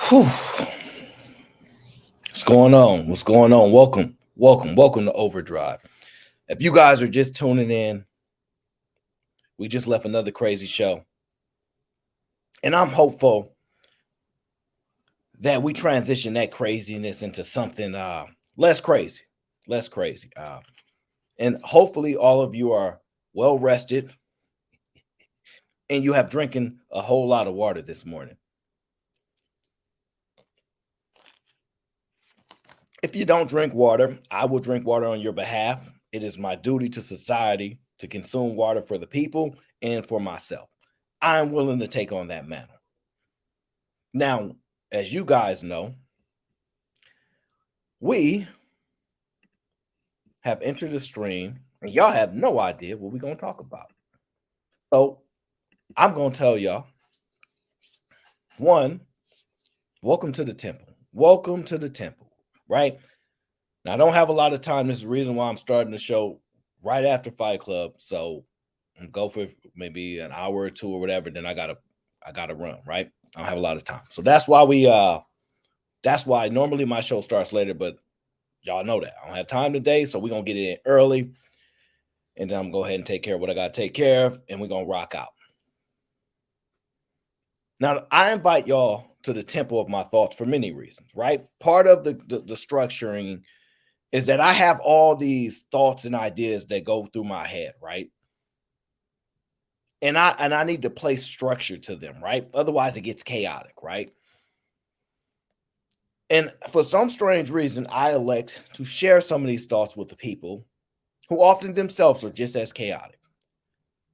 Whew. What's going on? What's going on? Welcome to Overdrive. If you guys are just tuning in, we just left another crazy show. And I'm hopeful that we transition that craziness into something less crazy. Less crazy. And hopefully all of you are well rested and you have drinking a whole lot of water this morning. If you don't drink water, I will drink water on your behalf. It is my duty to society to consume water for the people and for myself. I'm willing to take on that mantle. Now, as you guys know, we have entered the stream, and y'all have no idea what we're going to talk about. So, I'm going to tell y'all one, welcome to the temple. Welcome to the temple, right? Now, I don't have a lot of time. This is the reason why I'm starting the show right after Fight Club. So, go for maybe an hour or two or whatever. Then I gotta run, right? I don't have a lot of time. So that's why normally my show starts later, but y'all know that. I don't have time today, so we're gonna get it in early. And then I'm gonna go ahead and take care of what I gotta take care of, and we're gonna rock out. Now, I invite y'all to the temple of my thoughts for many reasons, right? Part of the structuring is that I have all these thoughts and ideas that go through my head, right? And I need to place structure to them, right? Otherwise it gets chaotic, right? And for some strange reason, I elect to share some of these thoughts with the people who often themselves are just as chaotic.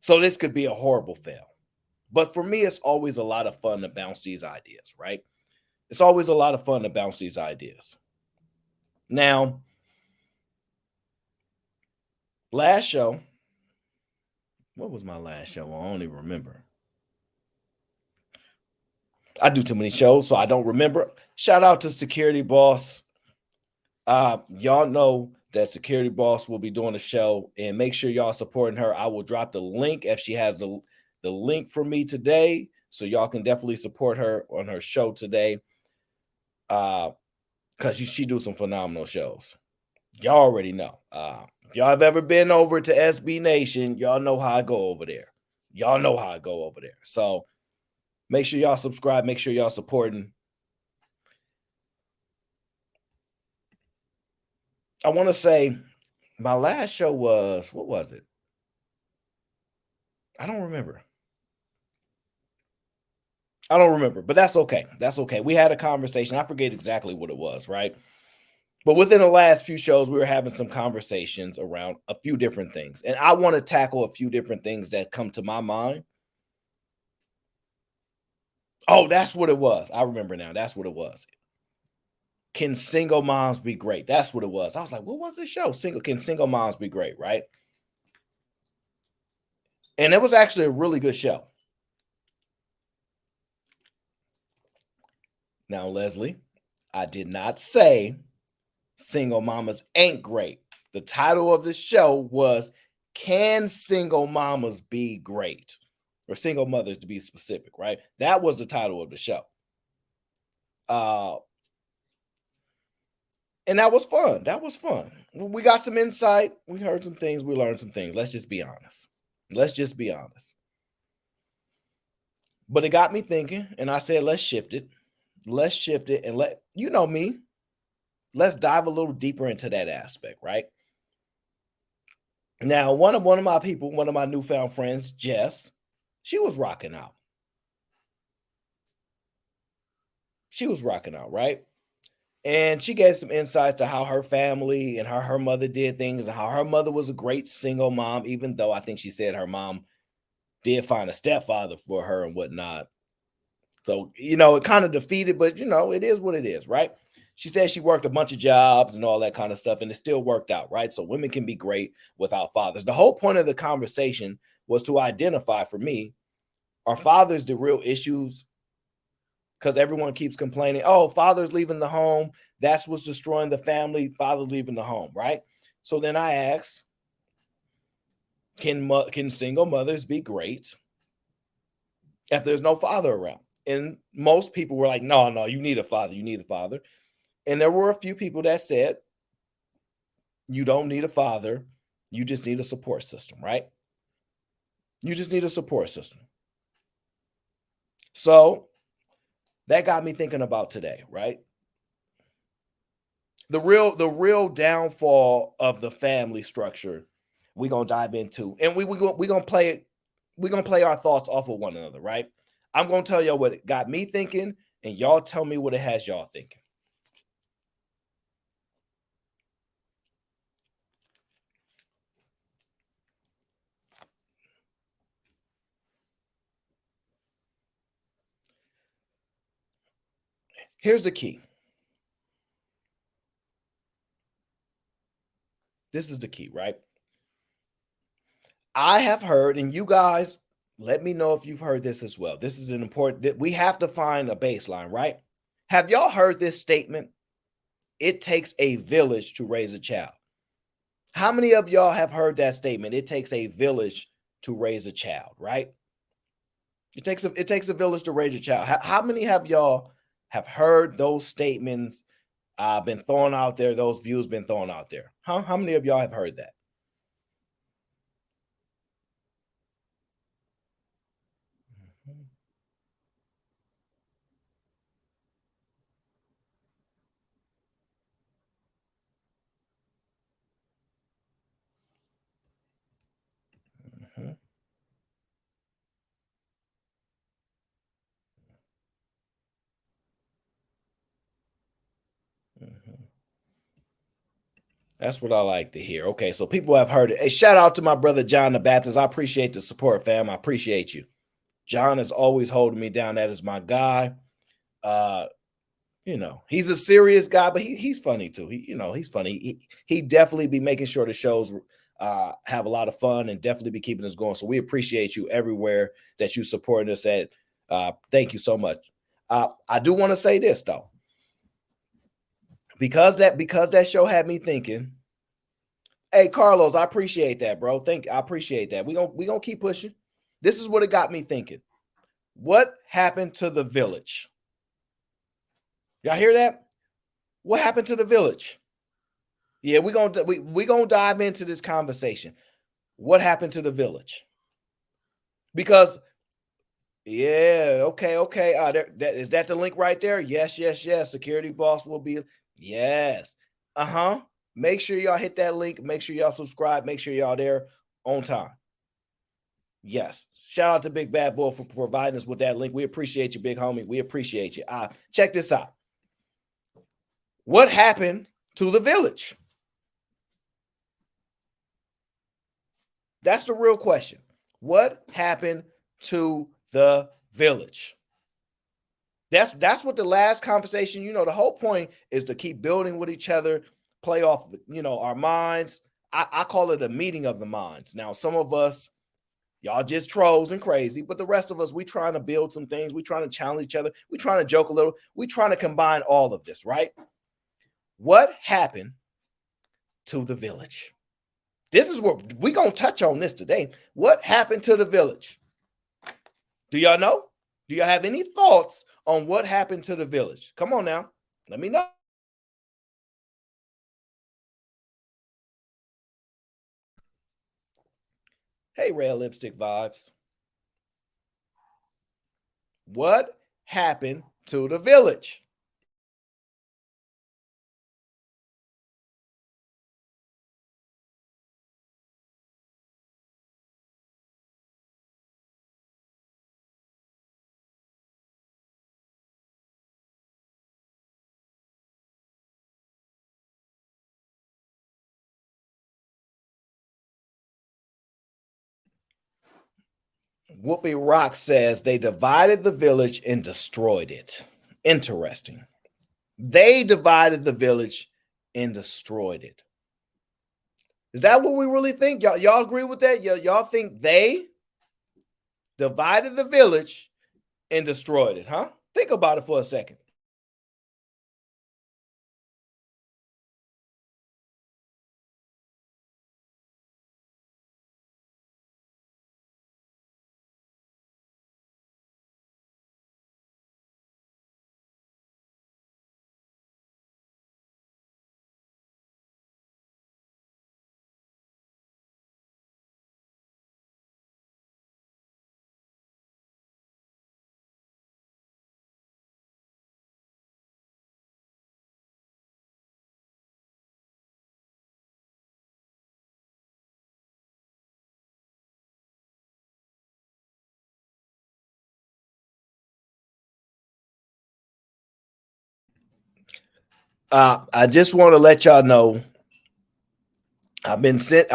So this could be a horrible fail. But for me, it's always a lot of fun to bounce these ideas, right? It's always a lot of fun to bounce these ideas. Now, last show, what was my last show? I don't even remember. I do too many shows, so I don't remember. Shout out to Security Boss. Y'all know that Security Boss will be doing a show, and make sure y'all supporting her. I will drop the link if she has the link for me today, so y'all can definitely support her on her show today. Because she do some phenomenal shows. Y'all already know. If y'all have ever been over to SB Nation, y'all know how I go over there. Y'all know how I go over there. So make sure y'all subscribe. Make sure y'all supporting. I want to say my last show was, what was it? I don't remember. But that's okay. That's okay. We had a conversation. I forget exactly what it was, right? But within the last few shows, we were having some conversations around a few different things. And I want to tackle a few different things that come to my mind. Oh, that's what it was. I remember now. That's what it was. Can single moms be great? That's what it was. I was like, what was the show? Can single moms be great, right? And it was actually a really good show. Now, Leslie, I did not say single mamas ain't great. The title of the show was Can Single Mamas Be Great? Or single mothers to be specific, right? That was the title of the show. And that was fun. That was fun. We got some insight. We heard some things. We learned some things. Let's just be honest. Let's just be honest. But it got me thinking, and I said, let's shift it. Let's shift it and you know me. Let's dive a little deeper into that aspect, right? Now, one of my people, one of my newfound friends, Jess, she was rocking out. She was rocking out, right? And she gave some insights to how her family and how her mother did things and how her mother was a great single mom, even though I think she said her mom did find a stepfather for her and whatnot. So, it kind of defeated, but, it is what it is, right? She said she worked a bunch of jobs and all that kind of stuff, and it still worked out, right? So women can be great without fathers. The whole point of the conversation was to identify for me, are fathers the real issues? Because everyone keeps complaining, oh, father's leaving the home. That's what's destroying the family. Father's leaving the home, right? So then I asked, can single mothers be great if there's no father around? And most people were like, no, no, you need a father. You need a father. And there were a few people that said, you don't need a father. You just need a support system, right? You just need a support system. So that got me thinking about today, right? The real downfall of the family structure we're gonna dive into. And we're gonna play our thoughts off of one another, right? I'm gonna tell y'all what it got me thinking, and y'all tell me what it has y'all thinking. Here's the key. This is the key, right? I have heard, and you guys let me know if you've heard this as well. This is an important that we have to find a baseline, right? Have y'all heard this statement? It takes a village to raise a child. How many of y'all have heard that statement? It takes a village to raise a child, right? It takes a village to raise a child. How many have y'all have heard those statements been thrown out there, those views been thrown out there? Huh? How many of y'all have heard that? Mhm, mhm, mhm. That's what I like to hear. Okay, so people have heard it. Hey, shout out to my brother John the Baptist. I appreciate the support, fam. I appreciate you. John is always holding me down. That is my guy. Uh, he's a serious guy, but he's funny too. He's funny. He definitely be making sure the shows have a lot of fun and definitely be keeping us going. So we appreciate you everywhere that you supporting us at. Thank you so much. I do want to say this though, because that show had me thinking. Hey, Carlos, I appreciate that, bro. I appreciate that. We gonna keep pushing. This is what it got me thinking. What happened to the village? Y'all hear that? What happened to the village? Yeah, we gonna dive into this conversation. What happened to the village? Because yeah, okay, okay. Is that the link right there? Yes, yes, yes. Security boss will be yes. Uh-huh. Make sure y'all hit that link. Make sure y'all subscribe. Make sure y'all there on time. Yes. Shout out to Big Bad Boy for providing us with that link. We appreciate you, big homie. We appreciate you. Check this out. What happened to the village? That's the real question. What happened to the village? That's what the last conversation, the whole point is to keep building with each other, play off, our minds. I call it a meeting of the minds. Now, some of us, y'all just trolls and crazy, but the rest of us, we trying to build some things. We trying to challenge each other. We trying to joke a little. We trying to combine all of this, right? What happened to the village? This is what we gonna touch on this today. What happened to the village? Do y'all know? Do y'all have any thoughts on what happened to the village? Come on now. Let me know. Hey, Red Lipstick Vibes. What happened to the village? Whoopi Rock says they divided the village and destroyed it. Interesting. They divided the village and destroyed it. Is that what we really think? Y'all agree with that? Y'all think they divided the village and destroyed it, huh? Think about it for a second. I just want to let y'all know I've been sent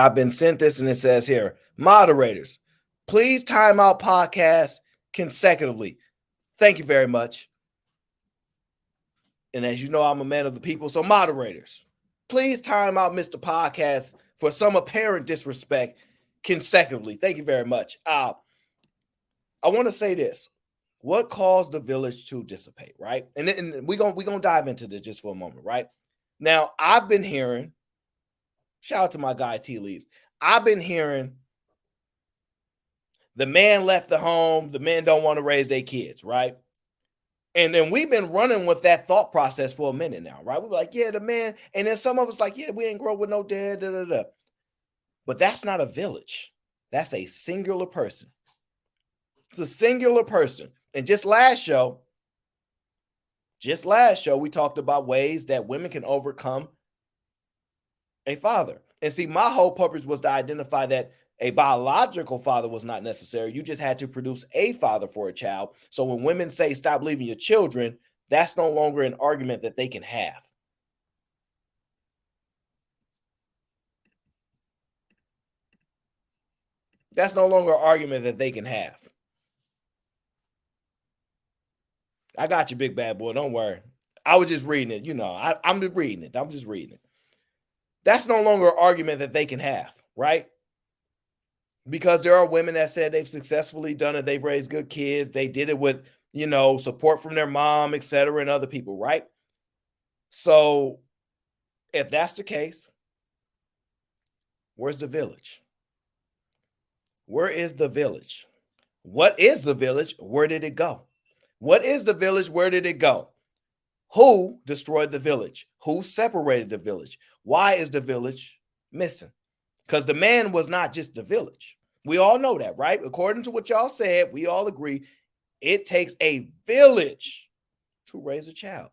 this, and it says here, moderators, please time out podcasts consecutively. Thank you very much. And as you know, I'm a man of the people, so moderators, please time out Mr. Podcast for some apparent disrespect consecutively. Thank you very much. I want to say this. What caused the village to dissipate, right? And we're gonna dive into this just for a moment, right? Now, I've been hearing, shout out to my guy T Leaves. I've been hearing the man left the home, the men don't want to raise their kids, right? And then we've been running with that thought process for a minute now, right? We're like, yeah, the man, and then some of us like, yeah, we ain't grow up with no dad, da, da, da. But that's not a village. That's a singular person. It's a singular person. And just last show, we talked about ways that women can overcome a father. And see, my whole purpose was to identify that a biological father was not necessary. You just had to produce a father for a child. So when women say stop leaving your children, that's no longer an argument that they can have. That's no longer an argument that they can have. I got you, big bad boy. Don't worry. I was just reading it. I'm just reading it. I'm just reading it. That's no longer an argument that they can have, right? Because there are women that said they've successfully done it. They've raised good kids. They did it with, support from their mom, et cetera, and other people, right? So if that's the case, where's the village? Where is the village? What is the village? Where did it go? What is the village? Where did it go? Who destroyed the village? Who separated the village? Why is the village missing? Because the man was not just the village. We all know that, right? According to what y'all said, we all agree it takes a village to raise a child.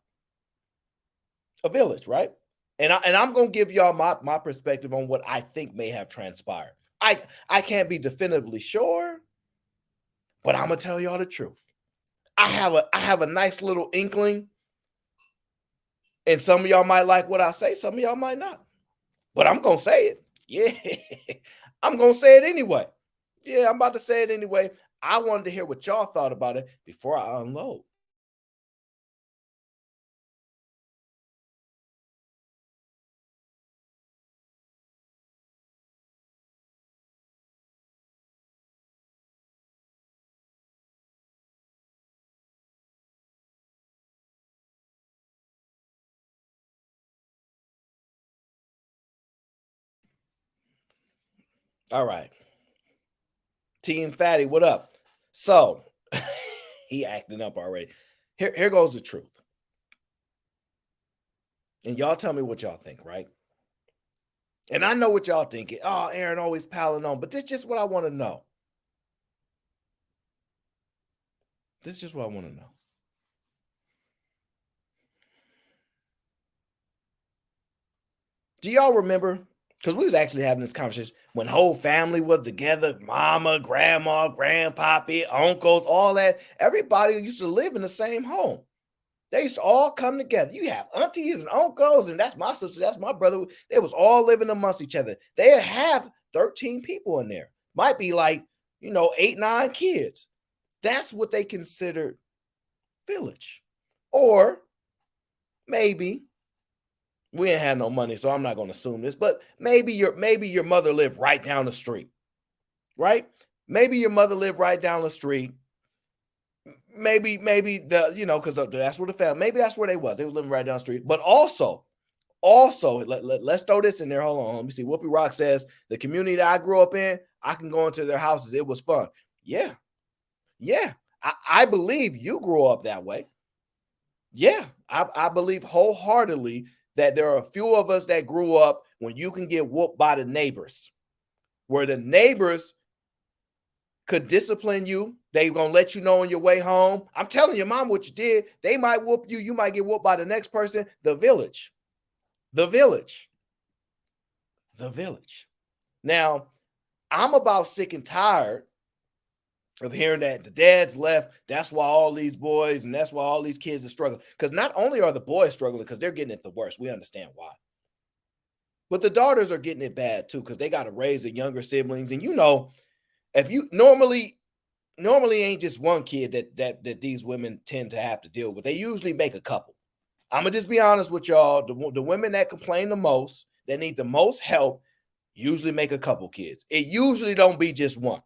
A village, right? And I'm gonna give y'all my perspective on what I think may have transpired. I can't be definitively sure, but I'm gonna tell y'all the truth. I have a nice little inkling, and some of y'all might like what I say, some of y'all might not. But I'm gonna say it. Yeah, I'm gonna say it anyway. Yeah, I'm about to say it anyway. I wanted to hear what y'all thought about it before I unload. All right. Team Fatty, what up? So he acting up already. Here goes the truth. And y'all tell me what y'all think, right? And I know what y'all thinking. Oh, Aaron always piling on, but this is just what I want to know. This is just what I want to know. Do y'all remember? Because we was actually having this conversation when whole family was together, mama, grandma, grandpappy, uncles, all that. Everybody used to live in the same home. They used to all come together. You have aunties and uncles, and that's my sister, that's my brother. They was all living amongst each other. They have 13 people in there. Might be like, 8, 9 kids. That's what they considered village. Or maybe we ain't had no money, so I'm not going to assume this, but maybe your mother lived right down the street, right? Maybe your mother lived right down the street. Maybe because that's where the family. Maybe that's where they was. They was living right down the street. But also, let's throw this in there. Hold on, let me see. Whoopi Rock says the community that I grew up in, I can go into their houses. It was fun. Yeah, yeah. I believe you grew up that way. Yeah, I believe wholeheartedly that there are a few of us that grew up when you can get whooped by the neighbors, where the neighbors could discipline you. They gonna let you know on your way home. I'm telling your mom what you did. They might whoop you. You might get whooped by the next person. The village. The village. The village. Now, I'm about sick and tired of hearing that the dad's left. That's why all these boys and that's why all these kids are struggling. Because not only are the boys struggling because they're getting it the worst, we understand why, but the daughters are getting it bad too because they got to raise the younger siblings. And if you normally ain't just one kid that these women tend to have to deal with. They usually make a couple. I'm gonna just be honest with y'all. The women that complain the most, that need the most help, usually make a couple kids. It usually don't be just one.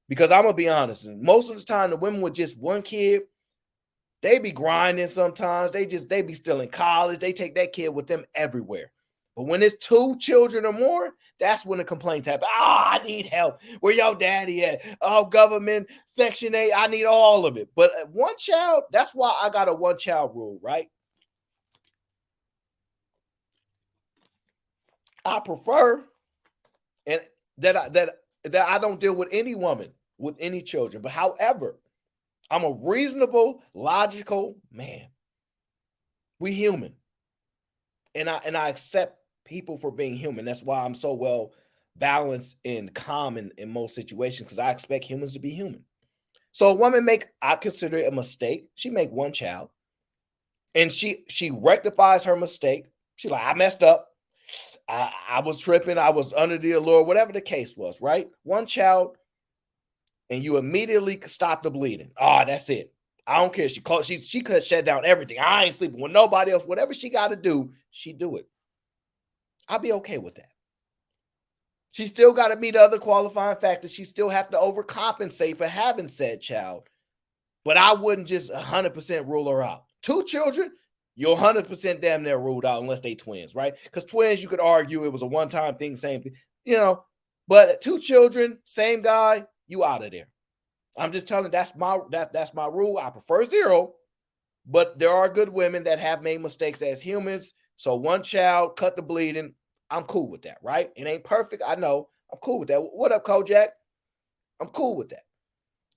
Because I'm gonna be honest, and most of the time, the women with just one kid, they be grinding sometimes. They be still in college. They take that kid with them everywhere. But when it's two children or more, that's when the complaints happen. Oh, I need help. Where your daddy at? Oh, government, Section 8, I need all of it. But one child, that's why I got a one child rule, right? I prefer and that I don't deal with any woman with any children. But however, I'm a reasonable, logical man. We human. And I accept people for being human. That's why I'm so well balanced and calm in most situations because I expect humans to be human. So a woman I consider it a mistake. She make one child and she rectifies her mistake. She's like, I messed up. I was tripping. I was under the allure, whatever the case was, right? One child, and you immediately stop the bleeding. Ah, that's it. I don't care. She could shut down everything. I ain't sleeping with nobody else. Whatever she got to do, she do it. I'll be okay with that. She still got to meet other qualifying factors. She still have to overcompensate for having said child. But I wouldn't just 100% rule her out. Two children, you're 100% damn near ruled out unless they twins, right? Because twins, you could argue it was a one-time thing, same thing, But two children, same guy, you out of there. I'm just telling that's my rule. I prefer zero, but there are good women that have made mistakes as humans. So one child, cut the bleeding. I'm cool with that, right? It ain't perfect. I know. I'm cool with that. What up, Kojak? I'm cool with that.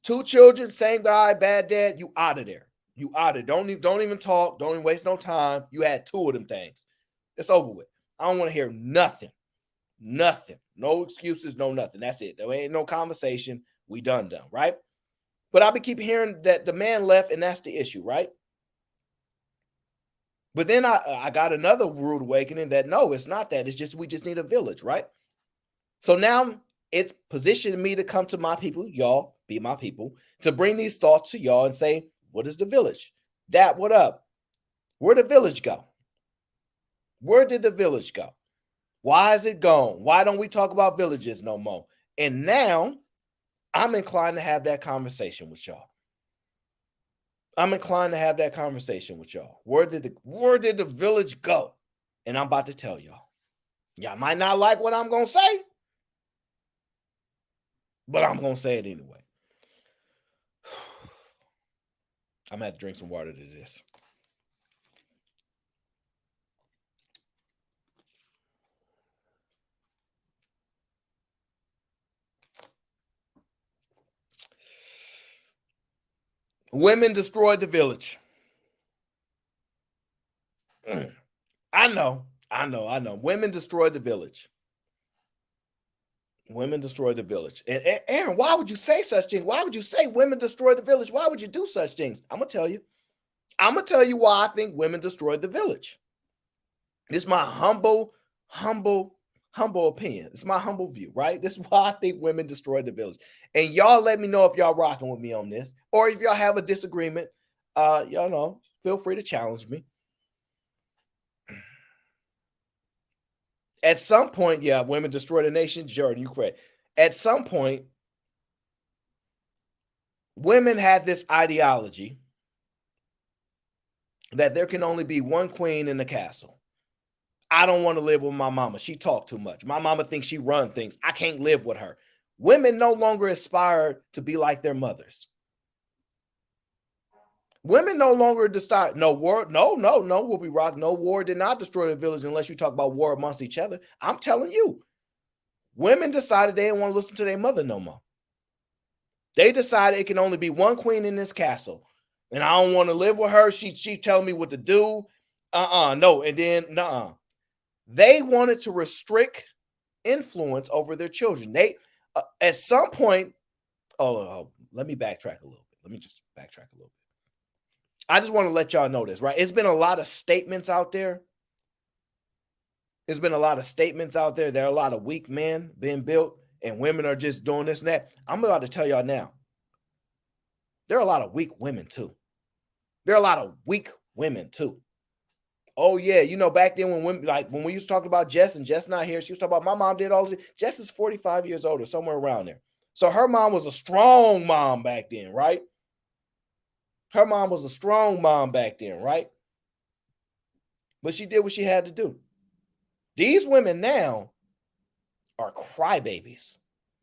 Two children, same guy, bad dad, you out of there. You out of there. Don't even talk. Don't even waste no time. You had two of them things. It's over with. I don't want to hear nothing. Nothing. No excuses, no nothing. That's it. There ain't no conversation. We done, right? But I'll be keep hearing that the man left, and that's the issue, right? But then I got another rude awakening that no, it's not that. It's just we just need a village, right? So now it's positioning me to come to my people, y'all, be my people, to bring these thoughts to y'all and say, what is the village? That what up? Where'd the village go? Where did the village go? Why is it gone? Why don't we talk about villages no more? And now I'm inclined to have that conversation with y'all. I'm inclined to have that conversation with y'all. Where did the village go? And I'm about to tell y'all. Y'all might not like what I'm gonna say, but I'm gonna say it anyway. I'm gonna have to drink some water to this. Women destroyed the village. I know. Women destroyed the village. Women destroyed the village. And Aaron, why would you say such things? Why would you say women destroyed the village? Why would you do such things? I'm gonna tell you. I'm gonna tell you why I think women destroyed the village. It's my humble opinion. It's my humble view, right? This is why I think women destroyed the village. And y'all let me know if y'all rocking with me on this, or if y'all have a disagreement. Y'all know, feel free to challenge me. At some point, yeah, women destroyed the nation. Jordan, you correct. At some point, women had this ideology that there can only be one queen in the castle. I don't want to live with my mama. She talk too much. My mama thinks she run things. I can't live with her. Women no longer aspire to be like their mothers. Women no longer decide, no war, no, we'll be rock. No, war did not destroy the village unless you talk about war amongst each other. I'm telling you, women decided they didn't want to listen to their mother no more. They decided it can only be one queen in this castle. And I don't want to live with her. She telling me what to do. No. And then, they wanted to restrict influence over their children. They, at some point, Let me backtrack a little bit. Let me just backtrack a little bit. I just want to let y'all know this, right? It's been a lot of statements out there. There's been a lot of statements out there. There are a lot of weak men being built, and women are just doing this and that. I'm about to tell y'all now. There are a lot of weak women too. There are a lot of weak women too. Oh yeah, back then when women, like when we used to talk about Jess, and Jess not here, she was talking about my mom did all this. Jess is 45 years old or somewhere around there. So her mom was a strong mom back then, right? Her mom was a strong mom back then, right? But she did what she had to do. These women now are crybabies.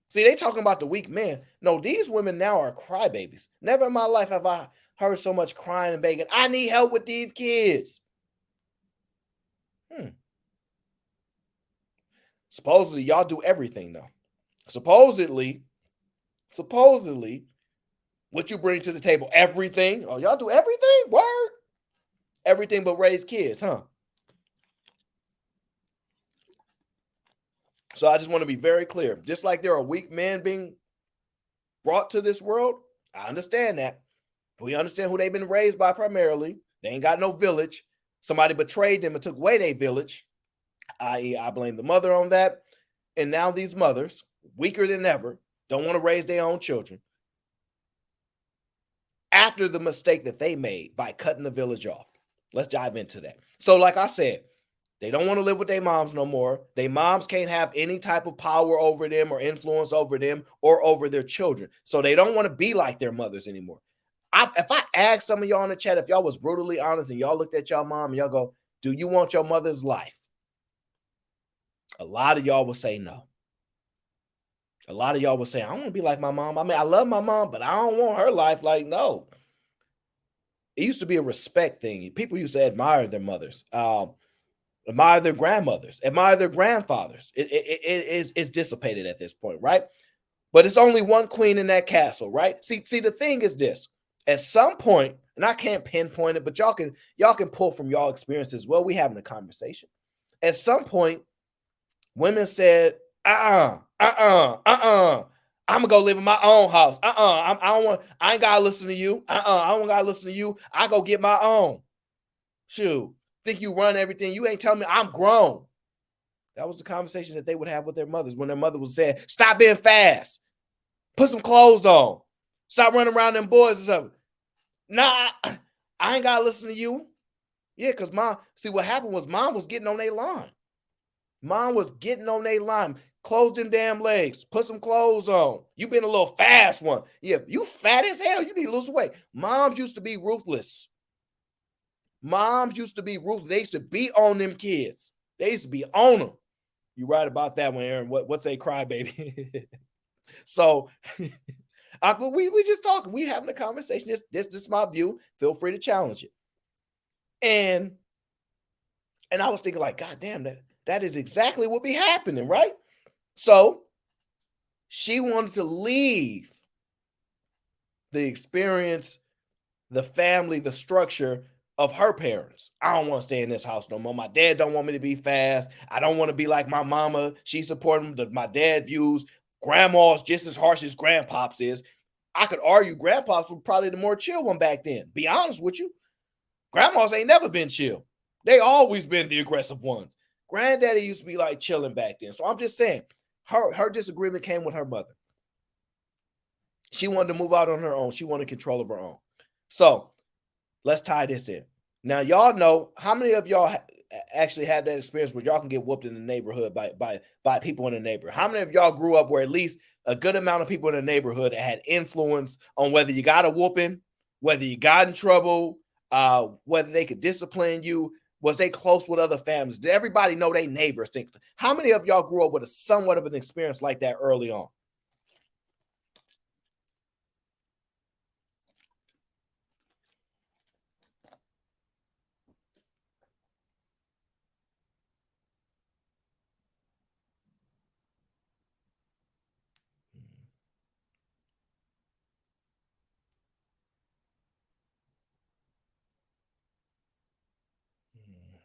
See, they talking about the weak men. No, these women now are crybabies. Never in my life have I heard so much crying and begging. I need help with these kids. Hmm. Supposedly, y'all do everything though. Supposedly, what you bring to the table, everything. Oh, y'all do everything? Word? Everything but raise kids, huh? So I just want to be very clear. Just like there are weak men being brought to this world, I understand that. We understand who they've been raised by primarily. They ain't got no village. Somebody betrayed them and took away their village, i.e., I blame the mother on that. And now these mothers, weaker than ever, don't want to raise their own children after the mistake that they made by cutting the village off. Let's dive into that. So, like I said, they don't want to live with their moms no more. Their moms can't have any type of power over them or influence over them or over their children. So they don't want to be like their mothers anymore. If I ask some of y'all in the chat, if y'all was brutally honest and y'all looked at y'all mom and y'all go, do you want your mother's life? A lot of y'all will say no. A lot of y'all will say, I don't want to be like my mom. I mean, I love my mom, but I don't want her life. Like, no. It used to be a respect thing. People used to admire their mothers, admire their grandmothers, admire their grandfathers. It's dissipated at this point, right? But it's only one queen in that castle, right? See, the thing is this: at some point, and I can't pinpoint it, but y'all can pull from y'all experience as well. We having a conversation. At some point, women said, I'm gonna go live in my own house. I don't want. I ain't gotta listen to you. I don't gotta listen to you. I go get my own. Shoot, think you run everything? You ain't telling me I'm grown. That was the conversation that they would have with their mothers when their mother was saying, "Stop being fast. Put some clothes on. Stop running around them boys or something." Nah, I ain't gotta listen to you. Yeah, because mom. See, what happened was mom was getting on their line. Mom was getting on their line. Close them damn legs. Put some clothes on. You been a little fast one. Yeah, you fat as hell. You need to lose weight. Moms used to be ruthless. Moms used to be ruthless. They used to be on them kids. They used to be on them. You right about that one, Aaron. What's a crybaby? So we just talking. We having a conversation. This is my view. Feel free to challenge it. And I was thinking like, God damn, that is exactly what be happening, right? So she wanted to leave the experience, the family, the structure of her parents. I don't want to stay in this house no more. My dad don't want me to be fast. I don't want to be like my mama. She supporting my dad views. Grandma's just as harsh as grandpops is. I could argue grandpops were probably the more chill one back then. Be honest with you. Grandmas ain't never been chill. They always been the aggressive ones. Granddaddy used to be like chilling back then. So I'm just saying, her disagreement came with her mother. She wanted to move out on her own. She wanted control of her own. So let's tie this in. Now, y'all know how many of y'all actually had that experience where y'all can get whooped in the neighborhood by people in the neighborhood? How many of y'all grew up where at least a good amount of people in the neighborhood had influence on whether you got a whooping, whether you got in trouble, whether they could discipline you? Was they close with other families? Did everybody know their neighbors? Things. How many of y'all grew up with a somewhat of an experience like that early on?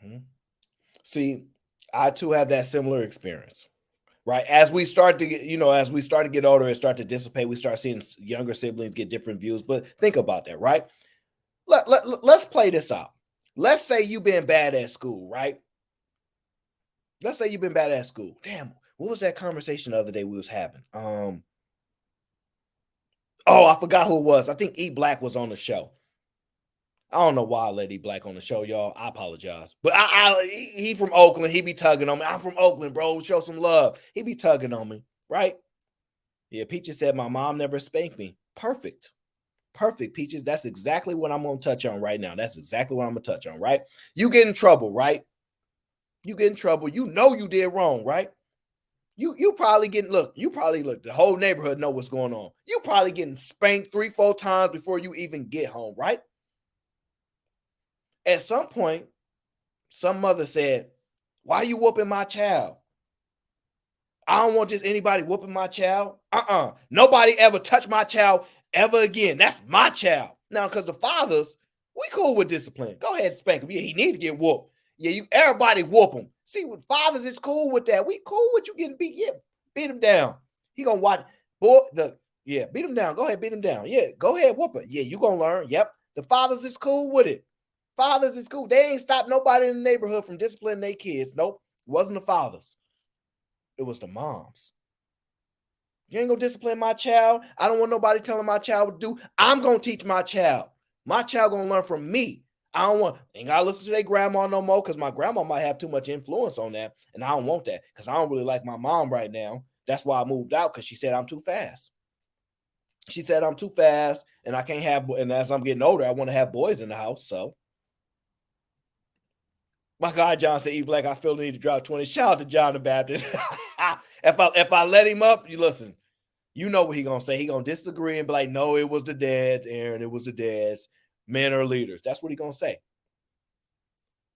Mhm. See, I too have that similar experience. right? As we start to get, as we start to get older and start to dissipate, we start seeing younger siblings get different views. But think about that, right? Let's play this out. Let's say you've been bad at school, right? Let's say you've been bad at school. Damn, what was that conversation the other day we was having? Oh, I forgot who it was. I think E Black was on the show. I don't know why I let E Black on the show, y'all. I apologize. But he from Oakland. He be tugging on me. I'm from Oakland, bro. Show some love. He be tugging on me, right? Yeah, Peaches said my mom never spanked me. Perfect. Perfect, Peaches. That's exactly what I'm going to touch on right now. That's exactly what I'm going to touch on, right? You get in trouble, right? You get in trouble. You know you did wrong, right? You probably getting look, the whole neighborhood know what's going on. You probably getting spanked 3-4 times before you even get home, right? At some point, some mother said, "Why are you whooping my child? I don't want just anybody whooping my child. Nobody ever touch my child ever again. That's my child." Now, because the fathers, we cool with discipline. Go ahead and spank him. Yeah, he need to get whooped. Yeah, you everybody whoop him. See, with fathers is cool with that. We cool with you getting beat. Yeah, beat him down. He gonna watch. Boy, beat him down. Go ahead, beat him down. Yeah, go ahead, whoop it. Yeah, you gonna learn. Yep. The fathers is cool with it. Fathers is cool. They ain't stopped nobody in the neighborhood from disciplining their kids. Nope. It wasn't the fathers. It was the moms. You ain't gonna discipline my child. I don't want nobody telling my child what to do. I'm gonna teach my child. My child gonna learn from me. I don't want ain't gotta listen to their grandma no more because my grandma might have too much influence on that, and I don't want that because I don't really like my mom right now. That's why I moved out because she said I'm too fast. She said I'm too fast, and I can't have. And as I'm getting older, I want to have boys in the house. So my God, John said, "E Black, I feel the need to drop 20." Shout out to John the Baptist. if I let him up, you listen. You know what he gonna say. He gonna disagree and be like, "No, it was the dads, Aaron. It was the dads. Men are leaders." That's what he gonna say.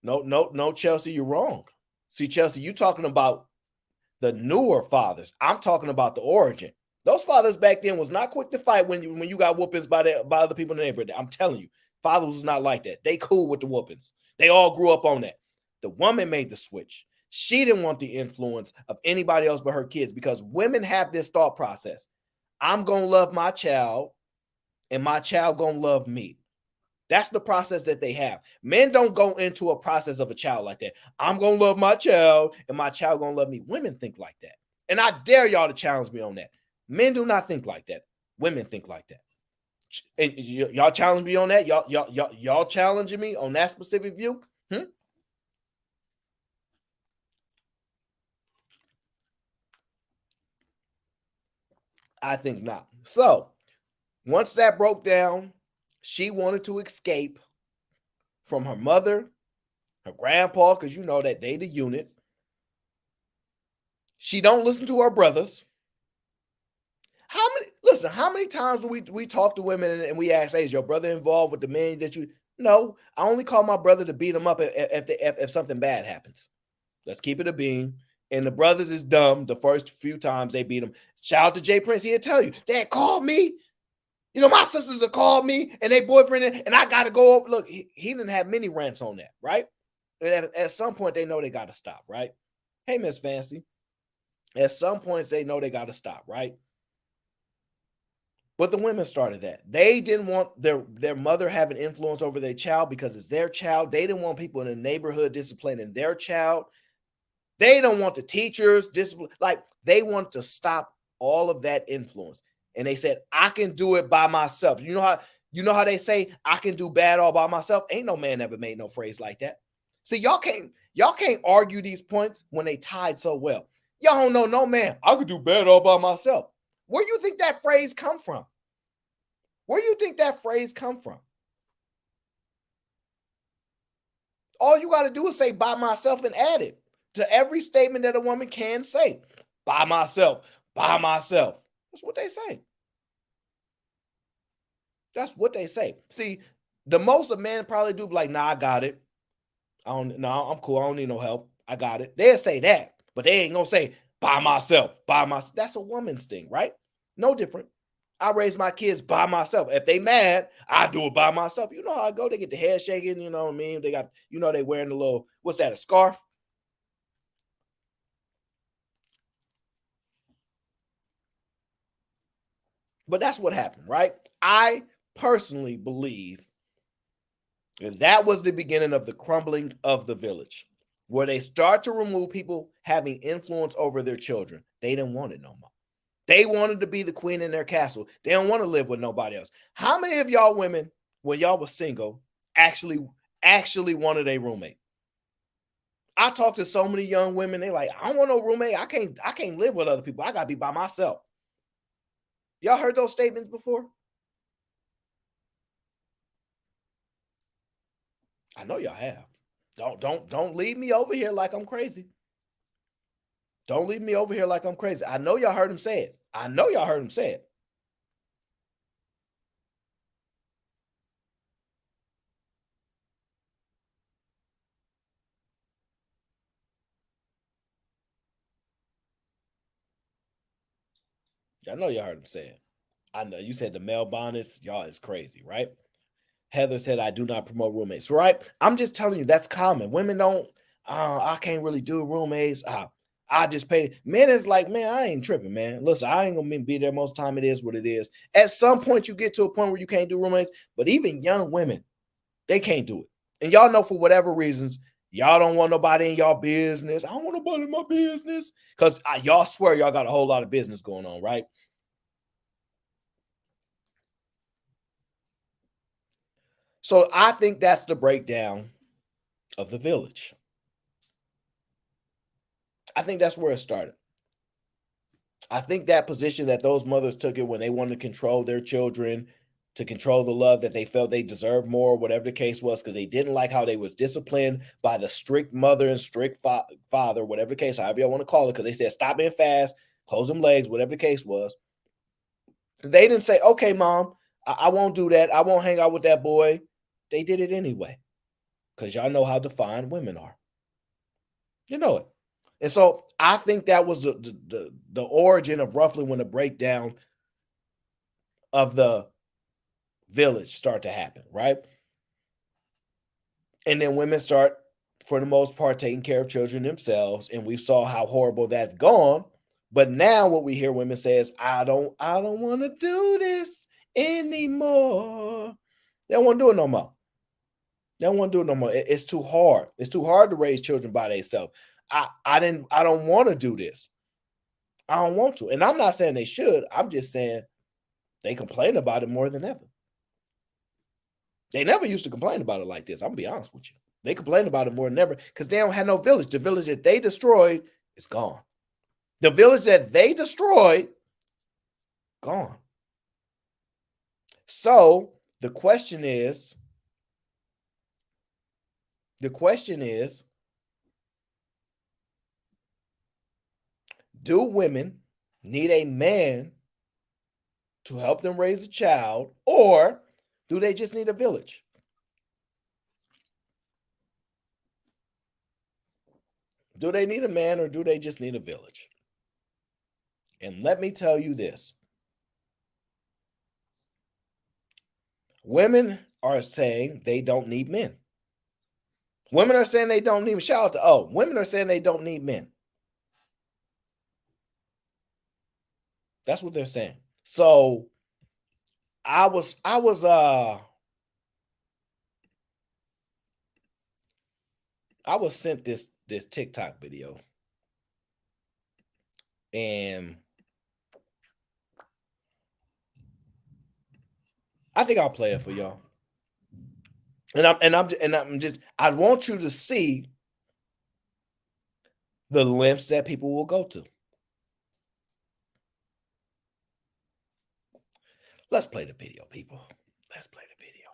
No, no, no, Chelsea, you're wrong. See, Chelsea, you talking about the newer fathers. I'm talking about the origin. Those fathers back then was not quick to fight when you got whoopings by other people in the neighborhood. I'm telling you, fathers was not like that. They cool with the whoopings. They all grew up on that. The woman made the switch. She didn't want the influence of anybody else but her kids because women have this thought process. I'm gonna love my child, and my child gonna love me. That's the process that they have. Men don't go into a process of a child like that. I'm gonna love my child, and my child gonna love me. Women think like that, and I dare y'all to challenge me on that. Men do not think like that. Women think like that. And y'all challenge me on that. Y'all challenging me on that specific view. I think not. So once that broke down, she wanted to escape from her mother, her grandpa, because you know that they the unit. She don't listen to her brothers. How many times we talk to women and we ask, "Hey, is your brother involved with the men that you?" No, I only call my brother to beat him up if something bad happens. Let's keep it a bean. And the brothers is dumb the first few times they beat him. Shout out to Jay Prince. He'll tell you, "Dad called me. My sisters have called me and they boyfriend, and I got to go over." Look, he didn't have many rants on that, right? And at some point, they know they got to stop, right? Hey, Miss Fancy. At some points, they know they got to stop, right? But the women started that. They didn't want their mother having influence over their child because it's their child. They didn't want people in the neighborhood disciplining their child. They don't want the teachers discipline. Like, they want to stop all of that influence. And they said, "I can do it by myself." You know how they say, "I can do bad all by myself"? Ain't no man ever made no phrase like that. See, y'all can't argue these points when they tied so well. Y'all don't know no man. "I could do bad all by myself." Where you think that phrase come from? Where you think that phrase come from? All you got to do is say "by myself" and add it to every statement that a woman can say. "By myself, by myself." That's what they say. That's what they say. See, the most a man probably do be like, "Nah, I got it. I don't. No, I'm cool. I don't need no help. I got it." They'll say that, but they ain't gonna say "by myself." By myself. That's a woman's thing, right? No different. I raise my kids by myself. If they mad, I do it by myself. You know how I go. They get the head shaking. You know what I mean? They got, they wearing a little, what's that? A scarf. But that's what happened, right? I personally believe that was the beginning of the crumbling of the village, where they start to remove people having influence over their children. They didn't want it no more. They wanted to be the queen in their castle. They don't want to live with nobody else. How many of y'all women, when y'all was single, actually wanted a roommate? I talk to so many young women. They like, I don't want no roommate. I can't live with other people. I gotta be by myself. Y'all heard those statements before? I know y'all have. Don't leave me over here like I'm crazy. Don't leave me over here like I'm crazy. I know y'all heard him say it. I know y'all heard him say it. I know y'all heard him say it. I know you said the male bonnets, y'all is crazy, right? Heather said, I do not promote roommates, right? I'm just telling you, that's common. Women don't, I can't really do roommates. I just pay. Men is like, man, I ain't tripping, man. Listen, I ain't gonna be there most time. It is what it is. At some point, you get to a point where you can't do roommates, but even young women, they can't do it. And y'all know for whatever reasons, y'all don't want nobody in y'all business. I don't want nobody in my business. Because y'all swear y'all got a whole lot of business going on, right? So I think that's the breakdown of the village. I think that's where it started. I think that position that those mothers took it when they wanted to control their children, to control the love that they felt they deserved more, whatever the case was, because they didn't like how they was disciplined by the strict mother and strict father, whatever the case, however you want to call it, because they said stop being fast, close them legs, whatever the case was. They didn't say, okay, mom, I won't do that. I won't hang out with that boy. They did it anyway, because y'all know how defined women are. You know it. And so I think that was the origin of roughly when the breakdown of the village start to happen, right? And then women start, for the most part, taking care of children themselves, and we saw how horrible that's gone. But now what we hear women say is, I don't want to do this anymore. They don't want to do it no more. They don't want to do it no more. It's too hard. It's too hard to raise children by themselves. I don't want to do this. I don't want to. And I'm not saying they should. I'm just saying they complain about it more than ever. They never used to complain about it like this. I'm gonna be honest with you. They complain about it more than ever because they don't have no village. The village that they destroyed is gone. The village that they destroyed, gone. So the question is, do women need a man to help them raise a child, or do they just need a village? Do they need a man or do they just need a village? And let me tell you this, women are saying they don't need men. Women are saying they don't need, shout out to, women are saying they don't need men. That's what they're saying. So I was sent this TikTok video, and I think I'll play it for y'all. And I'm just, I want you to see the lengths that people will go to. Let's play the video, people. Let's play the video.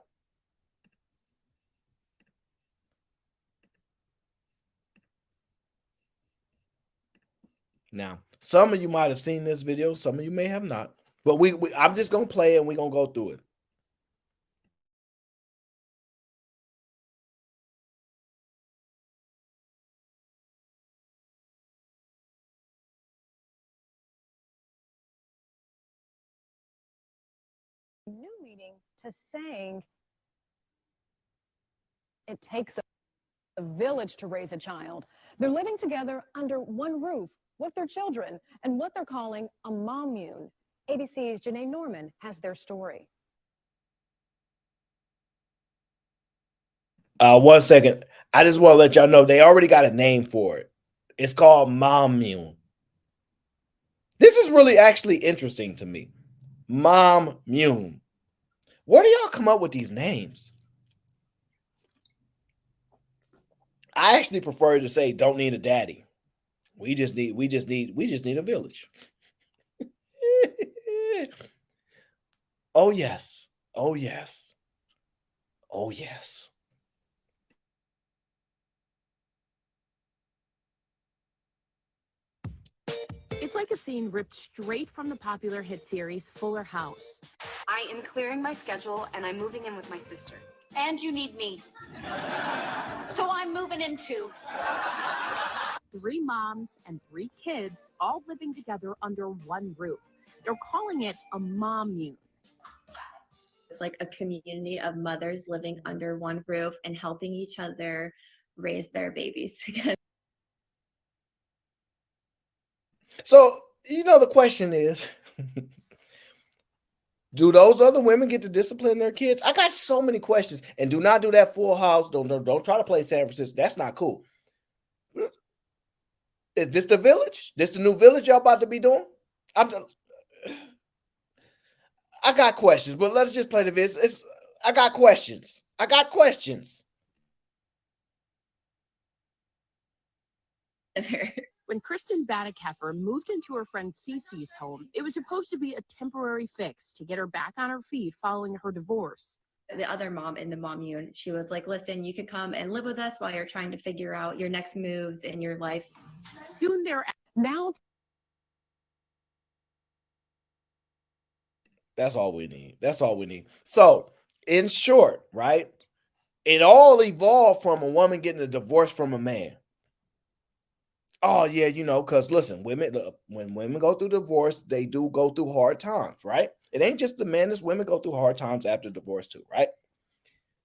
Now, some of you might have seen this video, some of you may have not. But I'm just gonna play it and we're gonna go through it. New meeting to saying it takes a village to raise a child. They're living together under one roof with their children and what they're calling a mommune. ABC's Janae Norman has their story. 1 second. I just want to let y'all know they already got a name for it. It's called Mommune. This is really actually interesting to me. Mommune. Where do y'all come up with these names? I actually prefer to say don't need a daddy. We just need a village. Oh yes. Oh yes. Oh yes. It's like a scene ripped straight from the popular hit series Fuller House. I am clearing my schedule and I'm moving in with my sister. And you need me. So I'm moving in too. 3 moms and 3 kids all living together under one roof. They're calling it a mommune. It's like a community of mothers living under one roof and helping each other raise their babies together. So, the question is, do those other women get to discipline their kids? I got so many questions. And do not do that Full House. Don't try to play San Francisco. That's not cool. Is this the village? This the new village y'all about to be doing? I got questions, but let's just play the vid. I got questions. When Kristen Badekeffer moved into her friend Cece's home, it was supposed to be a temporary fix to get her back on her feet following her divorce. The other mom in the mommune, she was like, listen, you could come and live with us while you're trying to figure out your next moves in your life. Soon thereafter, now That's all we need. So, in short, right? It all evolved from a woman getting a divorce from a man. Oh yeah, because listen, when women go through divorce, they do go through hard times, right? It ain't just the men; it's women go through hard times after divorce too, right?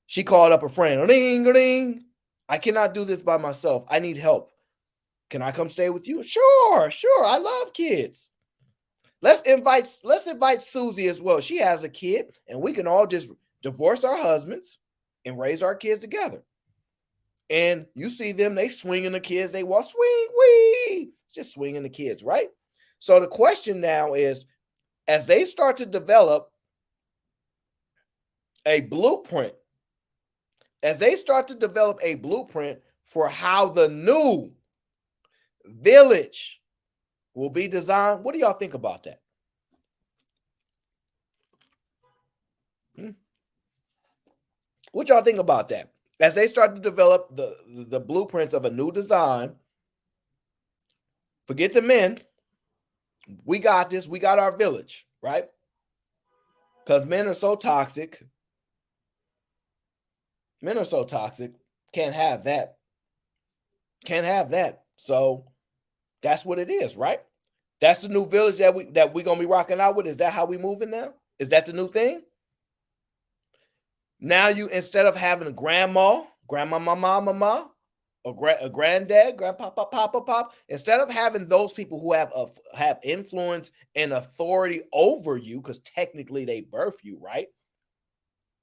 She called up a friend. Ring, ring. I cannot do this by myself. I need help. Can I come stay with you? Sure. I love kids. Let's invite Susie as well. She has a kid, and we can all just divorce our husbands and raise our kids together. And you see them, they swinging the kids, they walk, swing, wee, just swinging the kids, right? So the question now is, as they start to develop a blueprint, for how the new village will be designed, what do y'all think about that? What y'all think about that? As they start to develop the blueprints of a new design, forget the men. We got this. We got our village, right? Because men are so toxic. Can't have that. So that's what it is, right? That's the new village that we're gonna be rocking out with. Is that how we moving now? Is that the new thing? Now you, instead of having a grandma, mama, a granddad, grandpapa, pop, instead of having those people who have influence and authority over you, because technically they birth you, right?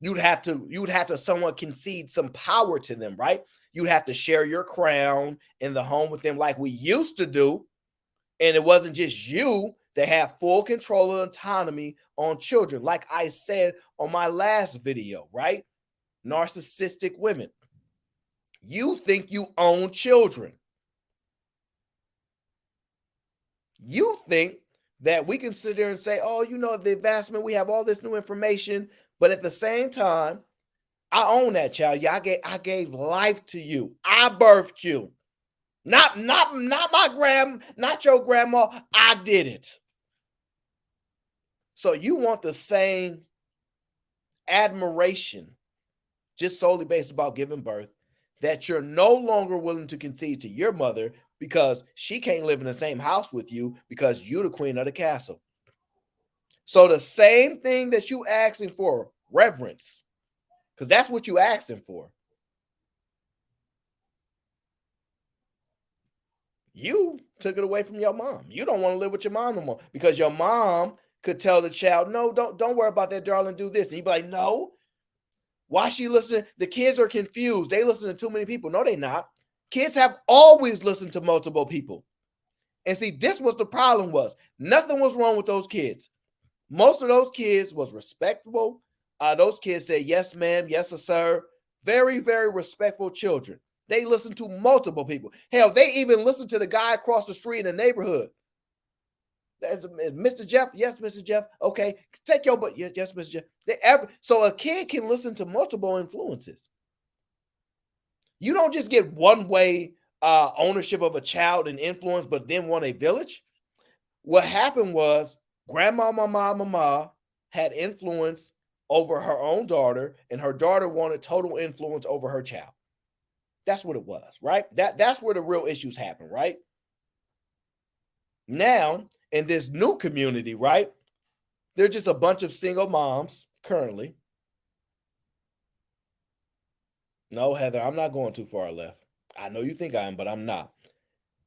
You'd have to somewhat concede some power to them, right? You'd have to share your crown in the home with them like we used to do. And it wasn't just you that have full control and autonomy on children. Like I said on my last video, right? Narcissistic women. You think you own children. You think that we can sit there and say, oh, the advancement, we have all this new information, but at the same time, I own that child. Yeah, I gave life to you. I birthed you. Not your grandma. I did it. So you want the same admiration just solely based about giving birth that you're no longer willing to concede to your mother because she can't live in the same house with you because you're the queen of the castle. So the same thing that you asking for, reverence, because that's what you asking for. You took it away from your mom. You don't want to live with your mom no more because your mom could tell the child, no, don't worry about that, darling, do this. And you'd be like, no. Why she listening? The kids are confused. They listen to too many people. No, they not. Kids have always listened to multiple people. And see, this was the problem was. Nothing was wrong with those kids. Most of those kids was respectable. Those kids said, yes, ma'am, yes, sir. Very, very respectful children. They listened to multiple people. Hell, they even listened to the guy across the street in the neighborhood. That's Mr. Jeff. Yes, Mr. Jeff. Okay, take your butt. Yes, Mr. Jeff. So a kid can listen to multiple influences. You don't just get one way ownership of a child and influence, but then want a village. What happened was grandma, mama had influence over her own daughter, and her daughter wanted total influence over her child. That's what it was, right? That's where the real issues happen, right? Now, in this new community, right? They're just a bunch of single moms currently. No, Heather, I'm not going too far left. I know you think I am, but I'm not.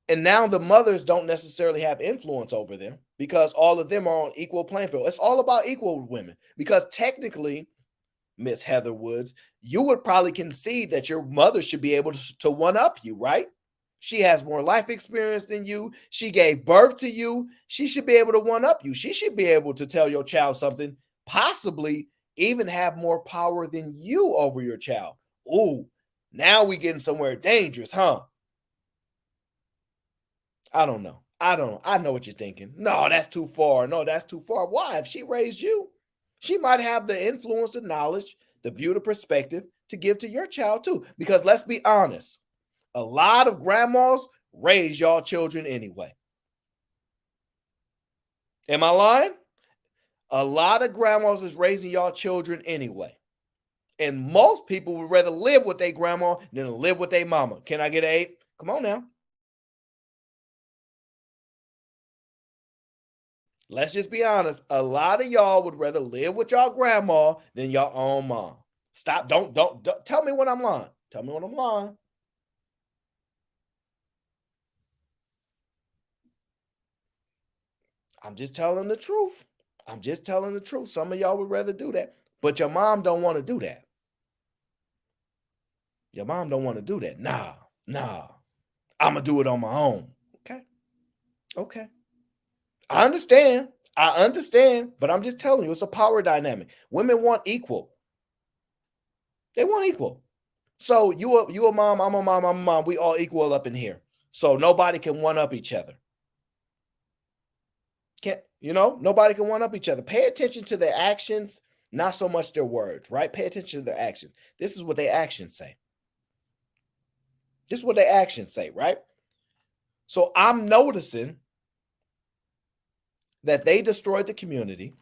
And now the mothers don't necessarily have influence over them because all of them are on equal playing field. It's all about equal women because technically, Miss Heather Woods, you would probably concede that your mother should be able to one-up you, right? She has more life experience than you. She gave birth to you. She should be able to one-up you. She should be able to tell your child something, possibly even have more power than you over your child. Ooh, now we getting somewhere dangerous, huh? I don't know. I know what you're thinking. No, that's too far. No, that's too far. Why? If she raised you, she might have the influence, the knowledge, the view, the perspective to give to your child too. Because let's be honest, a lot of grandmas raise y'all children anyway. Am I lying? A lot of grandmas is raising y'all children anyway. And most people would rather live with their grandma than live with their mama. Can I get an 8? Come on now. Let's just be honest. A lot of y'all would rather live with y'all grandma than your own mom. Stop. Don't tell me when I'm lying. Tell me when I'm lying. I'm just telling the truth. I'm just telling the truth. Some of y'all would rather do that. But your mom don't want to do that. Your mom don't want to do that. Nah. I'm going to do it on my own. Okay. I understand. But I'm just telling you, it's a power dynamic. Women want equal. They want equal. So you a mom, I'm a mom, we all equal up in here. So nobody can one up each other. Nobody can one up each other. Pay attention to their actions, not so much their words, right? Pay attention to their actions. This is what their actions say. Right? So I'm noticing that they destroyed the community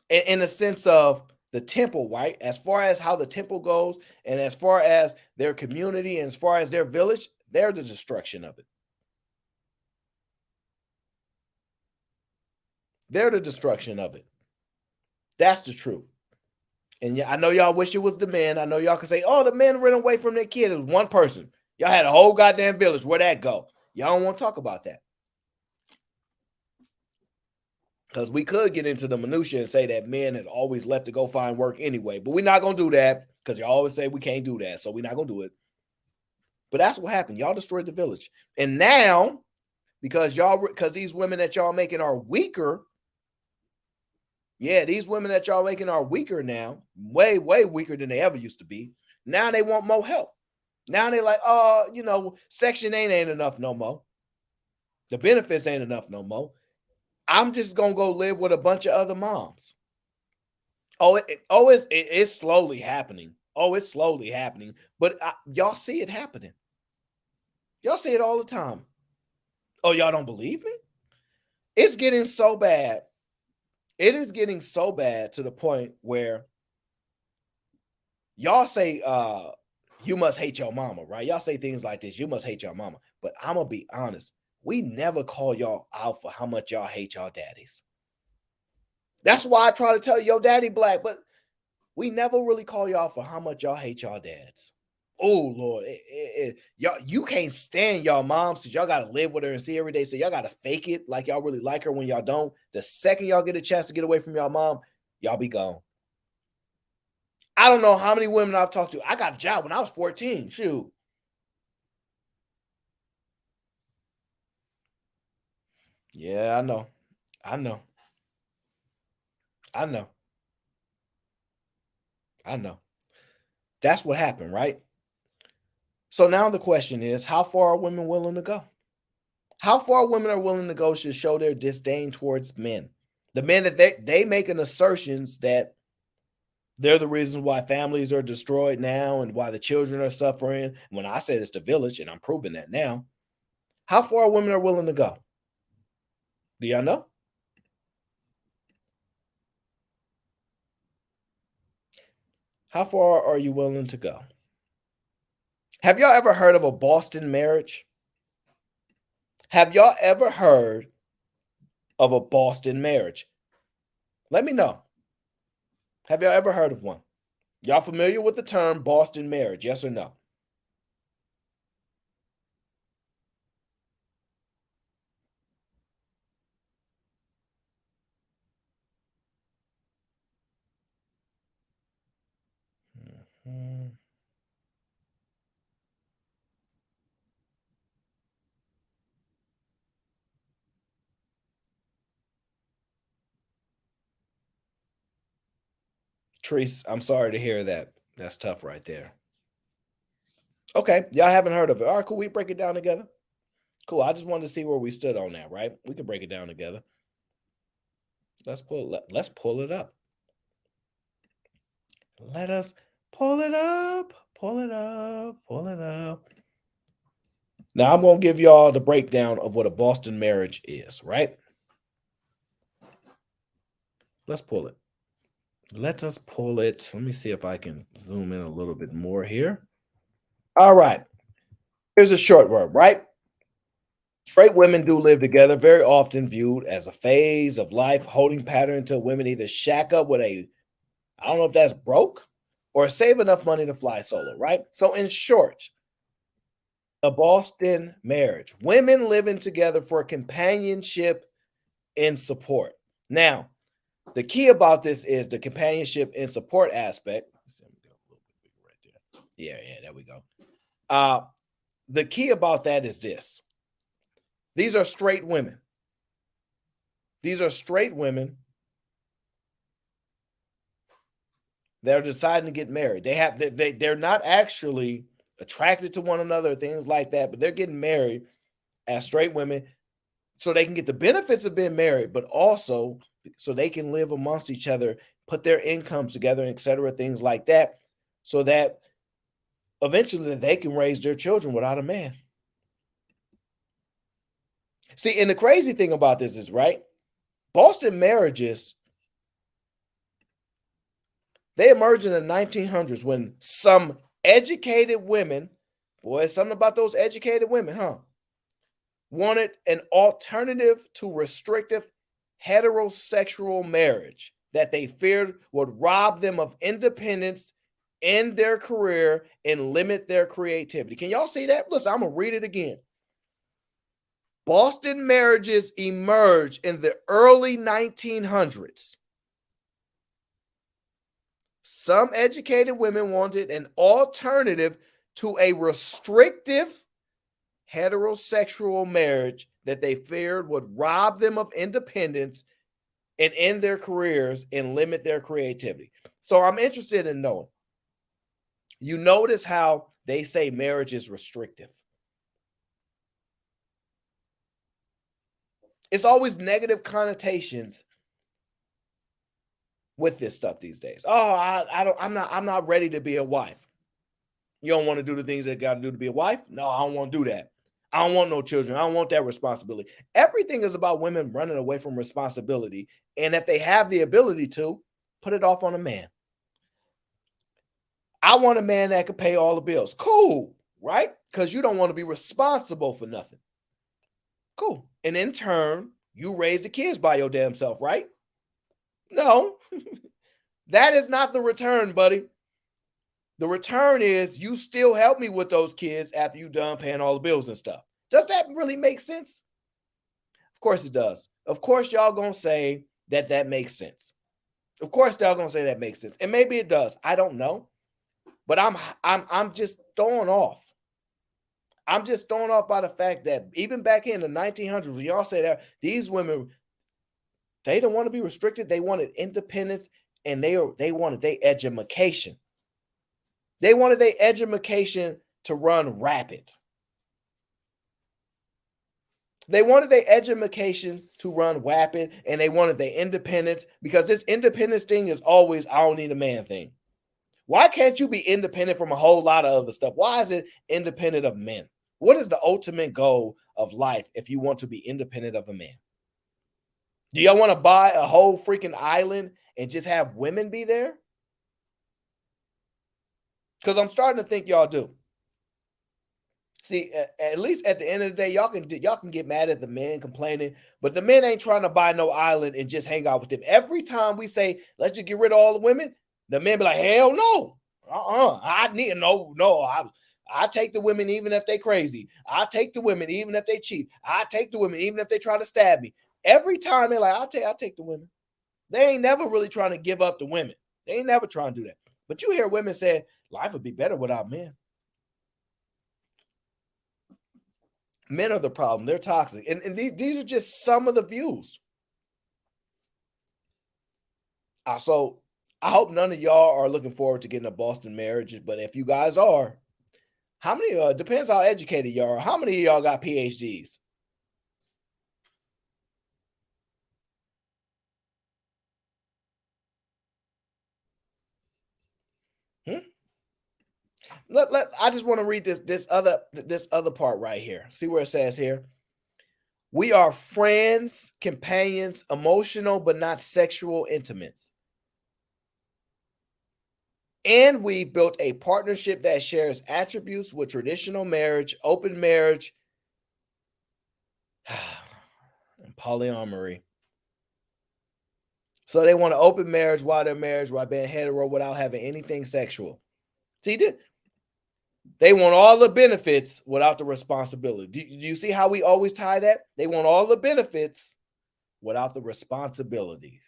in a sense of the temple, right? As far as how the temple goes, and as far as their community, and as far as their village, they're the destruction of it. They're the destruction of it. That's the truth. And yeah, I know y'all wish it was the men. I know y'all can say, oh, the men ran away from their kids. It was one person. Y'all had a whole goddamn village. Where'd that go? Y'all don't want to talk about that. Because we could get into the minutia and say that men had always left to go find work anyway. But we're not going to do that because y'all always say we can't do that. So we're not going to do it. But that's what happened. Y'all destroyed the village. And now, because these women that y'all making are weaker. Yeah, these women that y'all making are weaker now. Way, way weaker than they ever used to be. Now they want more help. Now they're like, Section 8 ain't enough no more. The benefits ain't enough no more. I'm just going to go live with a bunch of other moms. It's slowly happening. It's slowly happening. But y'all see it happening. Y'all see it all the time. Oh, y'all don't believe me? It's getting so bad. It is getting so bad to the point where y'all say, you must hate your mama, right? Y'all say things like this. You must hate your mama. But I'm going to be honest. We never call y'all out for how much y'all hate y'all daddies. That's why I try to tell you, your daddy black, but we never really call y'all for how much y'all hate y'all dads. Oh Lord, y'all, you can't stand y'all moms because y'all gotta live with her and see every day. So y'all gotta fake it like y'all really like her when y'all don't. The second y'all get a chance to get away from y'all mom, y'all be gone. I don't know how many women I've talked to. I got a job when I was 14. Shoot. Yeah, I know. I know. I know. I know. That's what happened, right? So now the question is, how far are women willing to go? How far women are willing to go to show their disdain towards men? The men that they making assertions that they're the reason why families are destroyed now and why the children are suffering. When I said it's the village, and I'm proving that now, how far women are willing to go? Do y'all know? How far are you willing to go? Have y'all ever heard of a Boston marriage? Have y'all ever heard of a Boston marriage? Let me know. Have y'all ever heard of one? Y'all familiar with the term Boston marriage? Yes or no? Mhm. Treese, I'm sorry to hear that. That's tough right there. Okay, y'all haven't heard of it. All right, cool. We break it down together. Cool. I just wanted to see where we stood on that, right? We can break it down together. Let's pull it up. Let us pull it up. Pull it up. Pull it up. Now I'm gonna give y'all the breakdown of what a Boston marriage is, right? Let's pull it. Let us pull it. Let me see if I can zoom in a little bit more here. All right. Here's a short word, right? Straight women do live together, very often viewed as a phase of life holding pattern until women either shack up with I don't know if that's broke or save enough money to fly solo, right? So, in short, a Boston marriage, women living together for companionship and support. Now, the key about this is the companionship and support aspect. Yeah, there we go. The key about that is this. These are straight women. These are straight women that are deciding to get married. They're not actually attracted to one another, things like that, but they're getting married as straight women so they can get the benefits of being married, but also so they can live amongst each other, put their incomes together, et cetera, things like that, so that eventually they can raise their children without a man. See, and the crazy thing about this is, right, Boston marriages, they emerged in the 1900s when some educated women, boy, something about those educated women, huh? Wanted an alternative to restrictive heterosexual marriage that they feared would rob them of independence in their career and limit their creativity. Can y'all see that? Listen, I'm going to read it again. Boston marriages emerged in the early 1900s. Some educated women wanted an alternative to a restrictive heterosexual marriage that they feared would rob them of independence and end their careers and limit their creativity. So I'm interested in knowing. You notice how they say marriage is restrictive. It's always negative connotations with this stuff these days. Oh, I'm not ready to be a wife. You don't want to do the things that got to do to be a wife? No, I don't want to do that. I don't want no children. I don't want that responsibility. Everything is about women running away from responsibility. And if they have the ability to, put it off on a man. I want a man that can pay all the bills. Cool, right? Because you don't want to be responsible for nothing. Cool. And in turn, you raise the kids by your damn self, right? No, that is not the return, buddy. The return is you still help me with those kids after you done paying all the bills and stuff. Does that really make sense? Of course it does. Of course y'all gonna say that makes sense. Of course y'all gonna say that makes sense, and maybe it does. I don't know, but I'm just thrown off. I'm just thrown off by the fact that even back in the 1900s, when y'all say that these women, they didn't want to be restricted. They wanted independence, and they wanted their education. They wanted their education to run rapid. They wanted their education to run rapid, and they wanted their independence, because this independence thing is always, I don't need a man thing. Why can't you be independent from a whole lot of other stuff? Why is it independent of men? What is the ultimate goal of life if you want to be independent of a man? Do y'all want to buy a whole freaking island and just have women be there? Because I'm starting to think y'all do. See, at least at the end of the day, y'all can get mad at the men complaining, but the men ain't trying to buy no island and just hang out with them. Every time we say, let's just get rid of all the women, the men be like, hell no. I need no. I take the women even if they crazy. I take the women even if they cheat. I take the women even if they try to stab me. Every time they're like, I'll take the women. They ain't never really trying to give up the women. They ain't never trying to do that. But you hear women say, life would be better without men. Men are the problem. They're toxic. And these are just some of the views. So I hope none of y'all are looking forward to getting a Boston marriage. But if you guys are, how many, depends how educated y'all are. How many of y'all got PhDs? I just want to read this other part right here. See where it says here. We are friends, companions, emotional but not sexual intimates. And we built a partnership that shares attributes with traditional marriage, open marriage, and polyamory. So they want an open marriage while they're married, while being hetero without having anything sexual. See, they want all the benefits without the responsibility. Do you see how we always tie that? They want all the benefits without the responsibilities.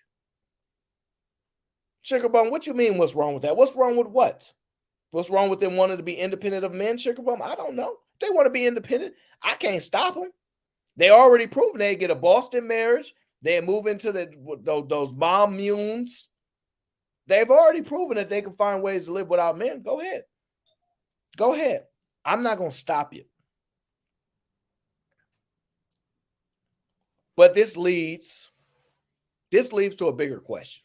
Sugar Bum, what you mean what's wrong with that? What's wrong with what? What's wrong with them wanting to be independent of men, Sugar Bum? I don't know. If they want to be independent, I can't stop them. They already proven they get a Boston marriage. They move into those bomb munes. They've already proven that they can find ways to live without men. Go ahead. Go ahead. I'm not going to stop you. But this leads to a bigger question.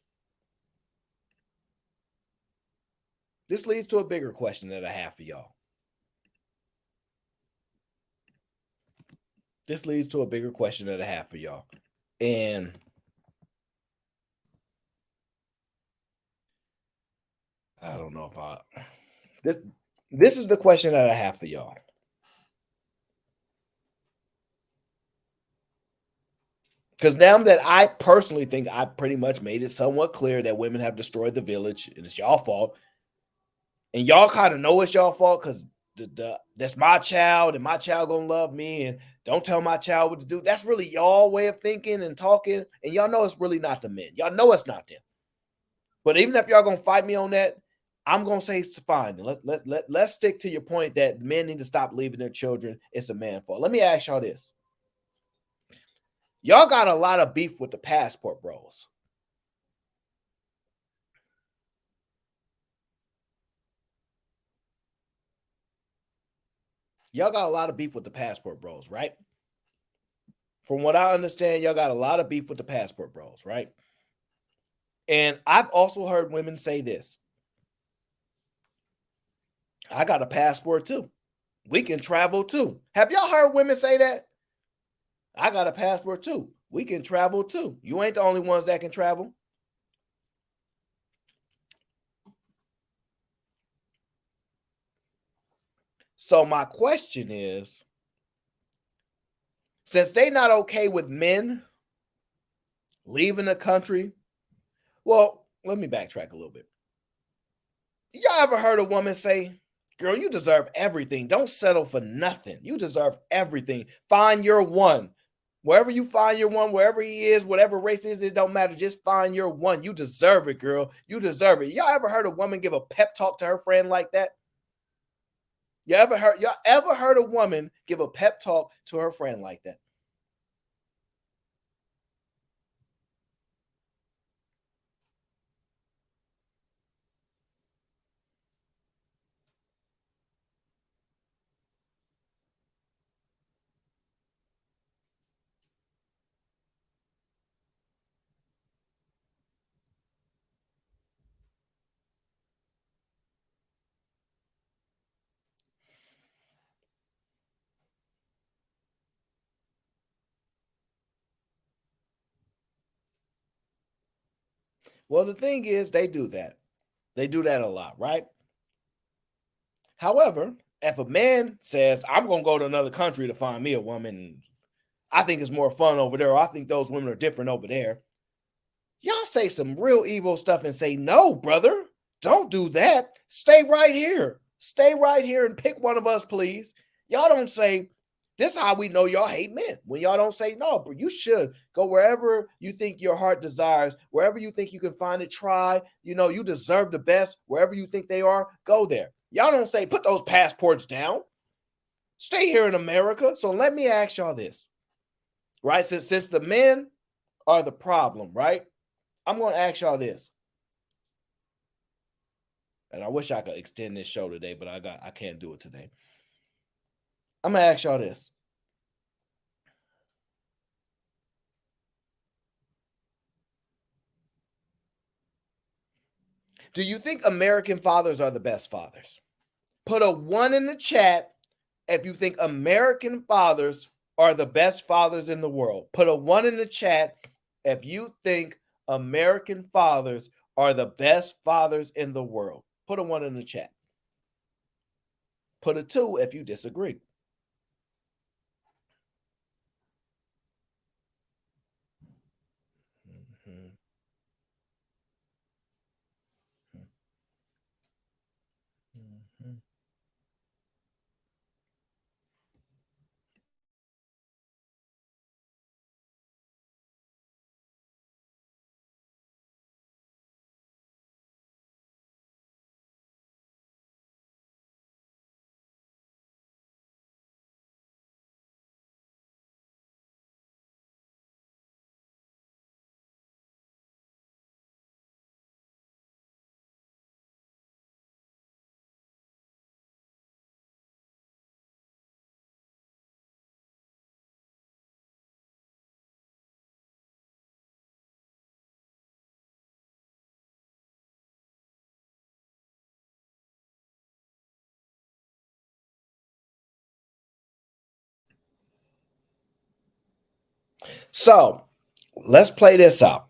This leads to a bigger question that I have for y'all. This leads to a bigger question that I have for y'all. And I don't know if this is the question that I have for y'all. Because now that I personally think I pretty much made it somewhat clear that women have destroyed the village, and it's y'all fault. And y'all kind of know it's y'all fault because that's my child, and my child gonna love me, and don't tell my child what to do. That's really y'all way of thinking and talking, and y'all know it's really not the men. Y'all know it's not them. But even if y'all gonna fight me on that, I'm gonna say it's fine. Let's stick to your point that men need to stop leaving their children. It's a man fault. Let me ask y'all this. Y'all got a lot of beef with the passport bros. Y'all got a lot of beef with the passport bros, right? From what I understand, y'all got a lot of beef with the passport bros, right? And I've also heard women say this. I got a passport too. We can travel too. Have y'all heard women say that? I got a passport too. We can travel too. You ain't the only ones that can travel. So my question is, since they not okay with men leaving the country, well, let me backtrack a little bit. Y'all ever heard a woman say, girl, you deserve everything. Don't settle for nothing. You deserve everything. Find your one. Wherever you find your one, wherever he is, whatever race it is, it don't matter. Just find your one. You deserve it, girl. You deserve it. Y'all ever heard a woman give a pep talk to her friend like that? Y'all ever heard a woman give a pep talk to her friend like that? Well, the thing is, they do that. They do that a lot, right? However, if a man says, I'm going to go to another country to find me a woman, I think it's more fun over there, or I think those women are different over there, y'all say some real evil stuff and say, no, brother, don't do that. Stay right here. Stay right here and pick one of us, please. Y'all don't say, this is how we know y'all hate men. When y'all don't say, no, but you should go wherever you think your heart desires, wherever you think you can find it, try. You know, you deserve the best. Wherever you think they are, go there. Y'all don't say, put those passports down. Stay here in America. So let me ask y'all this, right? Since the men are the problem, right? I'm going to ask y'all this. And I wish I could extend this show today, but I can't do it today. I'm going to ask y'all this. Do you think American fathers are the best fathers? Put a 1 in the chat if you think American fathers are the best fathers in the world. Put a 1 in the chat if you think American fathers are the best fathers in the world. Put a 1 in the chat. Put a 2 if you disagree. Mm-hmm. Mm-hmm. So let's play this out.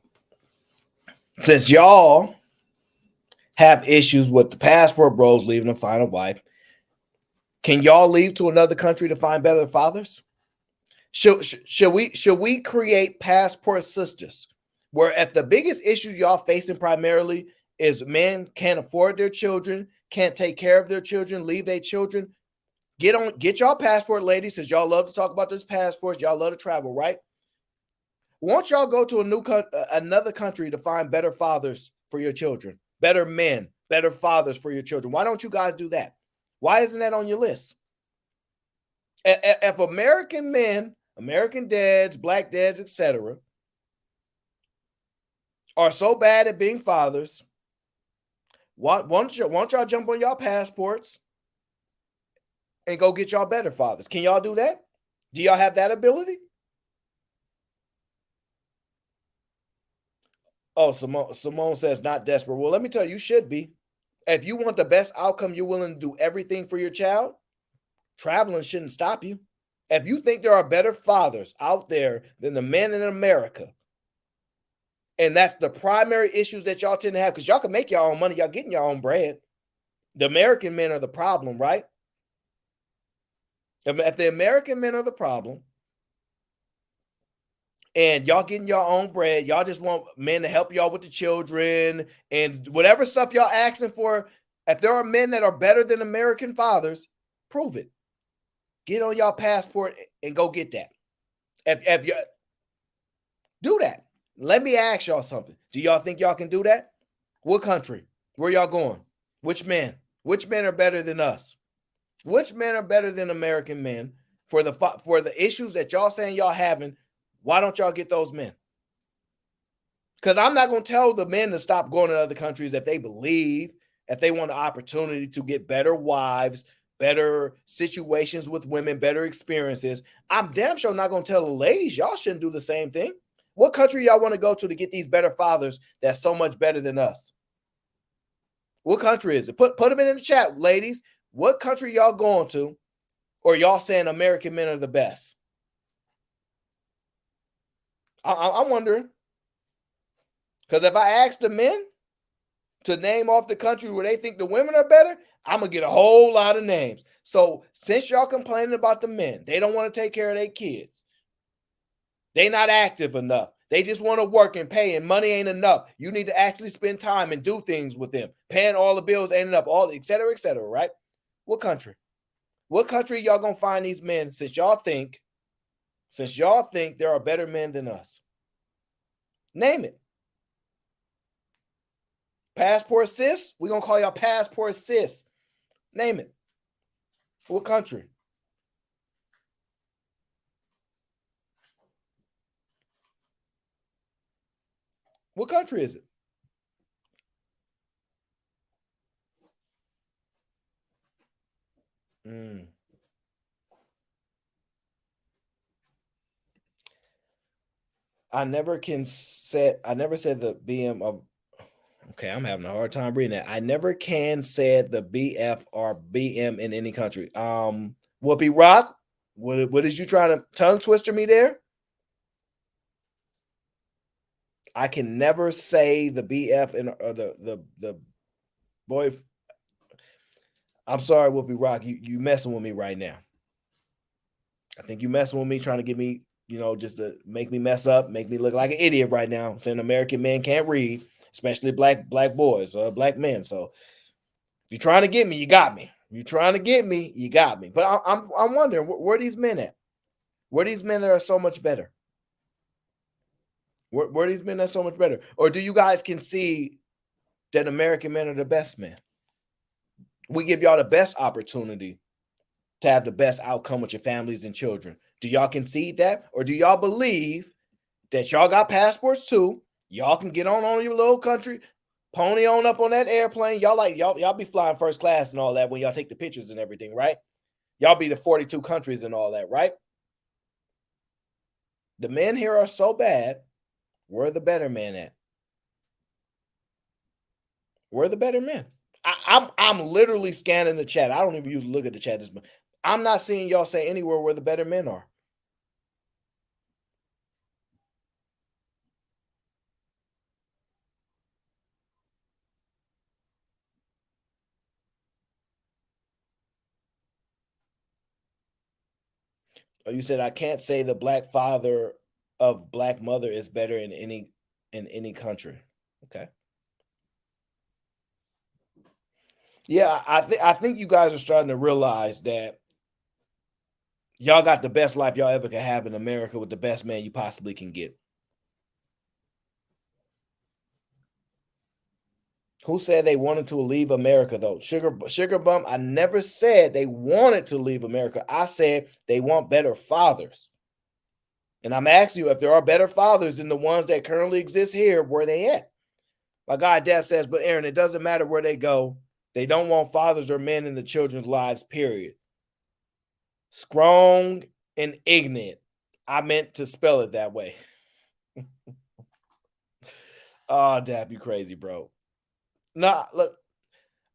Since y'all have issues with the passport bros leaving to find a wife, can y'all leave to another country to find better fathers? Should we create passport sisters where if the biggest issue y'all facing primarily is men can't afford their children, can't take care of their children, leave their children, get y'all passport ladies, since y'all love to talk about this passports, y'all love to travel, right? Won't y'all go to another country to find better fathers for your children, better men, better fathers for your children? Why don't you guys do that? Why isn't that on your list? If American men, American dads, black dads, etc., are so bad at being fathers, won't y'all jump on y'all passports and go get y'all better fathers? Can y'all do that? Do y'all have that ability? Oh, Simone says not desperate. Well, let me tell you, you should be. If you want the best outcome, you're willing to do everything for your child. Traveling shouldn't stop you. If you think there are better fathers out there than the men in America, and that's the primary issues that y'all tend to have, because y'all can make your own money, y'all getting your own bread. The American men are the problem, right? If the American men are the problem, and y'all getting your own bread, y'all just want men to help y'all with the children and whatever stuff y'all asking for, If there are men that are better than American fathers, prove it. Get on y'all passport and go get that. If you do that, let me ask y'all something. Do y'all think y'all can do that? What country? Where y'all going? Which men? Which men are better than us? Which men are better than American men for the issues that y'all saying y'all having? Why don't y'all get those men? Because I'm not going to tell the men to stop going to other countries if they believe, if they want an opportunity to get better wives, better situations with women, better experiences. I'm damn sure not going to tell the ladies y'all shouldn't do the same thing. What country y'all want to go to get these better fathers that's so much better than us? What country is it? Put them in the chat, ladies. What country y'all going to? Or y'all saying American men are the best? I'm wondering. Because if I ask the men to name off the country where they think the women are better, I'm going to get a whole lot of names. So since y'all complaining about the men, they don't want to take care of their kids. They not active enough. They just want to work and pay, and money ain't enough. You need to actually spend time and do things with them. Paying all the bills ain't enough, all et cetera, right? What country? What country y'all going to find these men since y'all think there are better men than us? Name it. Passport sis? We're going to call y'all passport sis. Name it. What country? What country is it? I never said the BM of. Okay, I'm having a hard time reading that. I never can said the BF or BM in any country. Whoopi Rock, what is you trying to tongue twister me there? I can never say the BF or the boy. I'm sorry, Whoopi Rock. You messing with me right now. I think you messing with me, trying to get me, just to make me mess up, make me look like an idiot right now. Saying American men can't read, especially black boys or black men. So if you're trying to get me, you got me. You're trying to get me, you got me. But I'm wondering where these men at? Where these men that are so much better? Where these men that are so much better? Or do you guys concede that American men are the best men? We give y'all the best opportunity to have the best outcome with your families and children. Do y'all concede that? Or do y'all believe that y'all got passports too? Y'all can get on your little country, pony on up on that airplane. Y'all be flying first class and all that when y'all take the pictures and everything, right? Y'all be to 42 countries and all that, right? The men here are so bad. Where are the better men at? Where are the better men? I'm literally scanning the chat. I don't even usually look at the chat. I'm not seeing y'all say anywhere where the better men are. Oh, you said I can't say the black father of black mother is better in any country. Okay. Yeah, I think you guys are starting to realize that y'all got the best life y'all ever could have in America with the best man you possibly can get. Who said they wanted to leave America, though? Sugar Bum, I never said they wanted to leave America. I said they want better fathers. And I'm asking you, if there are better fathers than the ones that currently exist here, where they at? My guy Deb says, but Aaron, it doesn't matter where they go. They don't want fathers or men in the children's lives, period. Strong and ignorant. I meant to spell it that way. Oh, Dab, you crazy, bro. Nah, look,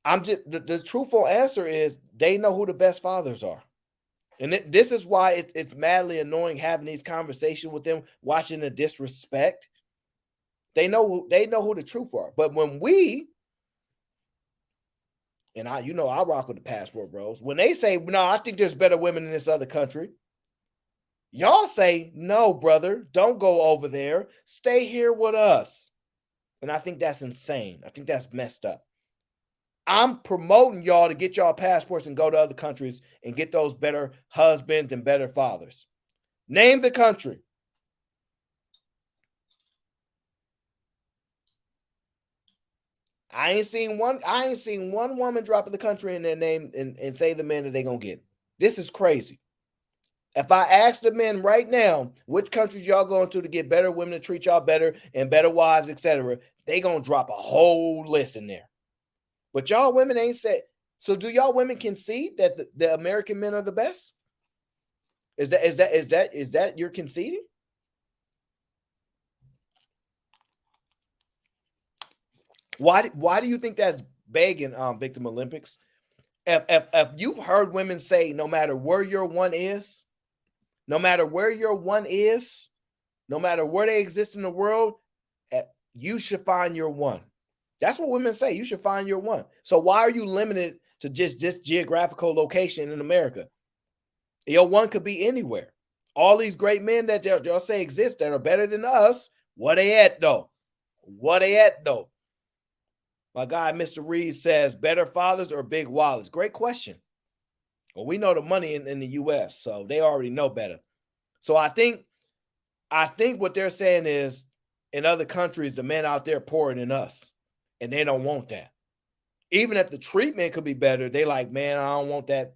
I'm just the truthful answer is they know who the best fathers are. And this is why it's madly annoying having these conversations with them, watching the disrespect. They know who the truth are. But when I rock with the passport bros. When they say, no, I think there's better women in this other country. Y'all say, no, brother, don't go over there. Stay here with us. And I think that's insane. I think that's messed up. I'm promoting y'all to get y'all passports and go to other countries and get those better husbands and better fathers. Name the country. I ain't seen one woman drop in the country in their name and say the men that they're gonna get. This is crazy. If I ask the men right now, which countries y'all going to get better women to treat y'all better and better wives, etc., they gonna drop a whole list in there. But y'all women ain't said. So do y'all women concede that the American men are the best? Is that you're conceding? Why do you think that's begging, Victim Olympics? If you've heard women say, no matter where your one is, no matter where your one is, no matter where they exist in the world, you should find your one. That's what women say. You should find your one. So why are you limited to just this geographical location in America? Your one could be anywhere. All these great men that y'all say exist that are better than us, where they at though? What they at though? My guy, Mr. Reed, says, better fathers or big wallets? Great question. Well, we know the money in the U.S., so they already know better. So I think what they're saying is, in other countries, the men out there poorer than us, and they don't want that. Even if the treatment could be better, they like, man, I don't want that.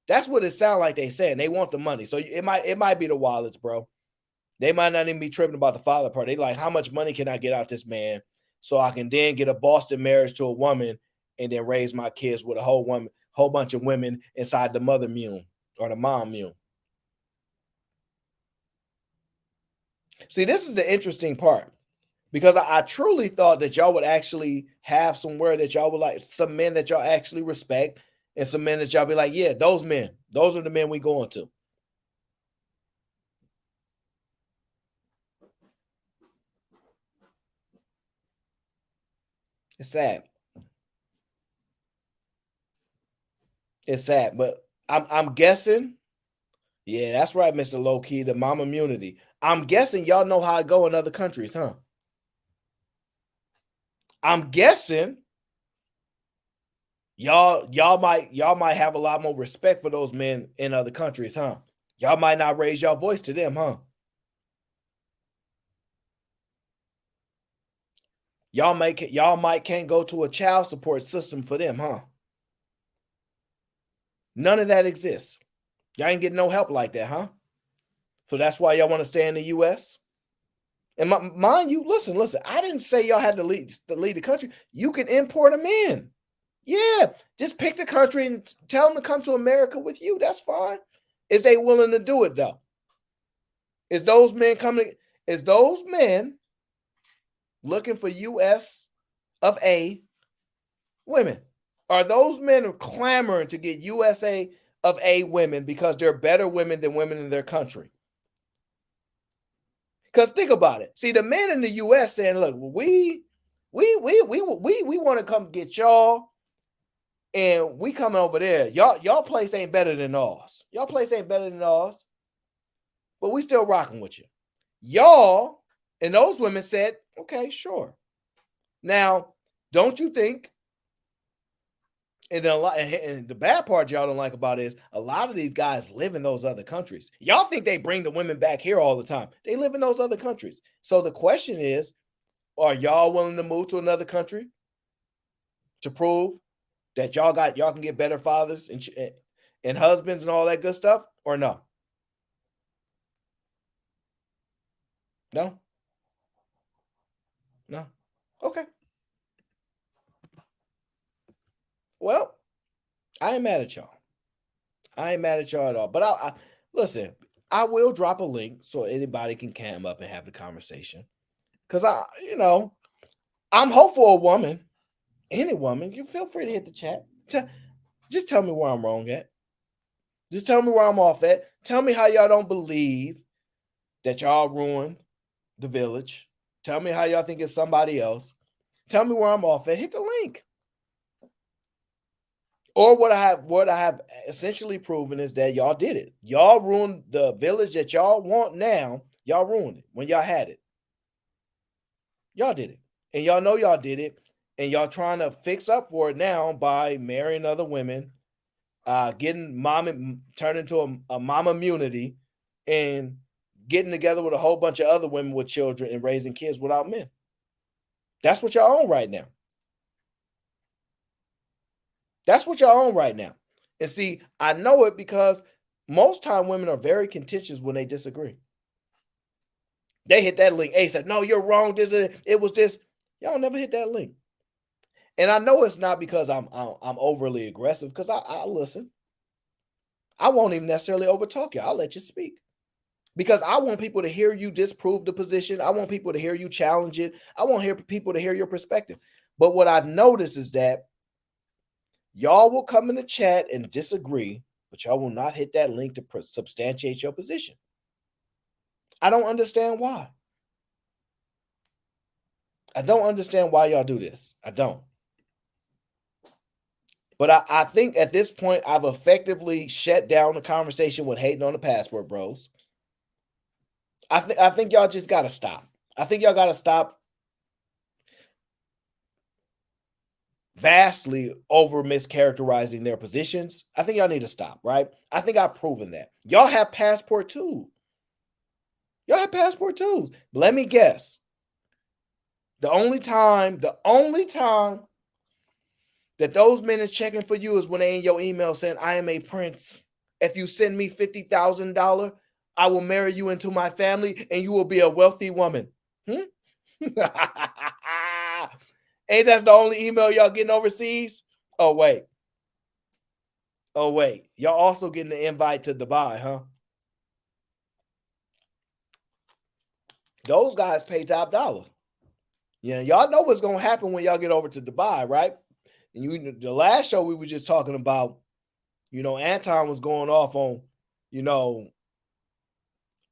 That's what it sounds like they saying. They want the money. So it might be the wallets, bro. They might not even be tripping about the father part. They like, how much money can I get out this man so I can then get a Boston marriage to a woman and then raise my kids with a whole bunch of women inside the mother mule or the mom mule. See, this is the interesting part, because I truly thought that y'all would actually have somewhere that y'all would like, some men that y'all actually respect, and some men that y'all be like, yeah, those men, those are the men we going to. It's sad. It's sad, but I'm guessing. Yeah, that's right, Mr. Low Key, the mom immunity. I'm guessing y'all know how it go in other countries, huh? I'm guessing y'all might have a lot more respect for those men in other countries, huh? Y'all might not raise y'all voice to them, huh? Y'all might can't go to a child support system for them, huh? None of that exists. Y'all ain't getting no help like that, huh? So that's why y'all want to stay in the U.S. And mind you, listen. I didn't say y'all had to lead the country. You can import them in. Yeah, just pick the country and tell them to come to America with you. That's fine. Is they willing to do it though? Is those men coming? Is those men looking for U.S. of A women? Are those men clamoring to get USA of A women because they're better women than women in their country? Because think about it. See, the men in the U.S. saying, "Look, we want to come get y'all, and we coming over there. Y'all place ain't better than ours. Y'all place ain't better than ours, but we still rocking with you." Y'all and those women said, "Okay, sure." Now, don't you think? And the bad part y'all don't like about it is a lot of these guys live in those other countries. Y'all think they bring the women back here all the time. They live in those other countries. So the question is, are y'all willing to move to another country to prove that y'all can get better fathers and husbands and all that good stuff, or no? No? No. Okay. Well, I ain't mad at y'all. I ain't mad at y'all at all. But I listen, I will drop a link so anybody can come up and have the conversation. Because I'm hopeful a woman, any woman, you feel free to hit the chat. Just tell me where I'm wrong at. Just tell me where I'm off at. Tell me how y'all don't believe that y'all ruined the village. Tell me how y'all think it's somebody else. Tell me where I'm off at. Hit the link. Or what I have essentially proven is that y'all did it. Y'all ruined the village that y'all want now. Y'all ruined it when y'all had it. Y'all did it. And y'all know y'all did it. and y'all trying to fix up for it now by marrying other women, getting mom turn into a mom immunity, and getting together with a whole bunch of other women with children and raising kids without men. That's what y'all own right now. That's what y'all own right now. And see, I know it because most time women are very contentious when they disagree. They hit that link. A said, no, you're wrong. It was this. Y'all never hit that link. And I know it's not because I'm overly aggressive, because I listen. I won't even necessarily overtalk you. I'll let you speak. Because I want people to hear you disprove the position. I want people to hear you challenge it. I want people to hear your perspective. But what I've noticed is that y'all will come in the chat and disagree, but y'all will not hit that link to substantiate your position. I don't understand why. I don't understand why y'all do this. I don't. But I think at this point, I've effectively shut down the conversation with hating on the passport bros. I think y'all just got to stop. I think y'all got to stop vastly over mischaracterizing their positions. I think y'all need to stop, right? I think I've proven that. Y'all have passport too. Y'all have passport too. Let me guess. The only time that those men is checking for you is when they in your email saying, I am a prince. If you send me $50,000, I will marry you into my family and you will be a wealthy woman. Ain't that the only email y'all getting overseas? Oh, wait. Y'all also getting the invite to Dubai, huh? Those guys pay top dollar. Yeah, y'all know what's going to happen when y'all get over to Dubai, right? And the last show we were just talking about, Anton was going off on,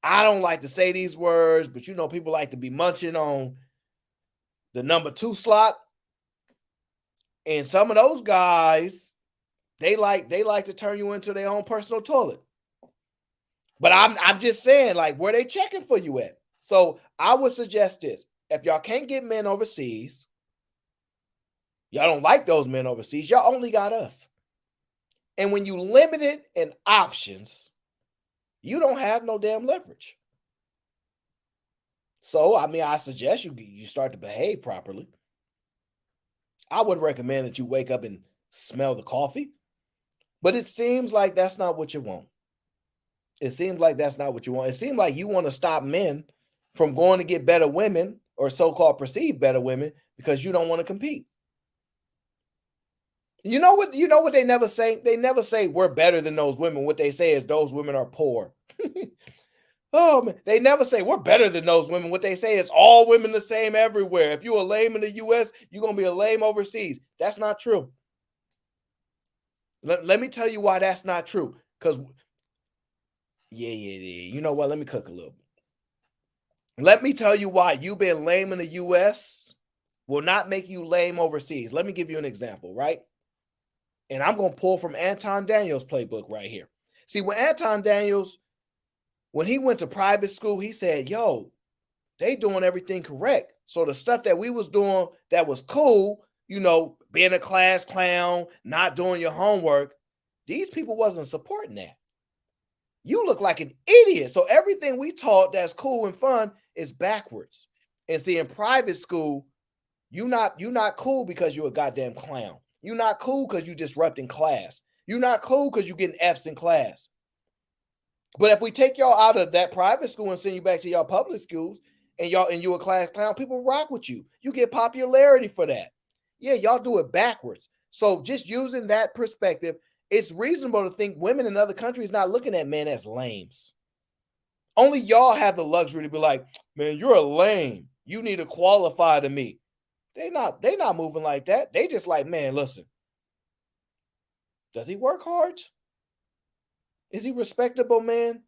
I don't like to say these words, but people like to be munching on the number 2 slot. And some of those guys, they like to turn you into their own personal toilet. But I'm just saying, like, where they checking for you at? So I would suggest this. If y'all can't get men overseas, y'all don't like those men overseas, y'all only got us. And when you limit it in options, you don't have no damn leverage. So, I suggest you start to behave properly. I would recommend that you wake up and smell the coffee. But it seems like that's not what you want. It seems like you want to stop men from going to get better women, or so-called perceived better women, because you don't want to compete. You know what they never say? They never say we're better than those women. What they say is those women are poor. Oh, man. They never say we're better than those women. What they say is all women the same everywhere. If you're a lame in the US, you're going to be a lame overseas. That's not true. Let me tell you why that's not true. Because, yeah. You know what? Let me cook a little bit. Let me tell you why you being lame in the US will not make you lame overseas. Let me give you an example, right? And I'm going to pull from Anton Daniels' playbook right here. See, when Anton Daniels, when he went to private school, he said, yo, they doing everything correct. So the stuff that we was doing that was cool, being a class clown, not doing your homework, these people wasn't supporting that. You look like an idiot. So everything we taught that's cool and fun is backwards. And see, in private school, you're not cool because you're a goddamn clown. You're not cool because you're disrupting class. You're not cool because you're getting F's in class. But if we take y'all out of that private school and send you back to y'all public schools, and you a class clown, people rock with you. You get popularity for that. Yeah, y'all do it backwards. So just using that perspective, it's reasonable to think women in other countries not looking at men as lames. Only y'all have the luxury to be like, man, you're a lame. You need to qualify to me. They not moving like that. They just like, man, listen. Does he work hard? Is he respectable, man?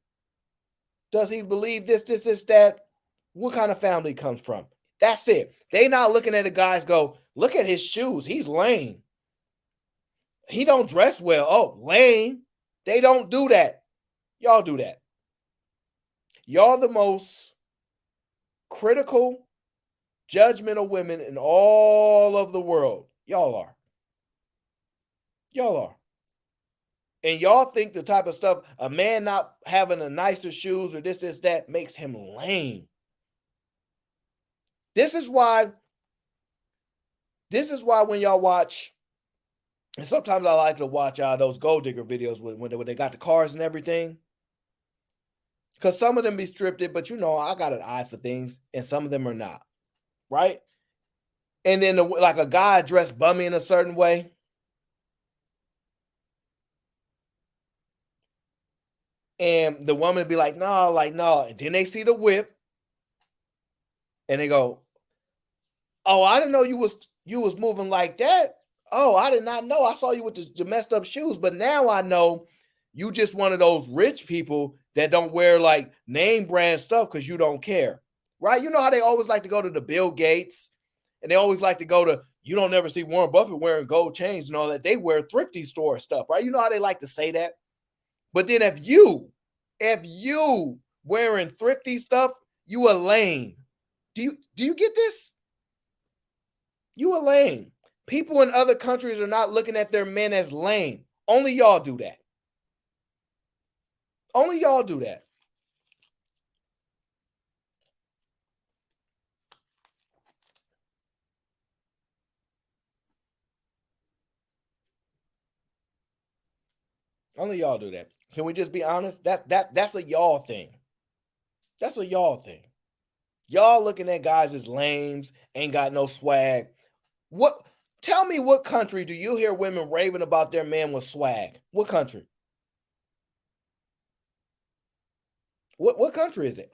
Does he believe this, that? What kind of family he comes from? That's it. They not looking at the guys go, look at his shoes. He's lame. He don't dress well. Oh, lame. They don't do that. Y'all do that. Y'all the most critical judgmental women in all of the world. Y'all are. Y'all are. And y'all think the type of stuff, a man not having a nicer shoes or this, that, makes him lame. This is why when y'all watch, and sometimes I like to watch those gold digger videos when they got the cars and everything. Because some of them be scripted, but I got an eye for things, and some of them are not. Right? And then like a guy dressed bummy in a certain way. And the woman be like, no. And then they see the whip. And they go, oh, I didn't know you was moving like that. Oh, I did not know. I saw you with the messed up shoes, but now I know you just one of those rich people that don't wear like name brand stuff because you don't care. Right? You know how they always like to go to the Bill Gates, and they always like to go to, you don't never see Warren Buffett wearing gold chains and all that. They wear thrifty store stuff, right? You know how they like to say that. But then if you wearing thrifty stuff, you a lame. Do you get this? You a lame. People in other countries are not looking at their men as lame. Only y'all do that. Only y'all do that. Only y'all do that. Can we just be honest? That's a y'all thing. That's a y'all thing. Y'all looking at guys as lames, ain't got no swag. What? Tell me, what country do you hear women raving about their man with swag? What country? What country is it?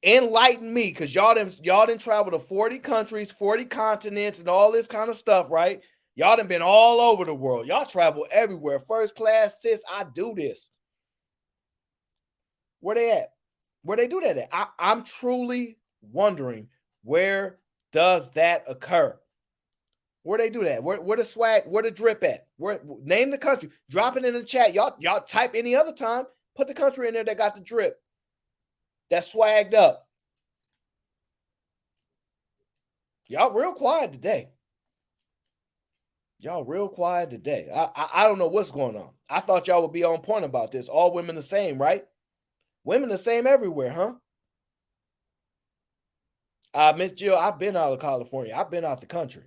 Enlighten me, because y'all didn't travel to 40 countries, 40 continents, and all this kind of stuff, right? Y'all done been all over the world. Y'all travel everywhere. First class, sis, I do this. Where they at? Where they do that at? I'm truly wondering, where does that occur? Where they do that? Where the swag, where the drip at? Where, name the country. Drop it in the chat. Y'all type any other time. Put the country in there that got the drip. That's swagged up. Y'all real quiet today. Y'all real quiet today. I don't know what's going on. I thought y'all would be on point about this. All women the same, right? Women the same everywhere, huh? Miss Jill, I've been out of California. I've been out the country.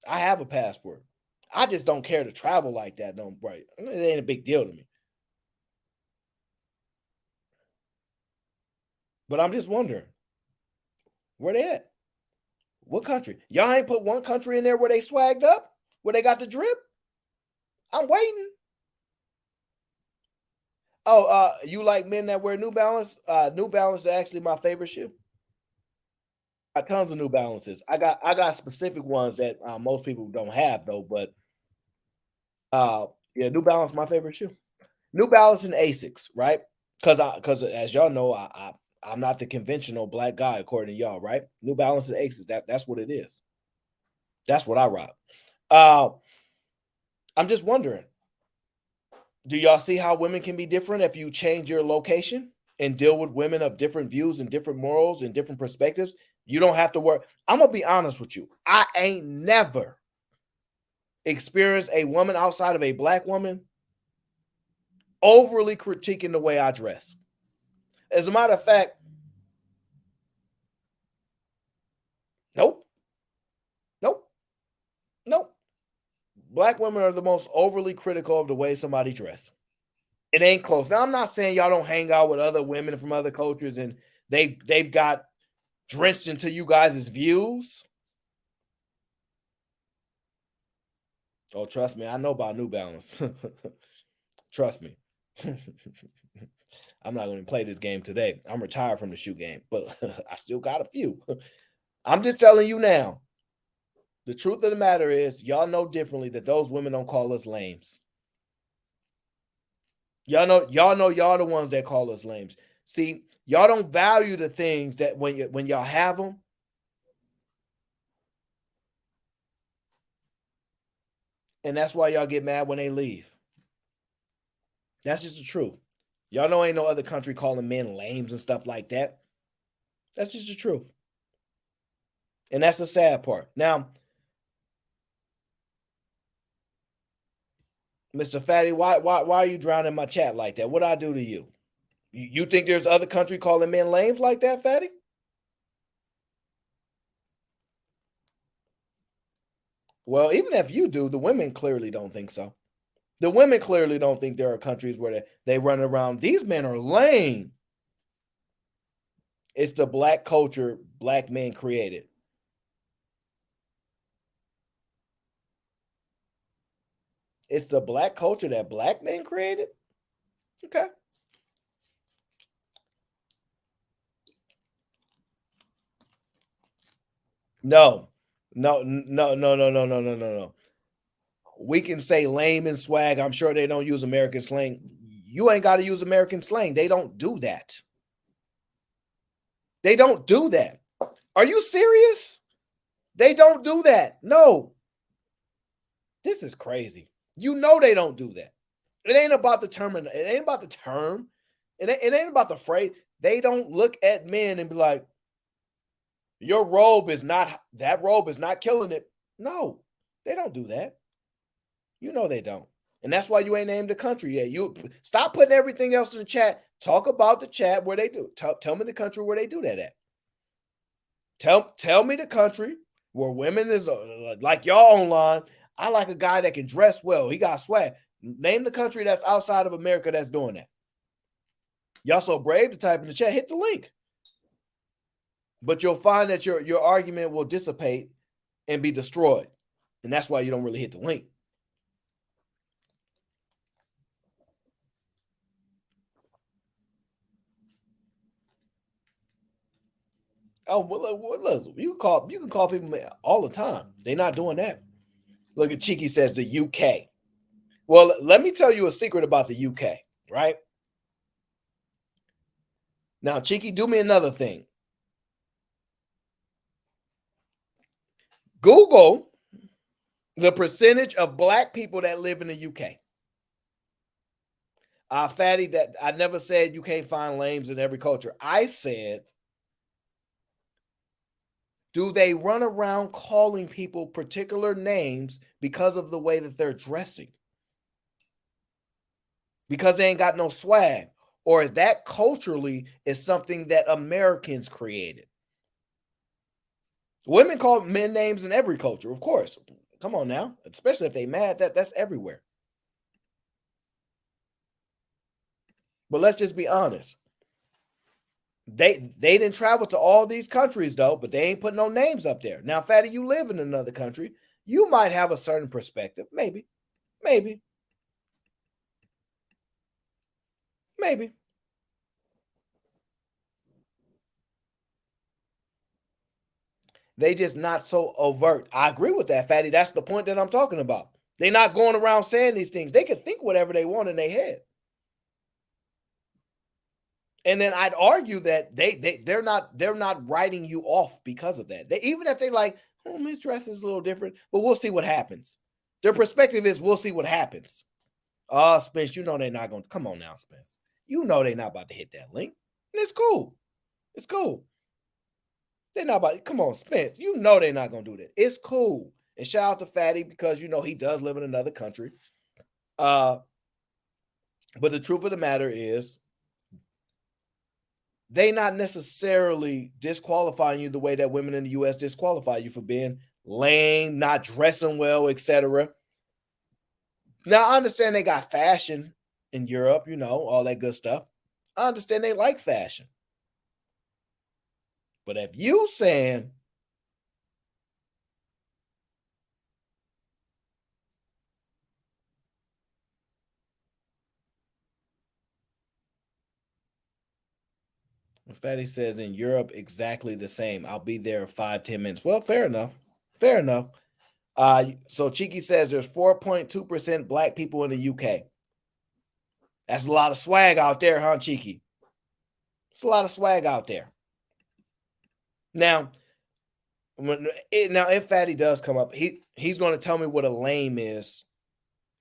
I have a passport. I just don't care to travel like that. Right? It ain't a big deal to me. But I'm just wondering, where they at? What country? Y'all ain't put one country in there where they swagged up? Where they got the drip? I'm waiting. Oh, you like men that wear New Balance? New Balance is actually my favorite shoe. I got tons of New Balances. I got specific ones that most people don't have though, but yeah, New Balance my favorite shoe. New Balance and Asics, right? Because as y'all know, I'm not the conventional black guy according to y'all, right? New Balance and Asics, that's what it is. That's what I rock. I'm just wondering, do y'all see how women can be different if you change your location and deal with women of different views and different morals and different perspectives? You don't have to work. I'm gonna be honest with you. I ain't never experienced a woman outside of a black woman overly critiquing the way I dress. As a matter of fact, nope. Black women are the most overly critical of the way somebody dress. It ain't close. Now, I'm not saying y'all don't hang out with other women from other cultures and they've got drenched into you guys' views. Oh, trust me, I know about New Balance. Trust me. I'm not going to play this game today. I'm retired from the shoe game, but I still got a few. I'm just telling you now. The truth of the matter is, y'all know differently that those women don't call us lames. Y'all know y'all the ones that call us lames. See, y'all don't value the things that when y'all have them. And that's why y'all get mad when they leave. That's just the truth. Y'all know ain't no other country calling men lames and stuff like that. That's just the truth. And that's the sad part. Now, Mr. Fatty, why are you drowning my chat like that? What I do to you? You think there's other country calling men lames like that, Fatty? Well, even if you do, the women clearly don't think so. The women clearly don't think there are countries where they run around. These men are lame. It's the black culture black men created. It's the black culture that black men created? Okay. No. No. We can say lame and swag. I'm sure they don't use American slang. You ain't got to use American slang. They don't do that. They don't do that. Are you serious? They don't do that. No. This is crazy. You know they don't do that. It ain't about the term. It ain't about the term. It ain't about the phrase. They don't look at men and be like, your robe is not, that robe is not killing it. No, they don't do that. You know they don't. And that's why you ain't named the country yet. You stop putting everything else in the chat. Talk about the chat where they do. Tell me the country where they do that at. Tell me the country where women is like y'all online. I like a guy that can dress well. He got swag. Name the country that's outside of America that's doing that. Y'all so brave to type in the chat. Hit the link. But you'll find that your argument will dissipate and be destroyed. And that's why you don't really hit the link. Oh, well, look, you can call people all the time. They're not doing that. Look at Cheeky says the UK. Well, let me tell you a secret about the UK, right? Now, Cheeky, do me another thing. Google the percentage of black people that live in the UK. Fatty, that I never said you can't find lames in every culture. I said, do they run around calling people particular names because of the way that they're dressing? Because they ain't got no swag? Or is that culturally is something that Americans created? Women call men names in every culture, of course. Come on now, especially if they mad, that's everywhere. But let's just be honest. They didn't travel to all these countries though, but they ain't putting no names up there. Now, Fatty, you live in another country. You might have a certain perspective. Maybe. They just not so overt. I agree with that, Fatty. That's the point that I'm talking about. They're not going around saying these things. They can think whatever they want in their head. And then I'd argue that they're not writing you off because of that. Even if they like, oh, his dress is a little different, but we'll see what happens. Their perspective is we'll see what happens. Oh, Spence, you know they're not going to. Come on now, Spence. You know they're not about to hit that link. And it's cool. It's cool. They're not about to. Come on, Spence. You know they're not going to do that. It's cool. And shout out to Fatty because, you know, he does live in another country. But the truth of the matter is, they not necessarily disqualifying you the way that women in the U.S. disqualify you for being lame, not dressing well, etc. Now, I understand they got fashion in Europe, you know, all that good stuff. I understand they like fashion. But if you saying as Fatty says, in Europe, exactly the same. I'll be there in 5-10 minutes. Well, fair enough. Fair enough. So Cheeky says there's 4.2% black people in the UK. That's a lot of swag out there, huh, Cheeky? It's a lot of swag out there. Now, if Fatty does come up, he's going to tell me what a lame is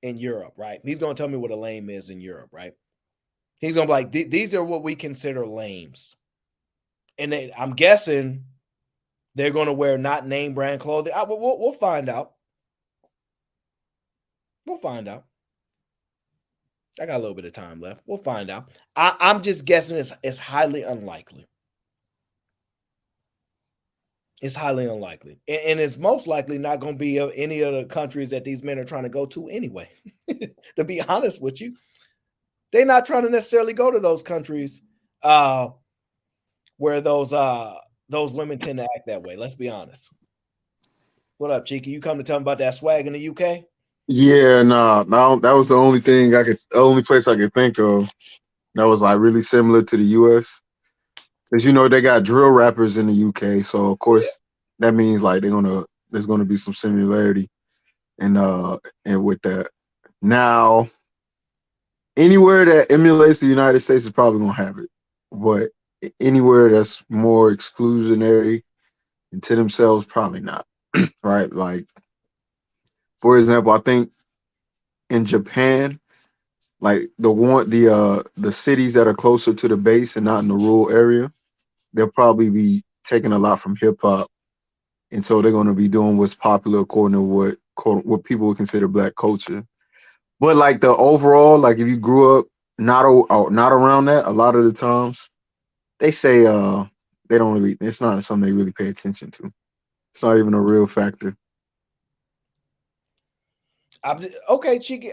in Europe, right? He's going to tell me what a lame is in Europe, right? He's going to be like, these are what we consider lames. And I'm guessing They're going to wear not name brand clothing. We'll find out. We'll find out. I got a little bit of time left. We'll find out. I'm just guessing it's highly unlikely. It's highly unlikely. And it's most likely not going to be any of the countries that these men are trying to go to anyway. To be honest with you, they're not trying to necessarily go to those countries where those women tend to act that way. Let's be honest. What up, Cheeky? You come to tell me about that swag in the UK? Yeah, no, that was the only place I could think of that was like really similar to the US. Because they got drill rappers in the UK, so of course that means like there's gonna be some similarity and with that. Now, anywhere that emulates the United States is probably gonna have it, but anywhere that's more exclusionary and to themselves, probably not. Right? Like, for example, I think in Japan, like the cities that are closer to the base and not in the rural area, they'll probably be taking a lot from hip hop, and so they're going to be doing what's popular according to what people would consider Black culture. But like the overall, like if you grew up not around that, a lot of the times they say they don't really. It's not something they really pay attention to. It's not even a real factor. Okay, Cheeky.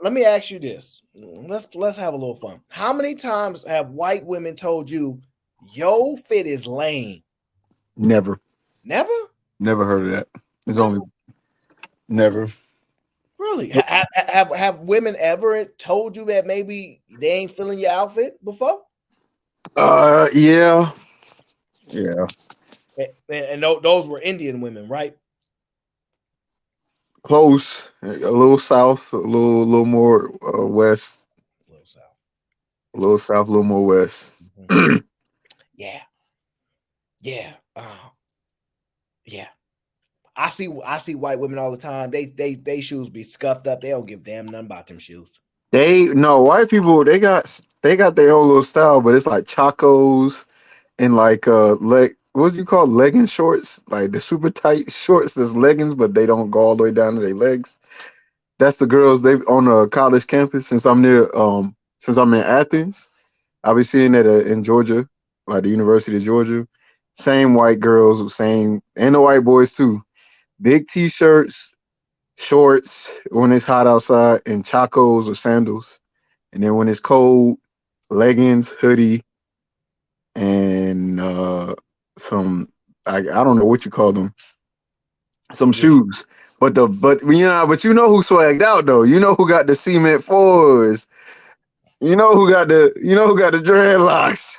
Let me ask you this. Let's have a little fun. How many times have white women told you your fit is lame? Never Never heard of that. It's only never. really. Have women ever told you that maybe they ain't feeling your outfit before? Yeah. And those were Indian women, right? Close, a little south, a little more west, A little south. a little south, a little more west. Mm-hmm. Yeah. Yeah. I see white women all the time. They shoes be scuffed up. They don't give damn nothing about them shoes. White people, they got their own little style, but it's like chacos and like what do you call legging shorts? Like the super tight shorts that's leggings, but they don't go all the way down to their legs. That's the girls they on a college campus. Since I'm in Athens, I'll be seeing that in Georgia, like the University of Georgia. Same white girls, same, and the white boys too. Big t-shirts, shorts when it's hot outside, and chacos or sandals. And then when it's cold, leggings, hoodie, and some I don't know what you call them, some shoes. But you know who swagged out though. You know who got the cement fours. You know who got the dreadlocks.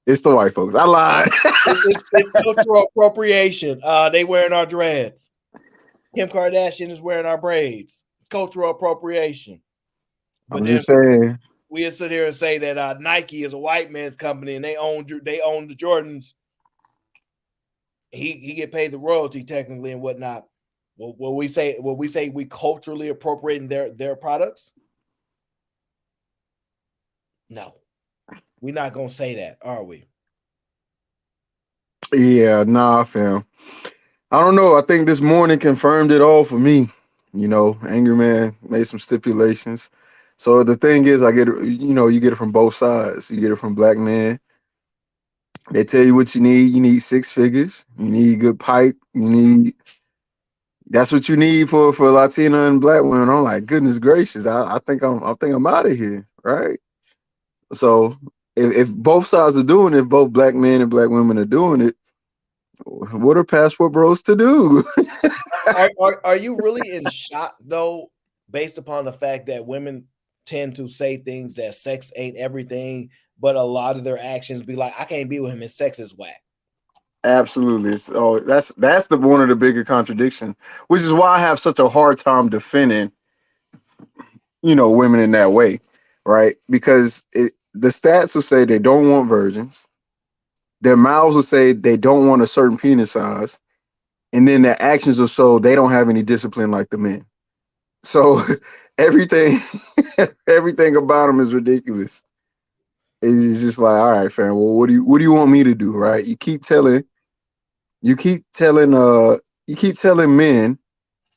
It's the white folks. I lied. It's cultural appropriation. They wearing our dreads. Kim Kardashian is wearing our braids. It's cultural appropriation. But I'm just saying. We sit here and say that Nike is a white man's company and they own the Jordans. He get paid the royalty technically and whatnot. Will we say we culturally appropriating their products? No, we're not gonna say that, are we? Yeah, nah, fam. I don't know. I think this morning confirmed it all for me. Angry Man made some stipulations. So the thing is, I get it, you get it from both sides. You get it from black men. They tell you what you need. You need 6 figures. You need good pipe. That's what you need for Latina and black women. I'm like, goodness gracious, I think I'm out of here, right? So if both sides are doing it, both black men and black women are doing it, what are passport bros to do? Are you really in shock though, based upon the fact that women tend to say things that sex ain't everything, but a lot of their actions be like, I can't be with him, his sex is whack. Absolutely. So that's one of the bigger contradictions, which is why I have such a hard time defending, women in that way, right? Because the stats will say they don't want virgins. Their mouths will say they don't want a certain penis size. And then their actions will show they don't have any discipline like the men. So everything about them is ridiculous. It's just like, all right, fam, well, what do you want me to do, right? You keep telling You keep telling men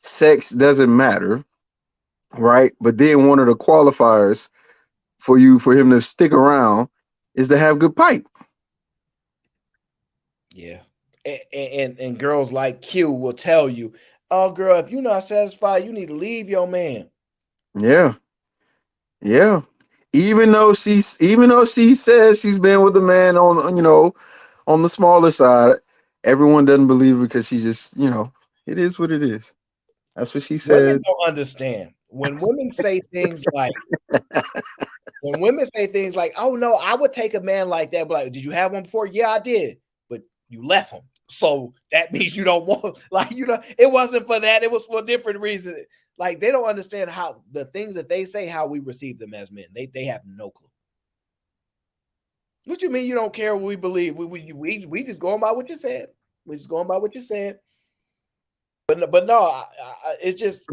sex doesn't matter, right? But then one of the qualifiers for him to stick around is to have good pipe. Yeah. And girls like Q will tell you, oh girl, if you're not satisfied, you need to leave your man. Yeah. Yeah. Even though she says she's been with a man on the smaller side, everyone doesn't believe her because she just, it is what it is. That's what she Women said. don't understand. When women say things like, oh no, I would take a man like that, but like, did you have one before? Yeah, I did, but you left him. So that means you don't want, like, it wasn't for that, it was for a different reason. Like, they don't understand how the things that they say, how we receive them as men. They have no clue. What you mean you don't care what we believe? We just going by what you said. We just going by what you said. But no, it's just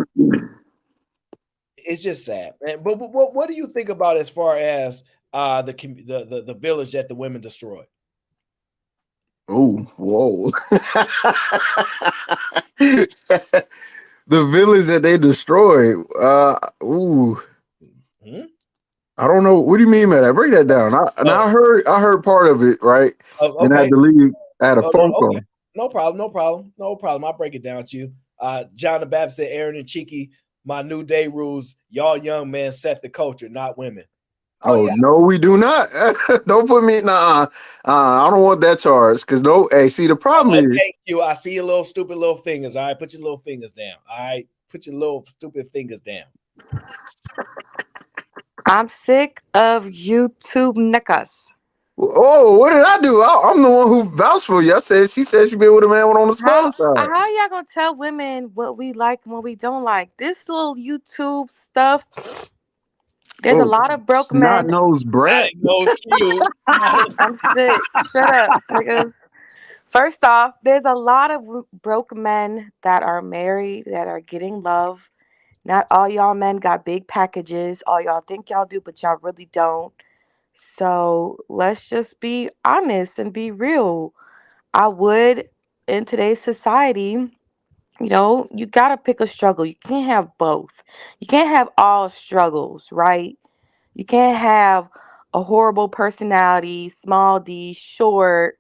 sad. And but what do you think about as far as the village that the women destroyed? Oh, whoa. The village that they destroyed. Ooh. Hmm? I don't know. What do you mean by that? Break that down. Oh, I heard part of it, right? oh, Then I had okay. to leave. I had a Oh, no, phone okay. call. No problem. No problem. No problem. I'll break it down to you. John the Baptist said, Aaron and Cheeky, my new day rules. Y'all young men set the culture, not women. Oh Oh yeah. no, we do not. Don't put me. Nah, I don't want that charge. Cause no. Hey, see, the problem is. Okay, you. I see your little stupid little fingers. All right, put your little fingers down. All right, put your little stupid fingers down. I'm sick of YouTube niggas. Oh, what did I do? I'm the one who vouched for you. She said she been with a man on the How smaller side. how y'all gonna tell women what we like and what we don't like? This little YouTube stuff. There's a Oh, lot of broke snot men. nose I brat. didn't know you. I'm sick. Shut up, nigga. First off, there's a lot of broke men that are married that are getting love. Not all y'all men got big packages. All y'all think y'all do, but y'all really don't. So let's just be honest and be real. I would, in today's society, you gotta pick a struggle. You can't have both. You can't have all struggles, right? You can't have a horrible personality, small d, short,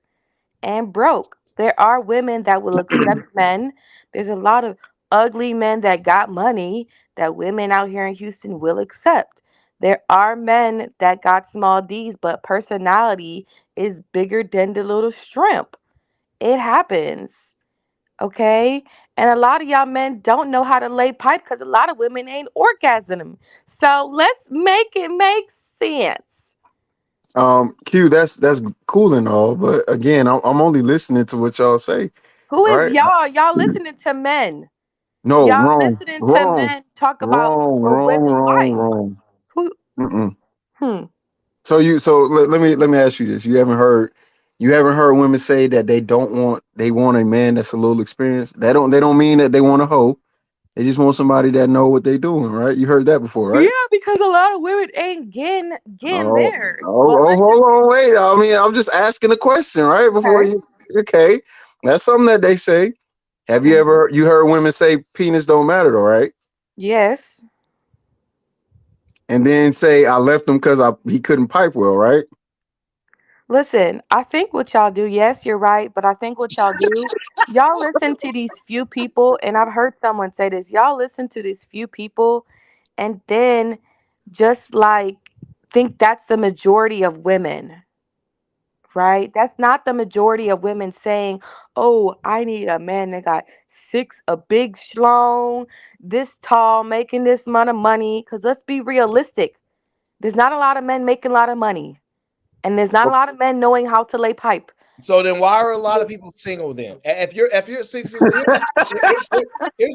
and broke. There are women that will accept men. There's a lot of ugly men that got money that women out here in Houston will accept. There are men that got small d's, but personality is bigger than the little shrimp. It happens. Okay? And a lot of y'all men don't know how to lay pipe because a lot of women ain't orgasming. So let's make it make sense. Q, that's cool and all, but again, I'm only listening to what y'all say, Who is right? y'all? Y'all listening to men. No, Y'all wrong, listening to wrong, men talk about wrong, what wrong, women wrong, like. wrong. Who Mm-mm. hmm. So let me ask you this: you haven't heard women say that they want a man that's a little experienced. They don't mean that they want a hoe. They just want somebody that know what they doing, right? You heard that before, Yeah, right? because a lot of women ain't getting Oh, theirs. oh, But oh, let's just hold on, wait. I mean, I'm just asking a question, right? Before okay. you, okay, that's something that they say. Have you Mhm. ever you heard women say penis don't matter, all right? Yes. And then say I left him because he couldn't pipe well, right? Listen, I think what y'all do, yes, you're right, but I think what y'all do, y'all listen to these few people, and I've heard someone say this, y'all listen to these few people and then just like think that's the majority of women, right? That's not the majority of women saying, oh, I need a man that got a big schlong, this tall, making this amount of money. Because let's be realistic. There's not a lot of men making a lot of money. And there's not a lot of men knowing how to lay pipe. So then, why are a lot of people single? Then, if you're here's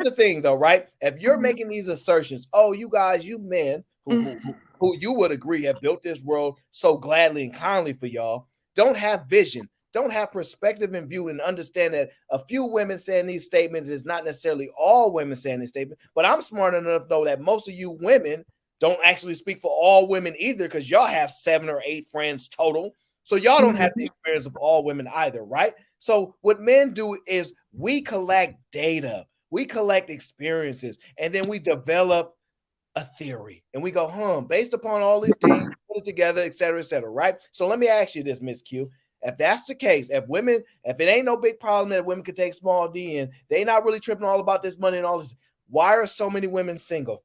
the thing, though, right? If you're Mhm. making these assertions, oh, you guys, you men who you would agree have built this world so gladly and kindly for y'all, don't have vision, don't have perspective and view, and understand that a few women saying these statements is not necessarily all women saying these statements. But I'm smart enough to know that most of you women don't actually speak for all women either, because y'all have 7 or 8 friends total. So y'all don't have the Mhm. experience of all women either, right? So what men do is we collect data, we collect experiences, and then we develop a theory. And we go, based upon all these things, put it together, et cetera, right? So let me ask you this, Miss Q. If that's the case, if it ain't no big problem that women could take small D and they not really tripping all about this money and all this, why are so many women single?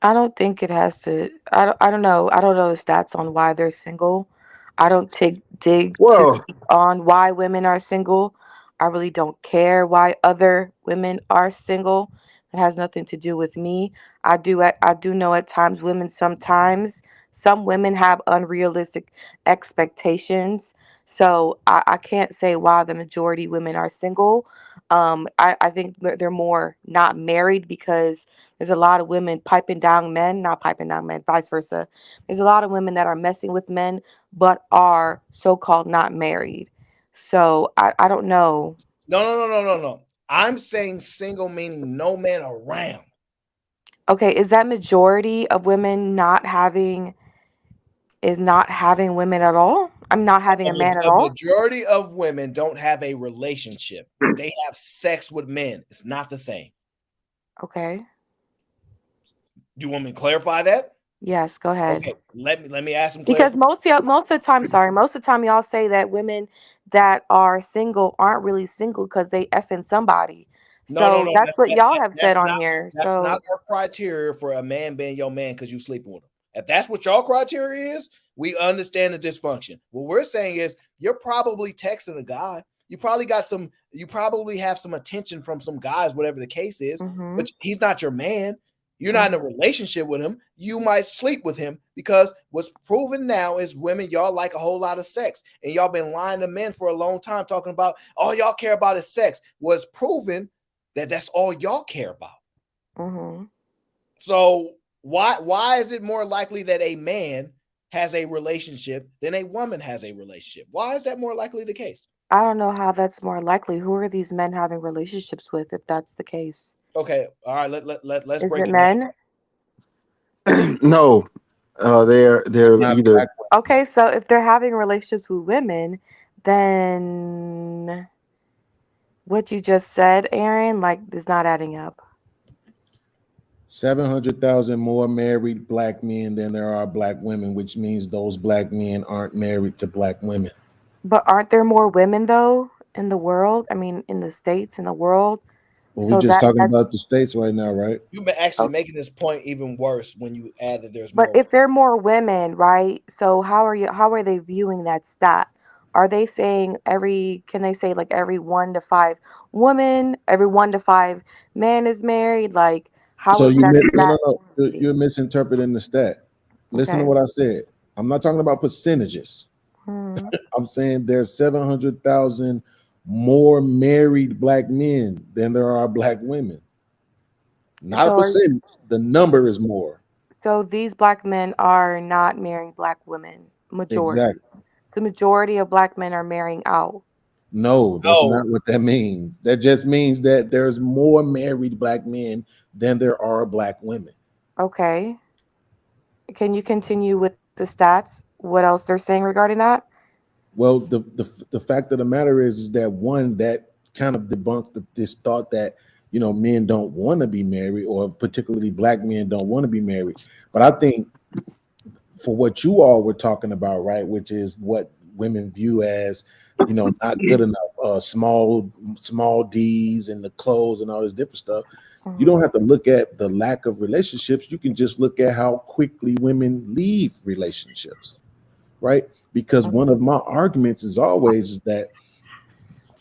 I don't think it has to. I don't know. I don't know the stats on why they're single. I don't dig too Well, deep on why women are single. I really don't care why other women are single. It has nothing to do with me. I do know at times some women have unrealistic expectations. So I can't say why the majority women are single. I think they're more not married because there's a lot of women piping down men, not piping down men, vice versa. There's a lot of women that are messing with men, but are so called not married. So I don't know. No. I'm saying single meaning no man around. Okay, is that majority of women not having women at all? I'm not having a man at A all? majority of women don't have a relationship. They have sex with men. It's not the same. Okay. Do you want me to clarify that? Yes, go ahead. Okay, let me ask some Because clarification. most of the time, sorry, most of the time y'all say that women that are single aren't really single because they effing somebody. So No. that's what y'all have said on here. That's not So our criteria for a man being your man because you sleeping with him. If that's what y'all criteria is, we understand the dysfunction. What we're saying is you're probably texting a guy. You probably have some attention from some guys, whatever the case is, mhm. but he's not your man. You're not in a Mhm. relationship with him. You might sleep with him because what's proven now is women, y'all like a whole lot of sex. And y'all been lying to men for a long time talking about all y'all care about is sex. Was proven that that's all y'all care about. Mhm. So why is it more likely that a man has a relationship than a woman has a relationship? Why is that more likely the case? I don't know how that's more likely. Who are these men having relationships with if that's the case? Okay, all right, let's Is break it it down. men? no, they're Not either. black women. Okay, so if they're having relationships with women, then what you just said, Aaron, like is not adding up. 700,000 more married black men than there are black women, which means those black men aren't married to black women. But aren't there more women though in the world? I mean, in the states, in the world. Well, we're So just talking that about the states right now, right? You've been actually oh, making this point even worse when you add that there's but more if women. there are more women, right? So how are they viewing that stat? Are they saying can they say like every 1 to 5 woman, every 1 to 5 man is married? Like how So is you that no, stat no, no. be? You're misinterpreting the stat. Listen to Okay. what I said. I'm not talking about percentages. Hmm. I'm saying there's 700,000 more married black men than there are black women. Not a So are, percentage. The number is more. so these black men are not marrying black women. Majority. Exactly. The majority of black men are marrying out. No, that's No, not what that means. That just means that there's more married black men than there are black women. Okay. Can you continue with the stats? What else they're saying regarding that? Well, the fact of the matter is that one that kind of debunked this thought that men don't want to be married, or particularly black men don't want to be married. But I think for what you all were talking about, right, which is what women view as not good enough, small D's and the clothes and all this different stuff. You don't Hmm. have to look at the lack of relationships. You can just look at how quickly women leave relationships, right? Because one of my arguments is always is that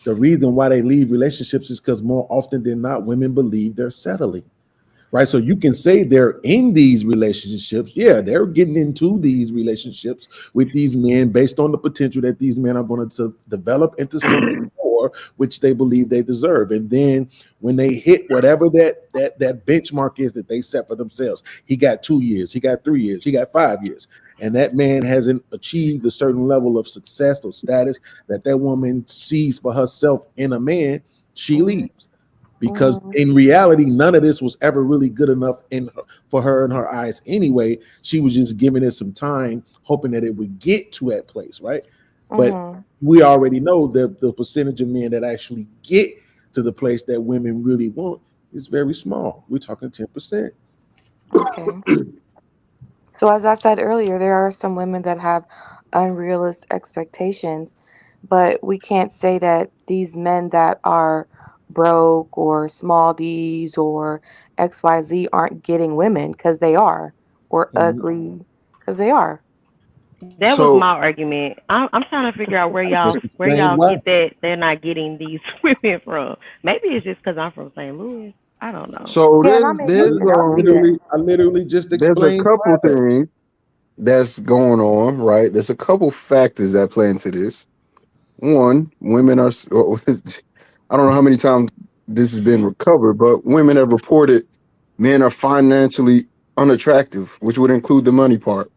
the reason why they leave relationships is because more often than not, women believe they're settling, right? So you can say they're in these relationships. Yeah, they're getting into these relationships with these men based on the potential that these men are going to develop into something more, which they believe they deserve. And then when they hit whatever that benchmark is that they set for themselves, he got 2 years, he got 3 years, he got 5 years, and that man hasn't achieved a certain level of success or status that woman sees for herself in a man, she Hmm. leaves, because Hmm. in reality, none of this was ever really good enough for her in her eyes anyway. She was just giving it some time, hoping that it would get to that place, right? But Hmm. we already know that the percentage of men that actually get to the place that women really want is very small. We're talking 10%. Okay. So as I said earlier, there are some women that have unrealistic expectations, but we can't say that these men that are broke or small D's or XYZ aren't getting women because they are, or Mhm. ugly because they are. That was So my argument. I'm trying to figure out Just where explain y'all why. get that they're not getting these women from. Maybe it's just because I'm from St. Louis. I don't know. so Yeah, and I there's mean you there's can see that. I literally just there's a explained couple why. things that's going on, right? There's a couple factors that play into this. One, women are. I don't know how many times this has been recovered, but women have reported men are financially unattractive, which would include the money part.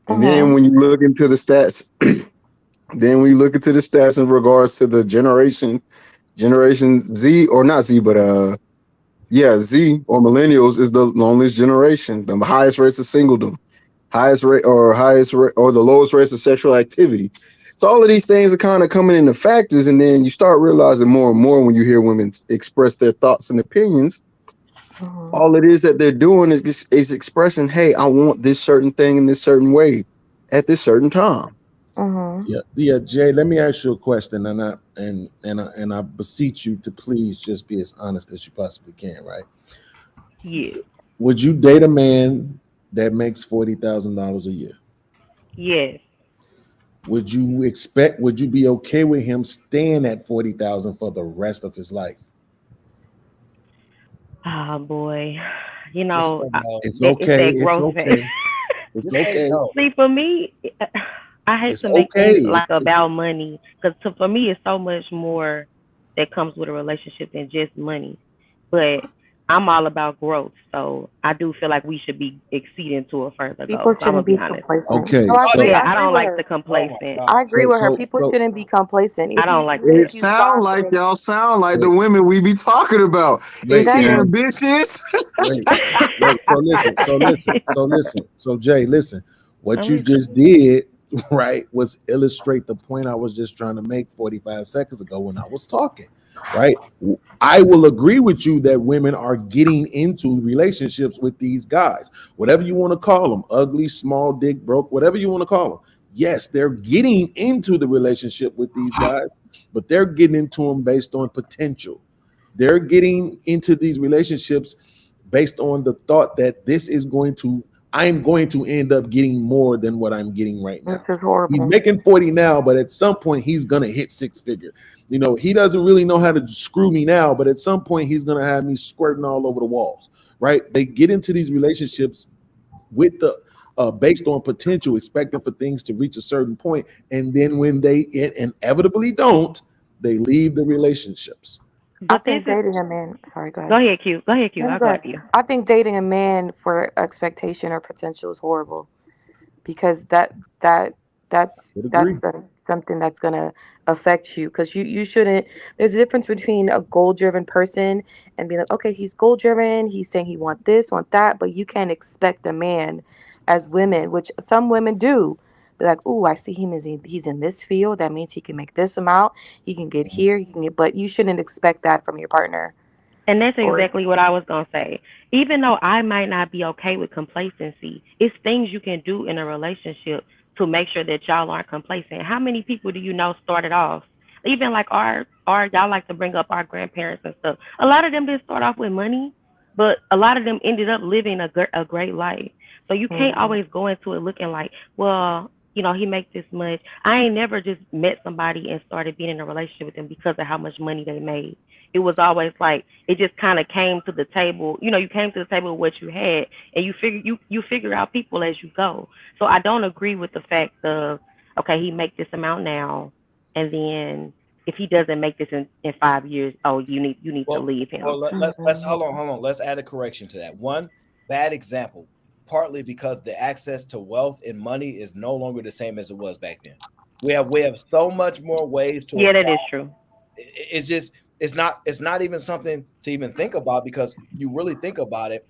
And then Mm-hmm. when you look into the stats, then when you look into the stats in regards to the Generation Z, or not Z, but yeah, Z or millennials is the longest generation, the highest rates of singledom, highest rate or the lowest rates of sexual activity. So all of these things are kind of coming into factors, and then you start realizing more and more when you hear women express their thoughts and opinions. Mm-hmm. All it is that they're doing is expressing, "Hey, I want this certain thing in this certain way at this certain time." Mm-hmm. Yeah, Jay. Let me ask you a question, and I beseech you to please just be as honest as you possibly can. Right? Yeah. Would you date a man that makes $40,000 a year? Yes. Would you be okay with him staying at 40,000 for the rest of his life? Oh boy. You Just know, say no. It's it's okay. that It's growth phase. okay. It's Just say okay. no. See, for me, I hate It's to make okay. things like about money because for me, it's so much more that comes with a relationship than just money. But I'm all about growth, so I do feel like we should be exceeding to a further People goal. So I'm gonna shouldn't be be honest. complacent. Okay. No, I Oh, agree. they Yeah, I are. I agree don't with like her. the Oh my complacent. God. I agree So with her. so People so shouldn't be complacent. I If don't he like even that. if It you sound like confident, y'all sound like the wait, women we be talking about. Is wait, he exactly. so ambitious? wait, wait. So Jay, listen. What I'm you just listening. did, right, was illustrate the point I was just trying to make 45 seconds ago when I was talking, right? I will agree with you that women are getting into relationships with these guys, whatever you want to call them, ugly, small dick, broke, whatever you want to call them. Yes, they're getting into the relationship with these guys, but they're getting into them based on potential. They're getting into these relationships based on the thought that I'm going to end up getting more than what I'm getting right This now. is He's horrible. making 40 now, but at some point he's gonna hit six figure. He doesn't really know how to screw me now, but at some point he's gonna have me squirting all over the walls. Right? They get into these relationships with the based on potential, expecting for things to reach a certain point, and then when they inevitably don't, they leave the relationships. I But this think is dating a man. Sorry, go go ahead. ahead, Q. Go ahead, Q. No, I'll go go ahead. after you. I think dating a man for expectation or potential is horrible because that Would that's agree. something that's gonna affect you because you shouldn't. There's a difference between a goal driven person and being like, okay, he's goal driven. He's saying he want this, want that, but you can't expect a man as women, which some women do. Be like, oh, I see him as he's in this field. That means he can make this amount. He can get here. He can get, but you shouldn't expect that from your partner. And that's Or exactly what I was going to say. Even though I might not be okay with complacency, it's things you can do in a relationship to make sure that y'all aren't complacent. How many people do you know started off? Even like our y'all like to bring up our grandparents and stuff. A lot of them didn't start off with money, but a lot of them ended up living a great life. So you can't Mhm. always go into it looking like, well, he makes this much. I ain't never just met somebody and started being in a relationship with them because of how much money they made. It was always like it just kind of came to the table. You came to the table with what you had, and you figure out people as you go. So I don't agree with the fact of okay, he make this amount now, and then if he doesn't make this in 5 years, oh, you need to Well, leave well, him. let's Mhm. hold on. Let's add a correction to that. One bad example, partly because the access to wealth and money is no longer the same as it was back then. We have so much more ways to Yeah, that acquire. is true. It's just it's not even something to even think about because you really think about it.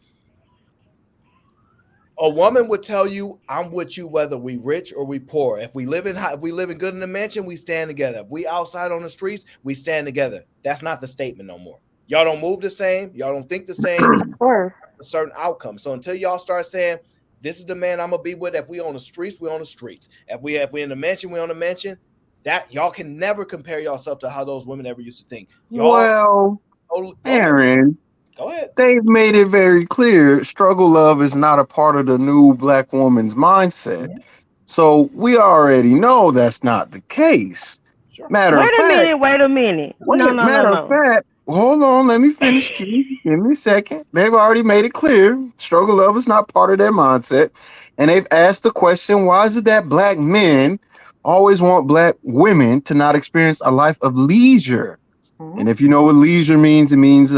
A woman would tell you, "I'm with you whether we rich or we poor. If we live in good in the mansion, we stand together. If we outside on the streets, we stand together." That's not the statement no more. Y'all don't move the same. Y'all don't think the same. Of course. A certain outcome. So until y'all start saying, "This is the man I'm gonna be with," if we on the streets, we on the streets. If we in the mansion, we on the mansion. That y'all can never compare yourself to how those women ever used to think. Y'all, Well, Aaron, go ahead. they've made it very clear struggle love is not a part of the new black woman's mindset. So we already know that's not the case. Sure. Matter of fact, Wait a minute. matter of fact, hold on, let me finish, Q. Give me a second. They've already made it clear struggle love is not part of their mindset. And they've asked the question, why is it that black men always want black women to not experience a life of leisure? And if you know what leisure means, it means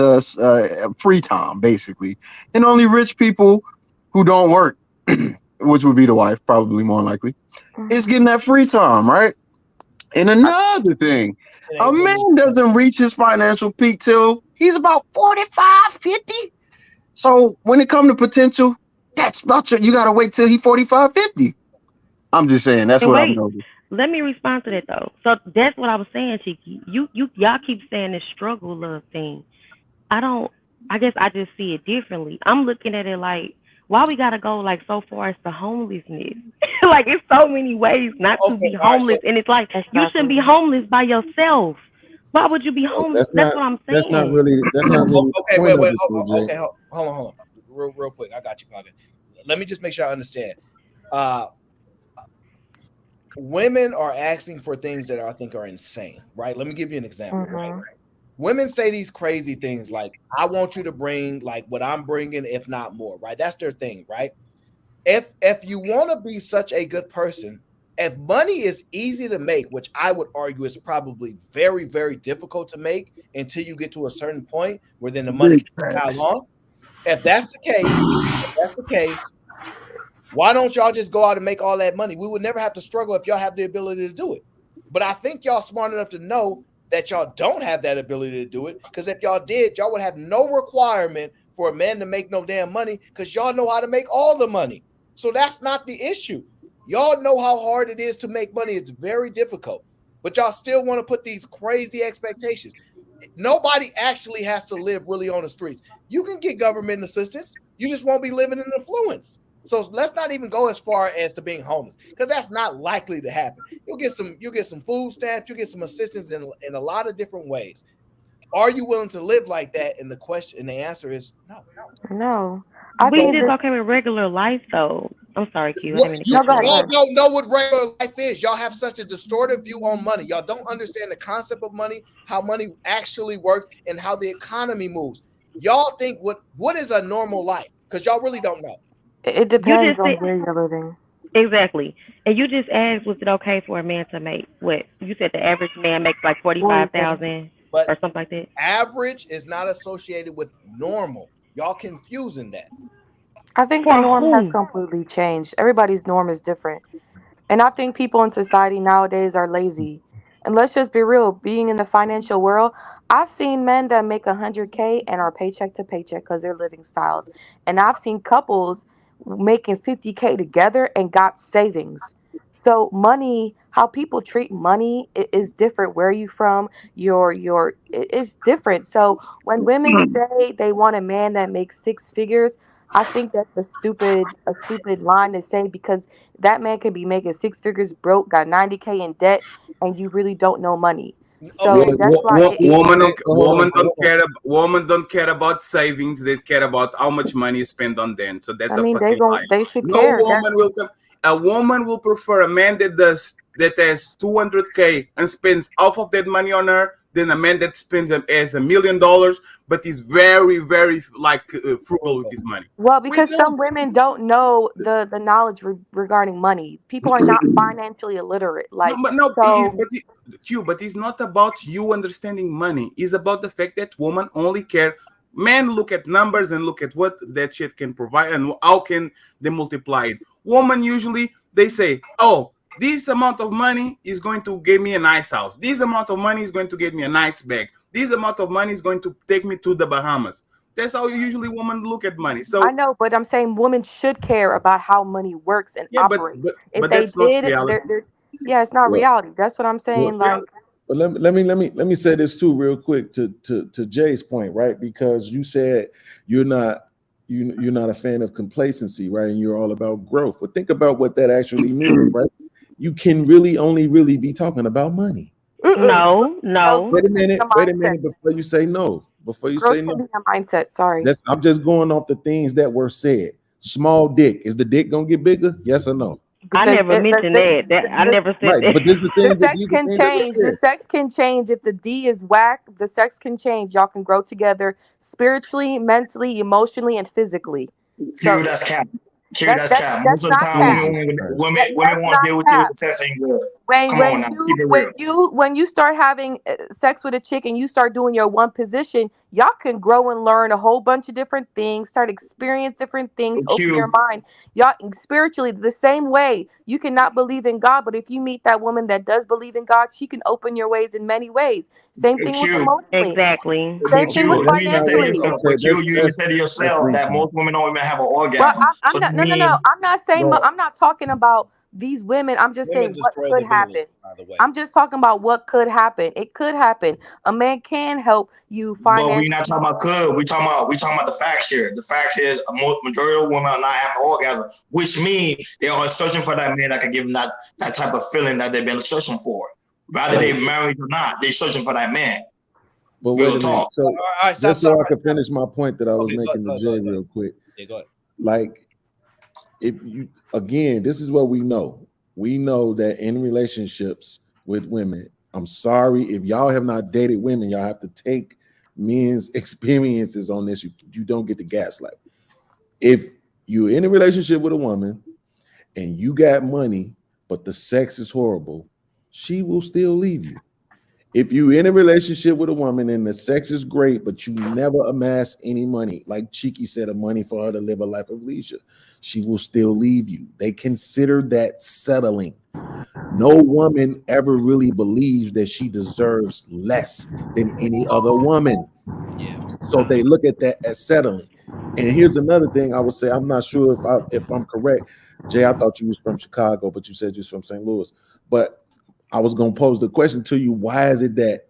free time, basically. And only rich people who don't work, which would be the wife, probably more likely, is getting that free time, right? And another thing, a man doesn't reach his financial peak till he's about 45, 50. So when it comes to potential, that's about you got to wait till he's 45, 50. I'm just saying, that's what I'm noticing. Let me respond to that though. So that's what I was saying, Cheeky. Y'all keep saying this struggle love thing. I guess I just see it differently. I'm looking at it like, why we gotta go like so far as to homelessness? Like it's so many ways not to be homeless, and it's like you shouldn't be homeless by yourself. Why would you be homeless? That's what I'm saying. That's not really. Okay, wait. Okay, hold on. Real quick. I got you, Pocket. Let me just make sure I understand. Women are asking for things that I think are insane, right? Let me give you an example, right? Women say these crazy things like, "I want you to bring like what I'm bringing, if not more," right? That's their thing, right? If you want to be such a good person, if money is easy to make, which I would argue is probably very, very difficult to make until you get to a certain point where then the money can pile on. If that's the case, why don't y'all just go out and make all that money? We would never have to struggle if y'all have the ability to do it. But I think y'all smart enough to know that y'all don't have that ability to do it. Because if y'all did, y'all would have no requirement for a man to make no damn money because y'all know how to make all the money. So that's not the issue. Y'all know how hard it is to make money. It's very difficult. But y'all still want to put these crazy expectations. Nobody actually has to live really on the streets. You can get government assistance. You just won't be living in affluence. So let's not even go as far as to being homeless, because that's not likely to happen. You'll get some food stamps, you get some assistance in a lot of different ways. Are you willing to live like that? And the answer is no. No. We just okay with regular life though. I'm sorry, Q. Y'all don't know what regular life is. Y'all have such a distorted view on money. Y'all don't understand the concept of money, how money actually works, and how the economy moves. Y'all think what is a normal life? Because y'all really don't know. It depends on where you're living. Exactly. And you just asked, was it okay for a man to make what? You said the average man makes like 45,000 or something like that. Average is not associated with normal. Y'all confusing that. I think the norm has completely changed. Everybody's norm is different. And I think people in society nowadays are lazy. And let's just be real, being in the financial world, I've seen men that make 100K and are paycheck to paycheck because they're living styles. And I've seen couples making 50K together and got savings. So money, how people treat money is different. Where are you from? It's different. So when women say they want a man that makes six figures, I think that's a stupid line to say, because that man could be making six figures broke, got 90K in debt, and you really don't know money. So that's why women don't care about savings. They care about how much money is spent on them. So that's a fucking lie. They should no care. woman will come. A woman will prefer a man that has 200K and spends half of that money on her than a man that spends as $1 million, but is very, very frugal with his money. Well, because some women don't know the knowledge regarding money. People are not financially illiterate. Like, but it's not about you understanding money. It's about the fact that women only care. Men look at numbers and look at what that shit can provide and how can they multiply it. Women usually they say, "Oh, this amount of money is going to give me a nice house. This amount of money is going to get me a nice bag. This amount of money is going to take me to the Bahamas." That's how usually women look at money. So I know, but I'm saying women should care about how money works and yeah, but operates. but If but they that's not did, reality. yeah, it's not Well, reality. That's what I'm well, saying. Yeah, Like, but let me say this too, real quick, to Jay's point, right? Because you said you're not you're not a fan of complacency, right? And you're all about growth. But think about what that actually means, right? You can really only really be talking about money. No, no, no. growth can be a Wait a mindset. minute before you say no. Before you Growth say can no. be a mindset. Sorry. I'm just going off the things that were said. Small dick. Is the dick gonna get bigger? Yes or no? I The, never it, mentioned that. I the, never said Right. that. But this is the the things that sex these are can things that were change. The said. sex can change. If the D is whack, the sex can change. Y'all can grow together spiritually, mentally, emotionally, and physically. So Q, that's cap. Q, that that's that's cap. Most that's of the not time, cap. Jesus Christ. women That's won't not deal with you if cap. the test ain't good. when Come on when now, keep you it when real. you when you start having sex with a chick and you start doing your one position, y'all can grow and learn a whole bunch of different things, start experience different things, open your Q, mind. Y'all spiritually the same way. You cannot believe in God, but if you meet that woman that does believe in God, she can open your ways in many ways. Same thing with Q, emotionally. Exactly. but Same thing with Q, That's you even not said it what. financially. yourself. Okay, But Q, you even said it that's yourself weak, that man. most women don't even have an Well, orgasm. So that no. means, I'm not saying, but I'm not talking about these women. I'm just Women saying what destroy could the Venus, happen. by the way. I'm just talking about what could happen. It could happen. A man can help you we not financially. talking about could. We talking about the facts here. The facts here, majority of women are not having orgasm, which means they are searching for that man that can give them that type of feeling that they've been searching for. Rather So, they married or not, they searching for that man. but wait Real a minute. talk. So, All right, stop, just stop. so I Right, could stop. finish my point that I was Okay, go making ahead, to go ahead, go Jay ahead, go ahead. real quick. Yeah, go ahead. Like, if you again, this is what we know. We know that in relationships with women, I'm sorry if y'all have not dated women, y'all have to take men's experiences on this. You don't get the gaslight. If you're in a relationship with a woman and you got money, but the sex is horrible, she will still leave you. If you're in a relationship with a woman and the sex is great, but you never amass any money, like Cheeky said, a money for her to live a life of leisure, she will still leave you. They consider that settling. No woman ever really believes that she deserves less than any other woman. Yeah. So they look at that as settling. And here's another thing I would say. I'm not sure if I'm correct. Jay, I thought you was from Chicago, but you said you was from St. Louis. But I was gonna pose the question to you: why is it that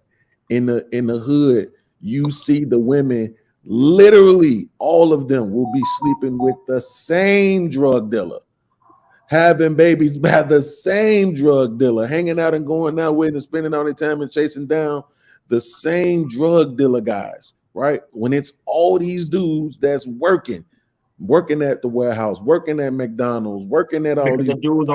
in the hood you see the women literally all of them will be sleeping with the same drug dealer, having babies by the same drug dealer, hanging out and going out with and spending all their time and chasing down the same drug dealer guys, right? When it's all these dudes that's working at the warehouse, working at McDonald's, working at all Because these, the dudes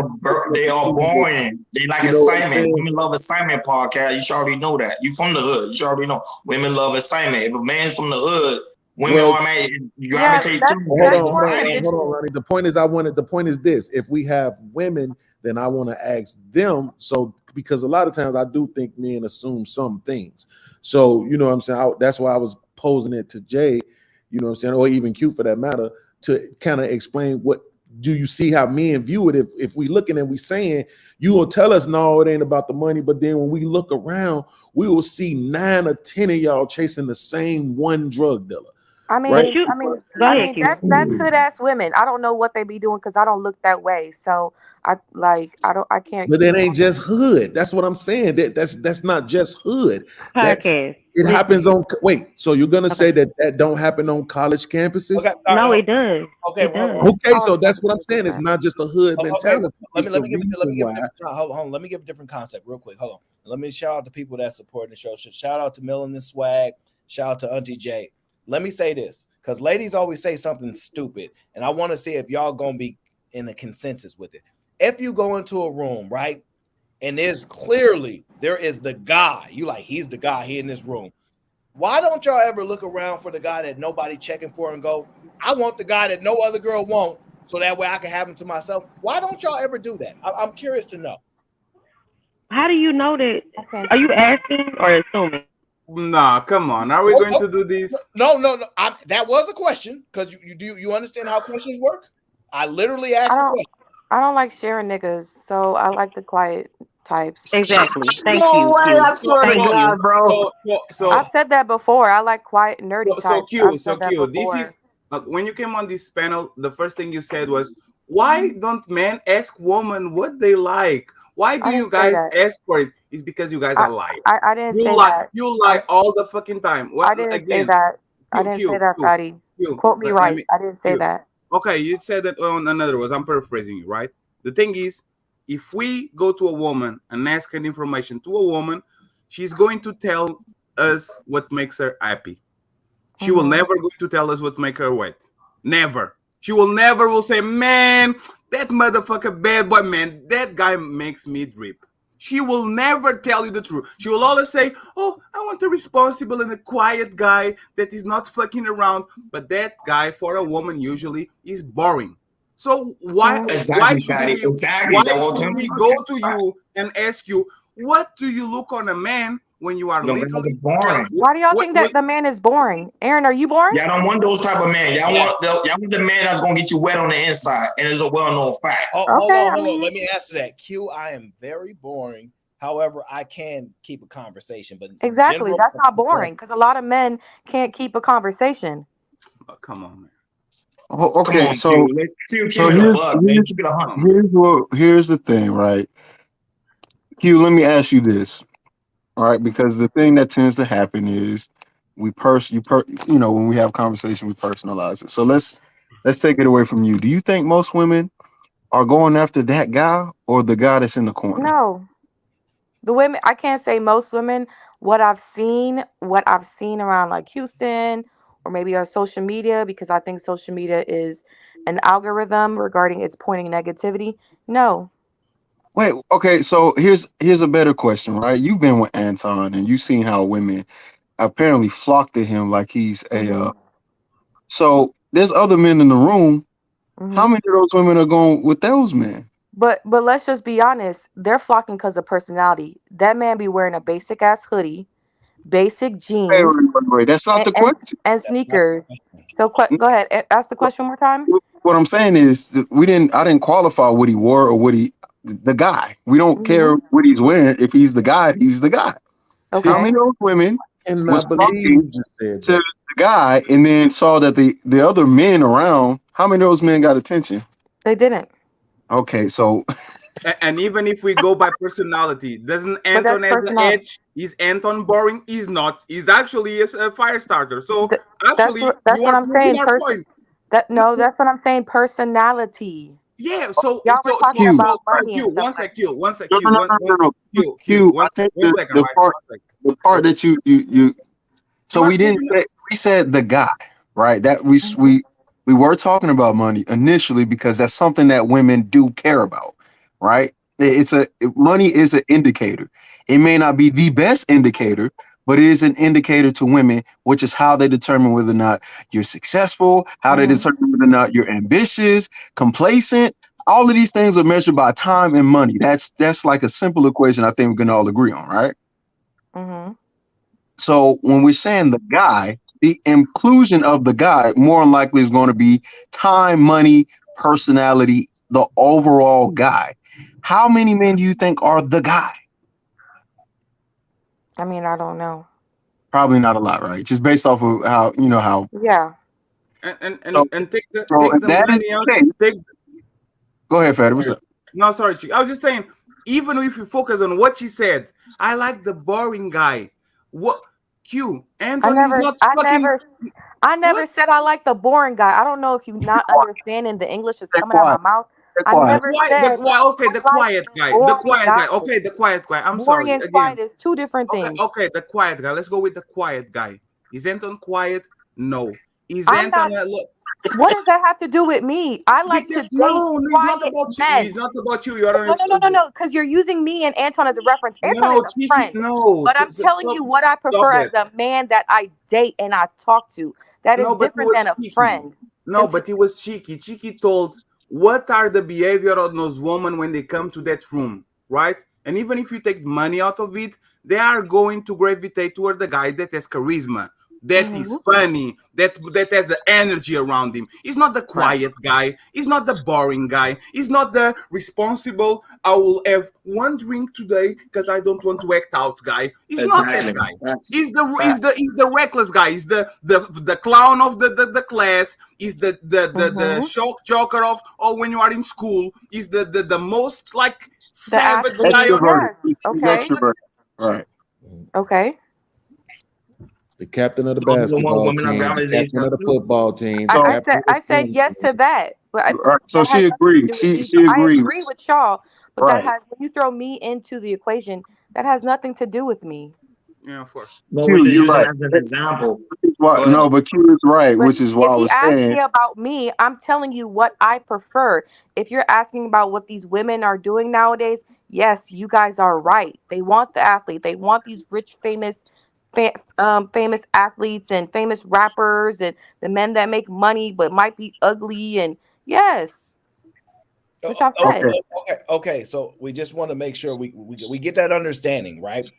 they are boring. They like you know what I'm assignment. saying? Women love assignment podcast. You should already know that. You from the hood. You should already know. Women love assignment. If a man's from the hood, women Well, Yeah, gravitate to that's him hold because that's it's on, more assignment. hold on, conditional. Ronnie. The point is this: if we have women, then I want to ask them. So, because a lot of times I do think men assume some things. So, you know what I'm saying? That's why I was posing it to Jay, you know what I'm saying, or even Q for that matter, to kind of explain what do you see how men view it. If we looking and we saying you will tell us no, it ain't about the money, but then when we look around, we will see 9 or 10 of y'all chasing the same one drug dealer, I right? But mean, you I mean, go I ahead, mean, Q. that's hood ass women. I don't know what they be doing because I don't look that way. So I can't But speak it ain't on it. just hood. That's what I'm saying. That's not just hood. That's Podcast. it happens Listen. on. Wait, so you're gonna Okay. say that don't happen on college Okay, campuses? all right, No, it does. okay, It well, does. Okay, All so that's what I'm campuses saying. It's different. not just a hood okay. mentality. Let It's me a give reason a why. different hold on. Let me give a different concept real quick. Hold on. Let me shout out to people that support the show. Shout out to Millen and Swag. Shout out to Auntie J. Let me say this because ladies always say something stupid, and I want to see if y'all gonna be in a consensus with it. If you go into a room, right, and there is the guy, you like he's the guy here in this room. Why don't y'all ever look around for the guy that nobody checking for and go, I want the guy that no other girl won't, so that way I can have him to myself? Why don't y'all ever do that? I'm curious to know. How do you know that? I can't Are you speak. asking or assuming? nah, come on. Are we Oh, going oh, to do this? no. That was a question because you understand how questions work. I literally I asked the don't question. I don't like sharing niggas, so I like the quiet types. Exactly. Thank No you, way! Q. I swear to Thank you. God, bro. I've said that before. I like quiet, nerdy types. I've said that Q, this is before. when you came on this panel, the first thing you said was, why don't men ask women what they like? Why do I you didn't say guys that. ask for it? It's because you guys are lying. I didn't say that. You lie all the fucking time. Well, I didn't say again, that. I didn't say that, Fatty. Quote me right. I didn't say that. Okay, you said that on another words. I'm paraphrasing you, right? The thing is, if we go to a woman and ask her information to a woman, she's going to tell us what makes her happy. She will never going to tell us what make her wet. Never. She will never will say, man, that motherfucker bad boy, man, that guy makes me drip. She will never tell you the truth. She will always say, oh, I want a responsible and a quiet guy that is not fucking around. But that guy for a woman usually is boring. So why Exactly, should Fatty. we, Exactly. why That was should we go to you and ask you, what do you look on a man when you are No, man, literally that's boring. Why do y'all think that the man is boring? Aaron, are you boring? Y'all don't want those type of men. Y'all Yes. want the man that's gonna get you wet on the inside, and it's a well-known fact. Hold on. Let me answer that. Q, I am very boring. However, I can keep a conversation, but Exactly. That's not boring because a lot of men can't keep a conversation. Oh, come on, man. Oh, okay, Come on, so Q. Keep it a bug, man. Keep it 100. Here's the thing, right? Q, let me ask you this, all right? Because the thing that tends to happen is when we have conversation, we personalize it. So let's take it away from you. Do you think most women are going after that guy or the guy that's in the corner? No. The women, I can't say most women. What I've seen around like Houston or maybe on social media, because I think social media is an algorithm regarding its pointing negativity. No. Wait, okay, so here's a better question, right? You've been with Anton and you've seen how women apparently flock to him like he's a so there's other men in the room. How many of those women are going with those men? But let's just be honest. They're flocking because of personality. That man be wearing a basic ass hoodie, basic jeans, Wait. That's not the question. and sneakers. So go ahead. Ask the question one more time. What I'm saying is that I didn't qualify what he wore or the guy. We don't care what he's wearing. If he's the guy, he's the guy. Okay. How many of those women And was I believe flocking you just said to that. the guy and then saw that the other men around, how many of those men got attention? They didn't. Okay, so And even if we go by personality, doesn't Anton has an edge? Is Anton boring? He's not. He's actually a fire starter. So actually, that's what I'm saying. point. That's what I'm saying. Personality. Yeah. So y'all were talking about money Q, and stuff one sec, like Q, one sec, no, Q, no, no. Q, I think one second, right? the part that you so we didn't say, we said the guy, right? That we were talking about money initially because that's something that women do care about, right? Money is an indicator. It may not be the best indicator, but it is an indicator to women, which is how they determine whether or not you're successful, how they determine whether or not you're ambitious, complacent. All of these things are measured by time and money. That's like a simple equation I think we can all agree on, right? So when we're saying the guy, the inclusion of the guy more than likely is going to be time, money, personality, the overall guy. How many men do you think are the guy? I mean, I don't know. Probably not a lot, right? Just based off of how how. Yeah. And So take the that is money out. the case. Go ahead, Fatty. What's up? No, sorry, Chick. I was just saying, even if you focus on what she said, I like the boring guy. What Q? Anton is not fucking. I never said I like the boring guy. I don't know if you not understanding the English is coming out of my mouth. I never said The quiet guy. The quiet guy. Okay, the quiet guy. I'm boring sorry. and quiet is two different things. Okay, the quiet guy. Let's go with the quiet guy. Is Anton quiet? No. Is I'm Anton not. What does that have to do with me? I like to date it's not quiet about you. men. It's not about you. No. Because you're using me and Anton as a reference. Anton is a friend. But I'm telling you what I prefer as a man that I date and I talk to. That is different than a friend. No, but he was cheeky. Cheeky told what are the behavior of those women when they come to that room, right? And even if you take money out of it, they are going to gravitate toward the guy that has charisma. that is funny, that has the energy around him. He's not the quiet guy. He's not the boring guy. He's not the responsible, I will have one drink today because I don't want to act out guy. He's not that guy. He's the reckless guy. He's the clown of the class. He's the shock joker of when you are in school. He's the most like savage guy. Extroverted. He's extroverted. Right. Okay. The captain of the basketball team, the captain of the football team. I said yes to that. But so she agreed. She agreed. I agree with y'all, but Right. that has, when you throw me into the equation, that has nothing to do with me. Yeah, of course. Q, you're right. As an example. No, but Q is right, which is what I was If he saying. asks me about me, I'm telling you what I prefer. If you're asking about what these women are doing nowadays, yes, you guys are right. They want the athlete. They want these rich, famous athletes and famous rappers and the men that make money but might be ugly. And yes, which I've said. Okay. So we just want to make sure we get that understanding, right?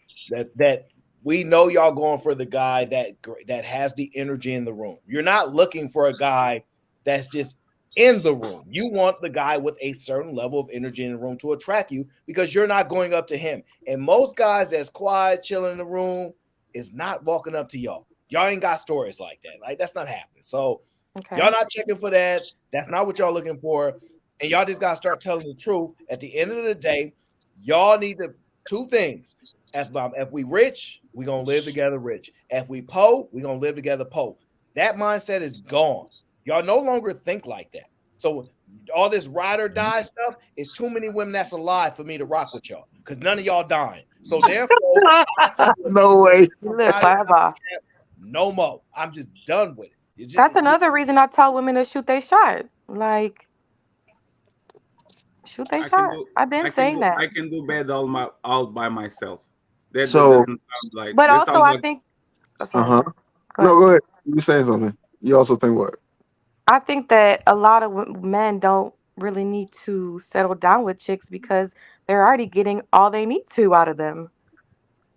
That we know y'all going for the guy that has the energy in the room. You're not looking for a guy that's just in the room. You want the guy with a certain level of energy in the room to attract you because you're not going up to him. And most guys that's quiet, chilling in the room is not walking up to y'all. Y'all ain't got stories like that. Like, that's not happening. So y'all not checking for that. That's not what y'all looking for. And y'all just got to start telling the truth. At the end of the day, y'all need two things. If we rich, we going to live together rich. If we po, we going to live together po. That mindset is gone. Y'all no longer think like that. So all this ride or die stuff is too many women that's alive for me to rock with y'all because none of y'all dying. So therefore, no way. No more. I'm just done with it. That's another reason I tell women to shoot their shot. Like, shoot their shot. I've been saying that. I can do bad all by myself. That So- doesn't sound like. But that also, sounds I like- think. No, go ahead. You saying something? You also think what? I think that a lot of men don't really need to settle down with chicks because they're already getting all they need to out of them.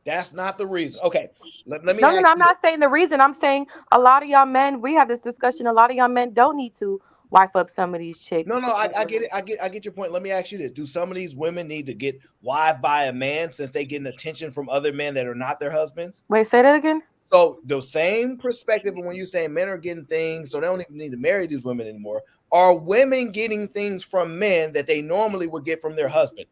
That's not the reason. Okay, let me. No, I'm not saying the reason. I'm saying a lot of y'all men. We have this discussion. A lot of y'all men don't need to wife up some of these chicks. No, I get it. I get your point. Let me ask you this: do some of these women need to get wived by a man since they getting attention from other men that are not their husbands? Wait, say that again. So the same perspective when you say men are getting things, so they don't even need to marry these women anymore. Are women getting things from men that they normally would get from their husband?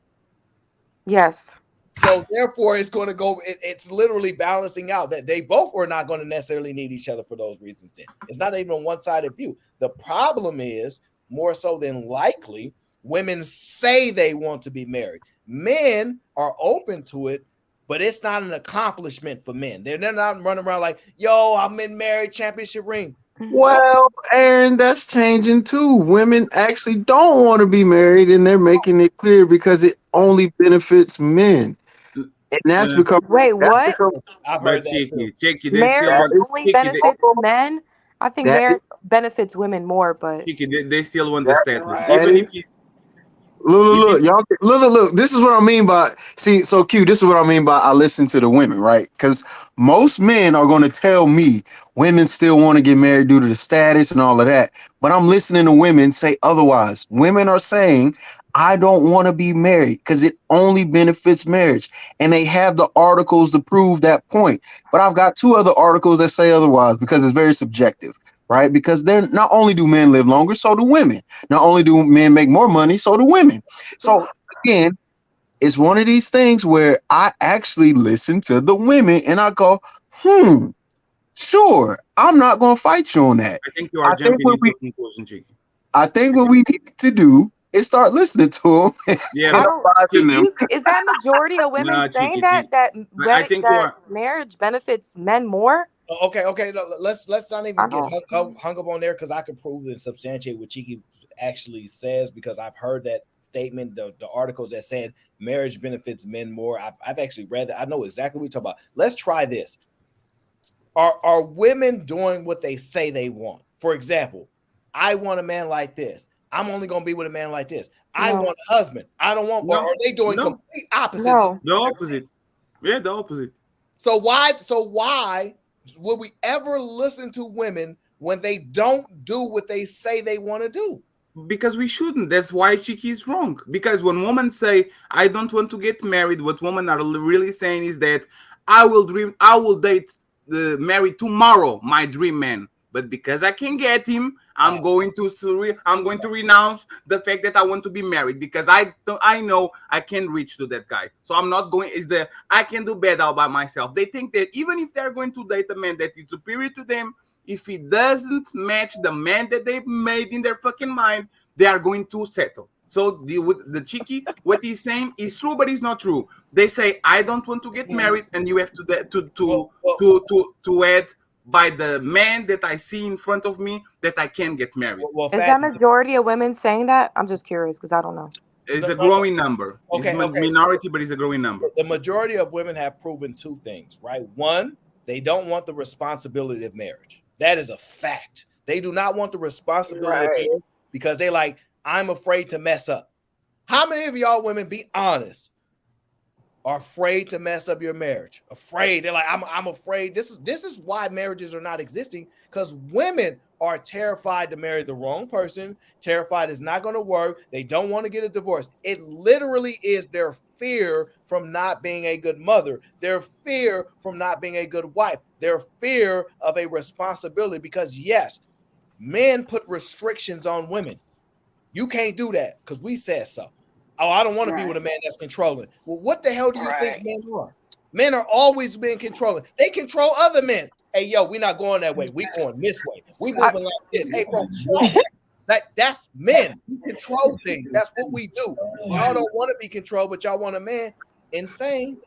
Yes. So therefore, it's going to go. It's literally balancing out that they both are not going to necessarily need each other for those reasons. Then it's not even a one-sided view. The problem is more so than likely, women say they want to be married. Men are open to it, but it's not an accomplishment for men. They're not running around like, "Yo, I'm in married championship ring." Well, and that's changing too. Women actually don't want to be married, and they're making it clear because it only benefits men. And that's become. Wait, what? I've heard that. Cheeky, Marriage only benefits men. I think marriage benefits women more, but they still want the status. That Even is- if you, Look, y'all. Look. This is what I mean by so Q. This is what I mean by I listen to the women, right? Because most men are going to tell me women still want to get married due to the status and all of that. But I'm listening to women say otherwise. Women are saying I don't want to be married because it only benefits marriage, and they have the articles to prove that point. But I've got two other articles that say otherwise because it's very subjective. Right? Because then not only do men live longer, so do women. Not only do men make more money, so do women. So again, it's one of these things where I actually listen to the women and I go, sure, I'm not going to fight you on that. I think you are jumping into a conclusion, Cheeky. I think what we need to do is start listening to them. Yeah, is that majority of women saying that marriage benefits men more? Okay. Let's not even get hung up on there because I can prove and substantiate what Cheeky actually says because I've heard that statement, the articles that said marriage benefits men more. I've actually read that. I know exactly what you're talking about. Let's try this. Are women doing what they say they want? For example, I want a man like this. I'm only going to be with a man like this. I want a husband. I don't want. Or are they doing complete opposites? The opposite. Yeah, the opposite. So why Will we ever listen to women when they don't do what they say they want to do? Because we shouldn't. That's why Chiki is wrong. Because when women say, I don't want to get married, what women are really saying is that I will date the marry tomorrow, my dream man. But because I can get him, I'm going to renounce the fact that I want to be married, because I know I can reach to that guy. So I'm not going. I can do bad all by myself. They think that even if they're going to date a man that is superior to them, if he doesn't match the man that they made in their fucking mind, they are going to settle. So the Chiki, what he's saying is true, but it's not true. They say, I don't want to get married, and you have to add, by the man that I see in front of me, that I can get married. Is that majority of women saying that? I'm just curious because I don't know. It's a growing number. Okay, it's minority, but it's a growing number. The majority of women have proven two things, right? One, they don't want the responsibility of marriage. That is a fact. They do not want the responsibility of marriage because they like, I'm afraid to mess up. How many of y'all women, be honest, are afraid to mess up your marriage? Afraid. They're like, I'm afraid. This is why marriages are not existing, because women are terrified to marry the wrong person, terrified it's not going to work. They don't want to get a divorce. It literally is their fear from not being a good mother, their fear from not being a good wife, their fear of a responsibility, because yes, men put restrictions on women. You can't do that because we said so. Oh, I don't want to be with a man that's controlling. Well, what the hell do you think men are? Men are always being controlling. They control other men. Hey, yo, we're not going that way. We going this way. We moving like this. Hey, bro, that's men. We control things. That's what we do. Y'all don't want to be controlled, but y'all want a man. Insane.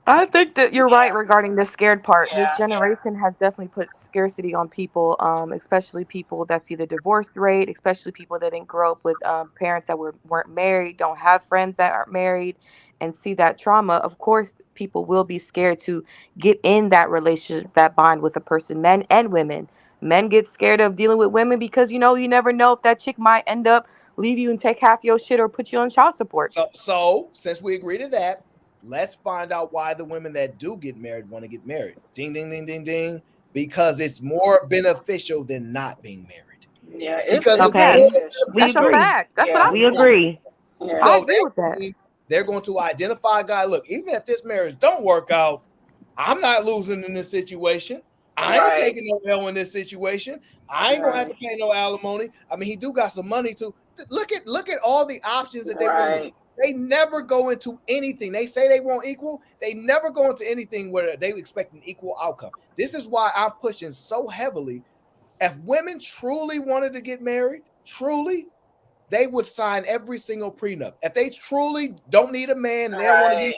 I think that you're right regarding the scared part. This generation has definitely put scarcity on people, especially people that see the divorce rate, especially people that didn't grow up with parents that weren't married, don't have friends that aren't married, and see that trauma. Of course, people will be scared to get in that relationship, that bond with a person, men and women. Men get scared of dealing with women because, you never know if that chick might end up leave you and take half your shit or put you on child support. So since we agree to that, let's find out why the women that do get married want to get married. Ding, ding, ding, ding, ding. Because it's more beneficial than not being married. Yeah, it's okay. That's a fact. That's what we agree. Yeah. So I agree with that. They're going to identify a guy. Look, even if this marriage don't work out, I'm not losing in this situation. I ain't taking no L in this situation. I ain't gonna have to pay no alimony. I mean, he do got some money too. Look at all the options that they want. They never go into anything. They say they want equal. They never go into anything where they expect an equal outcome. This is why I'm pushing so heavily. If women truly wanted to get married, truly, they would sign every single prenup. If they truly don't need a man and they don't want to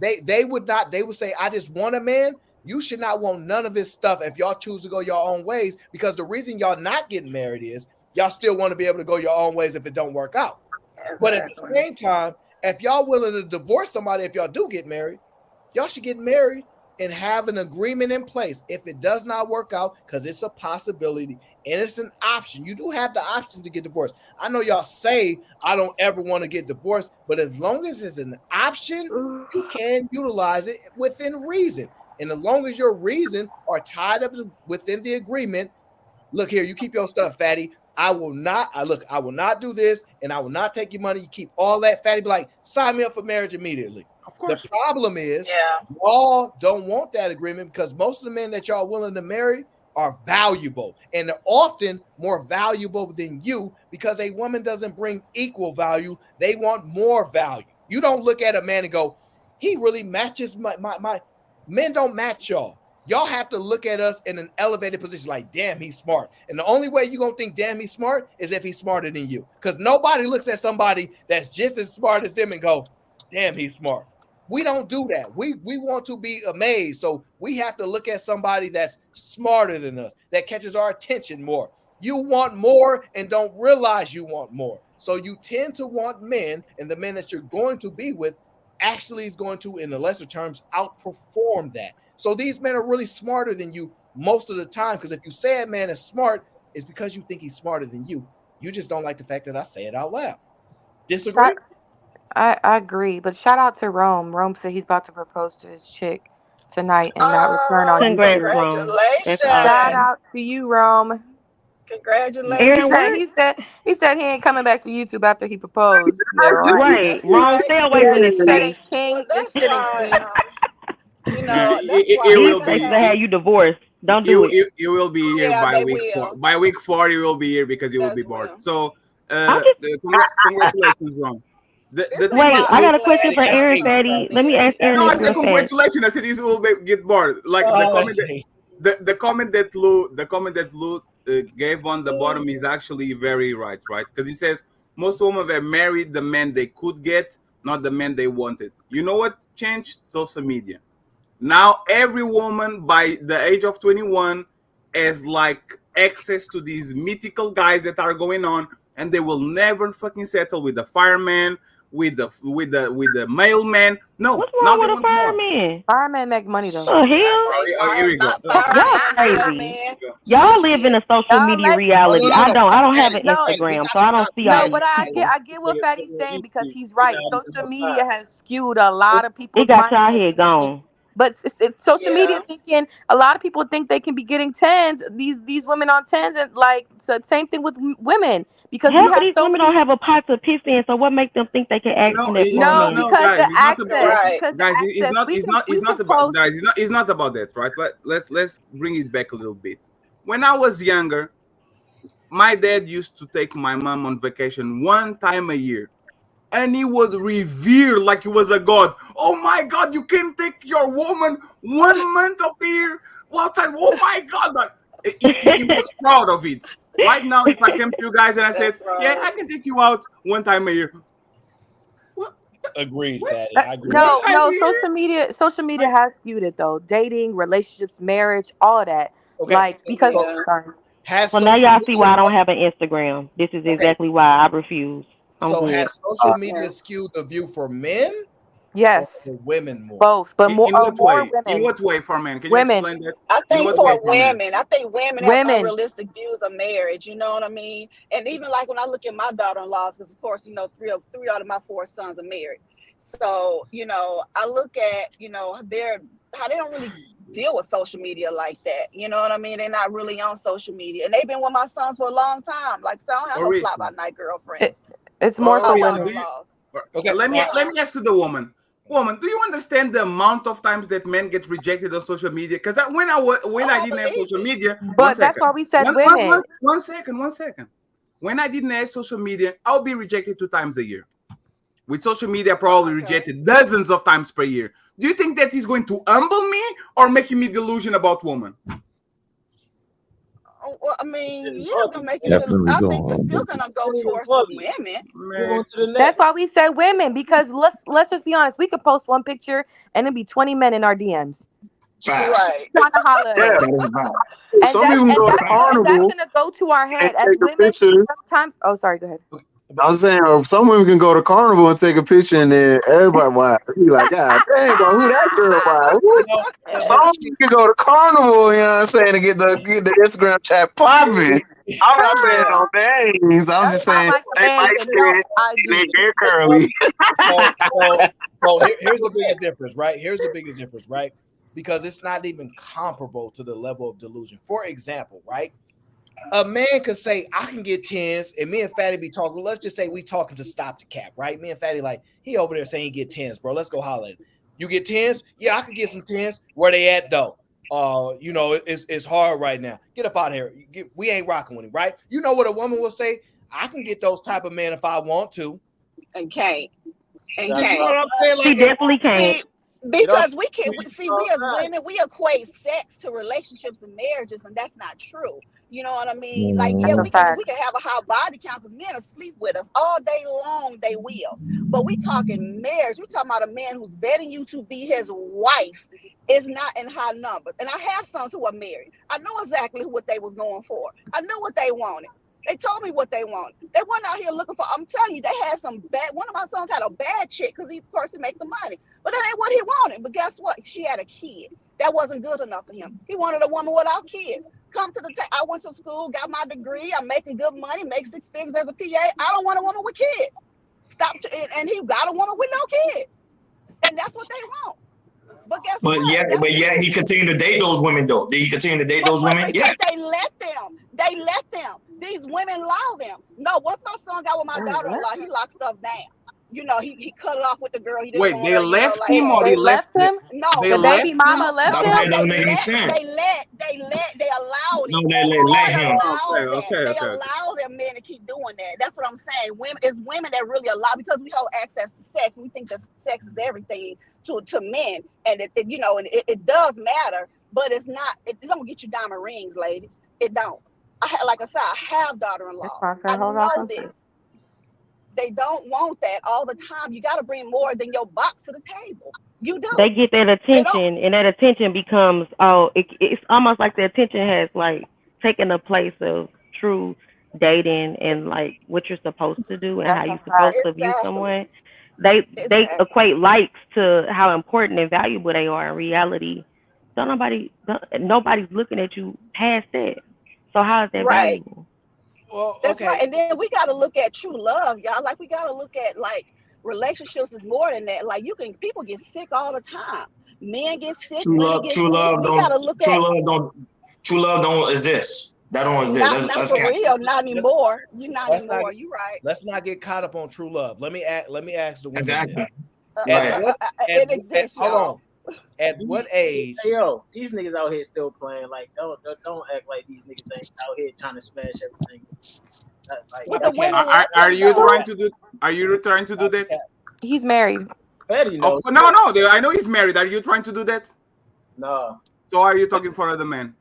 get, they would not. They would say, I just want a man. You should not want none of his stuff if y'all choose to go your own ways, because the reason y'all not getting married is y'all still want to be able to go your own ways if it don't work out. But at the same time, if y'all willing to divorce somebody, if y'all do get married, y'all should get married and have an agreement in place. If it does not work out, because it's a possibility and it's an option, you do have the option to get divorced. I know y'all say I don't ever want to get divorced, but as long as it's an option, you can utilize it within reason. And as long as your reason are tied up within the agreement, look here, you keep your stuff, fatty. I will not do this, and I will not take your money. You keep all that, fatty. Be like, sign me up for marriage immediately. Of course. The problem is, y'all don't want that agreement because most of the men that y'all willing to marry are valuable, and they're often more valuable than you because a woman doesn't bring equal value. They want more value. You don't look at a man and go, he really matches my. Men don't match y'all. Y'all have to look at us in an elevated position like, damn, he's smart. And the only way you're going to think, damn, he's smart is if he's smarter than you. Because nobody looks at somebody that's just as smart as them and go, damn, he's smart. We don't do that. We want to be amazed. So we have to look at somebody that's smarter than us, that catches our attention more. You want more and don't realize you want more. So you tend to want men, and the men that you're going to be with actually is going to, in the lesser terms, outperform that. So these men are really smarter than you most of the time, because if you say a man is smart, it's because you think he's smarter than you. You just don't like the fact that I say it out loud. Disagree? I agree, but shout out to Rome. Rome said he's about to propose to his chick. tonight and not return on Congrats, YouTube. Rome. That's Shout awesome. out to you, Rome. Congratulations. He said he ain't coming back to YouTube after he proposed. Yeah, Right. Rome, stay away from this Sitting face. king is sitting king. It will These faces be. have you divorced. Don't do it. You will be here by week 4. By week 4, you will be here because you will be bored. So, congratulations, Ron. The thing Wait, is, I got a question for Aaron, Fatty. Let me ask Aaron no, I this said real fast. congratulations. I said this will get bored. Like the comment that Lou gave on the bottom is actually very right? Because he says most women were married the men they could get, not the men they wanted. You know what changed? Social media. Now every woman by the age of 21 has like access to these mythical guys that are going on, and they will never fucking settle with the fireman, with the mailman. No, what's now wrong they with a want more. fireman? Firemen make money though. Oh, hell? Oh, here we go. Y'all crazy. Y'all live in a social media reality. I don't have an Instagram, so I don't see all No, these but I people. get what Fatty's saying because he's right. Social media has skewed a lot of people's It got y'all mindsets. head gone. But it's social media thinking a lot of people think they can be getting tens. These women on tens and like so same thing with women because we Half of have these so women many. don't have a pot to piss in, so what makes them think they can ask in that for a No, man? because guys, the it's not about access. Because guys, the access. it's not about guys. It's not about that, right? Let's bring it back a little bit. When I was younger, my dad used to take my mom on vacation one time a year, and he would revere like he was a god. Oh my God, you can take your woman 1 month of the year outside. Oh my God, he was proud of it. Right now, if I came to you guys and I said, "Yeah, I can take you out one time a year," Agreed, Fatty. I agree. No, social media has skewed it though. Dating, relationships, marriage, all of that. Okay, Like because sorry. So now y'all see why I don't have an Instagram. This is exactly why I refuse. I'm So good. has social media skewed the view for men? Yes. Or for women more? Both, but more in what more way? women. In what way for men? Can Women. you explain that? I In think what for way for men? women, I think women have unrealistic views of marriage. You know what I mean? And even like when I look at my daughter-in-laws, because of course, you know, three out of my 4 sons are married. So, you know, I look at, you know, how they don't really deal with social media like that. You know what I mean? They're not really on social media. And they've been with my sons for a long time. Like, so I don't have no fly-by-night girlfriends. It's more for women. Okay, let me ask to the woman. Woman, do you understand the amount of times that men get rejected on social media? Because when I didn't have social media, but that's why we said women. One second. When I didn't have social media, I'll be rejected 2 times a year. With social media, I probably rejected dozens of times per year. Do you think that is going to humble me or making me delusion about women? Well, I mean, it's gonna make you. I think it's still gonna go towards the women. That's why we said women because let's just be honest. We could post one picture and it'd be 20 men in our DMs. Right. Trying to holler at us. And some people go to Carnival. That's gonna go to our head as women. Sometimes. Oh, sorry. Go ahead. I was saying, some women can go to Carnival and take a picture, and then everybody be like, "God dang, bro, who that girl by?" Some women can go to Carnival, you know what I'm saying, to get the Instagram chat popping. I'm not saying no names. I'm just saying they might say they get curly. So here's the biggest difference, right? Here's the biggest difference, right? Because it's not even comparable to the level of delusion. For example, right? A man could say, I can get 10s, and me and Fatty be talking. Let's just say we talking to Stop the Cap, right? Me and Fatty like, he over there saying he get 10s, bro. Let's go holler at him. You get 10s? Yeah, I can get some 10s. Where they at, though? You know, it's hard right now. Get up out of here. We ain't rocking with him, right? You know what a woman will say? I can get those type of men if I want to. And can't. You know what I'm saying? Like, she definitely can't. Because we as women, we equate sex to relationships and marriages, and that's not true. You know what I mean? Like, yeah, we can have a high body count because men will sleep with us all day long. They will, but we talking marriage. We talking about a man who's betting you to be his wife is not in high numbers. And I have sons who are married. I know exactly what they was going for. I knew what they wanted. They told me what they wanted. They weren't out here looking for. I'm telling you, they had some bad. One of my sons had a bad chick because he, of course, he make the money, but that ain't what he wanted. But guess what? She had a kid. That wasn't good enough for him. He wanted a woman without kids. Come to the I went to school, got my degree. I'm making good money, make 6 figures as a PA. I don't want a woman with kids. And he got a woman with no kids, and that's what they want. But guess But what? yeah, That's but yeah, true. he continued to date those women though. Did he continue to date those women? Yeah. Because they let them. They let them. These women allow them. No, once my son got with my daughter-in-law, he locked stuff down. You know, he cut it off with the girl. He didn't Wait, want they her, you know, left like, him or They they left? left him. no, They The left baby him? mama left That him. doesn't make any sense. They allowed No, it. they Women let him. allow Okay, that. okay, They okay, okay. allow them men to keep doing that. That's what I'm saying. Women, it's women that really allow, because we hold access to sex. We think that sex is everything to men, and you know, and it does matter, but it's not. It don't get you diamond rings, ladies. It don't. Like I said, I have daughter-in-law. I Hold on know for a this. They don't want that all the time. You got to bring more than your box to the table. You do. They get that They don't. attention, and that attention becomes it's almost like the attention has like taken the place of true dating and like what you're supposed to do and how you're supposed to view Exactly. someone. They Exactly. equate likes to how important and valuable they are in reality. Nobody's looking at you past that. So how is that Right. valuable? Well, That's right. okay. And then we got to look at true love, y'all. Like, we got to look at, like, relationships is more than that. Like, people get sick all the time. Men get sick, women get sick. We got to look at True love don't exist. That don't exist. not That's for cap. real, not anymore. You not Let's not anymore. You right. let's not get caught up on true love. Let me ask the women Exactly. this. Right. It exists, hold y'all. on. At what age? Hey, yo, these niggas out here still playing. Like, don't act like these niggas ain't out here trying to smash everything. But the women Are, let are them you though. trying to do? Are you trying to do that? He's married. Fatty knows. No. I know he's married. Are you trying to do that? No, So are you talking for other men?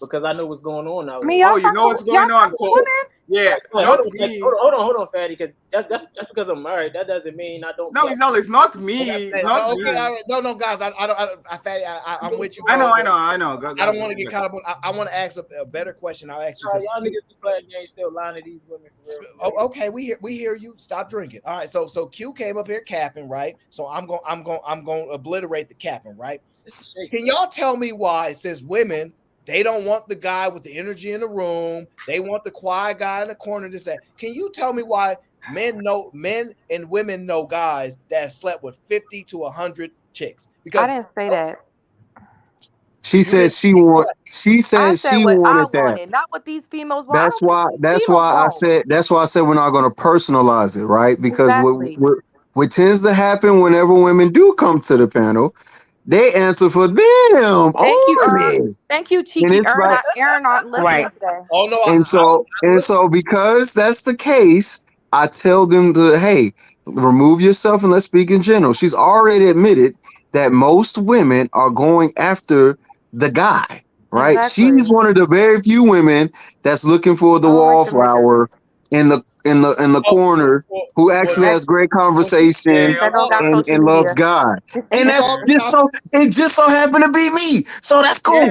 because I know what's going on out I mean, here. Oh, you know what's going on. So yeah, Wait, not me. hold on, Fatty. Because just because I'm married, that doesn't mean I don't. No, it's not me. It's not Okay, me. no, guys. I'm with you. I Bro. know. I don't want to get caught up on. I want to ask a better question. I'll ask you. Y'all niggas be playing games, still lying to these women for real. Oh, okay, we hear you. Stop drinking. All right, so Q came up here capping, right? So I'm going to obliterate the capping, right? Can y'all tell me why, since women, they don't want the guy with the energy in the room, they want the quiet guy in the corner, this that. Can you tell me why men and women know guys that have slept with 50 to 100 chicks? Because I didn't say that. She said she I said what I wanted that. wanted, not what these females want. That's why I said we're not going to personalize it, right? Because Exactly. what tends to happen whenever women do come to the panel, they answer for them Thank you, only. Thank you, And cheeky it's Ern. like, Aaron not listening today. oh no, and so because that's the case, I tell them to, hey, remove yourself and let's speak in general. She's already admitted that most women are going after the guy, right? Exactly. She's one of the very few women that's looking for the wallflower in the corner who actually has great conversation That don't got social and loves media. God. And that's just so happened to be me. So that's cool.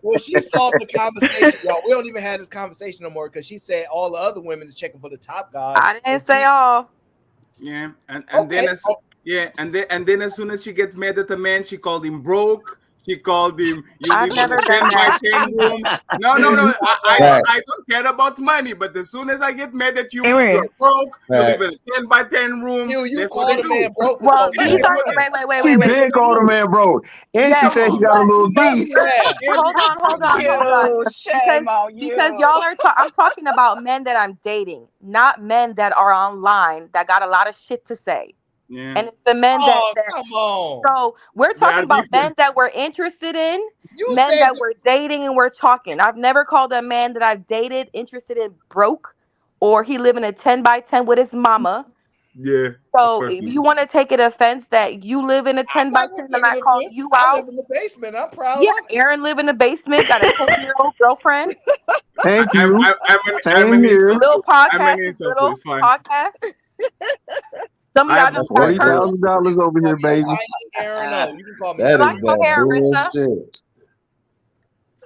Well, she solved the conversation, y'all. We don't even have this conversation no more because she said all the other women is checking for the top guys. I didn't say all. Yeah, and Okay. then as soon as she gets mad at the man, she called him broke. She called him, you I've live in never a 10 done by that. 10 room. No. I don't care about money, but as soon as I get mad at you, Aaron. you're broke, you live in a 10 by 10 room. You That's called what they the do. man broke. Well, Yeah, these that's are what they- She did call the man broke. And she said he got a little D. Hold on. Shame on you. Because y'all are I'm talking about men that I'm dating, not men that are online that got a lot of shit to say. Yeah. And it's the men that come on. So we're talking about men that we're interested in, men that we're dating and we're talking. I've never called a man that I've dated interested in broke, or he live in a 10 by 10 with his mama. Yeah. So if you want to take it offense that you live in a 10 by 10 and I call you I out. live in the basement. I'm proud Yeah, of it. Aaron live in the basement, got a 10-year-old girlfriend. Thank you. I'm an insult. Little I'm podcast an is insult. little It's fine. podcast. Some of y'all just got $40,000 over here, baby. Aaron, no, you can call me. That Like is my hair, that Arissa. bullshit.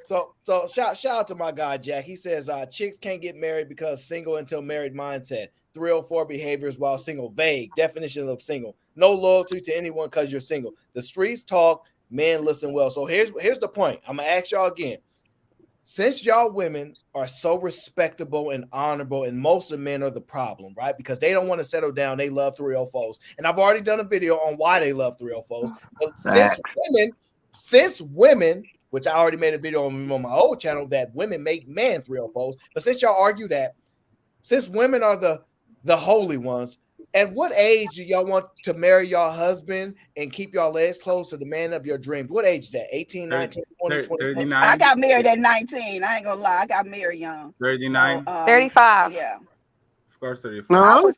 So shout out to my guy Jack. He says chicks can't get married because single until married mindset. 304 behaviors while single. Vague definition of single. No loyalty to anyone because you're single. The streets talk, men listen well. So here's the point. I'm gonna ask y'all again. since y'all women are so respectable and honorable, and most of men are the problem, right? Because they don't want to settle down. They love 304s. And I've already done a video on why they love 304s. But since women, which I already made a video on my old channel, that women make men 304s. But since y'all argue that, since women are the holy ones, at what age do y'all want to marry your husband and keep your legs close to the man of your dreams? What age is that? 18, 19, 20, 39. I got married at 19. I ain't gonna lie. I got married young. 39. So, 35. Yeah. Of course, 35. I would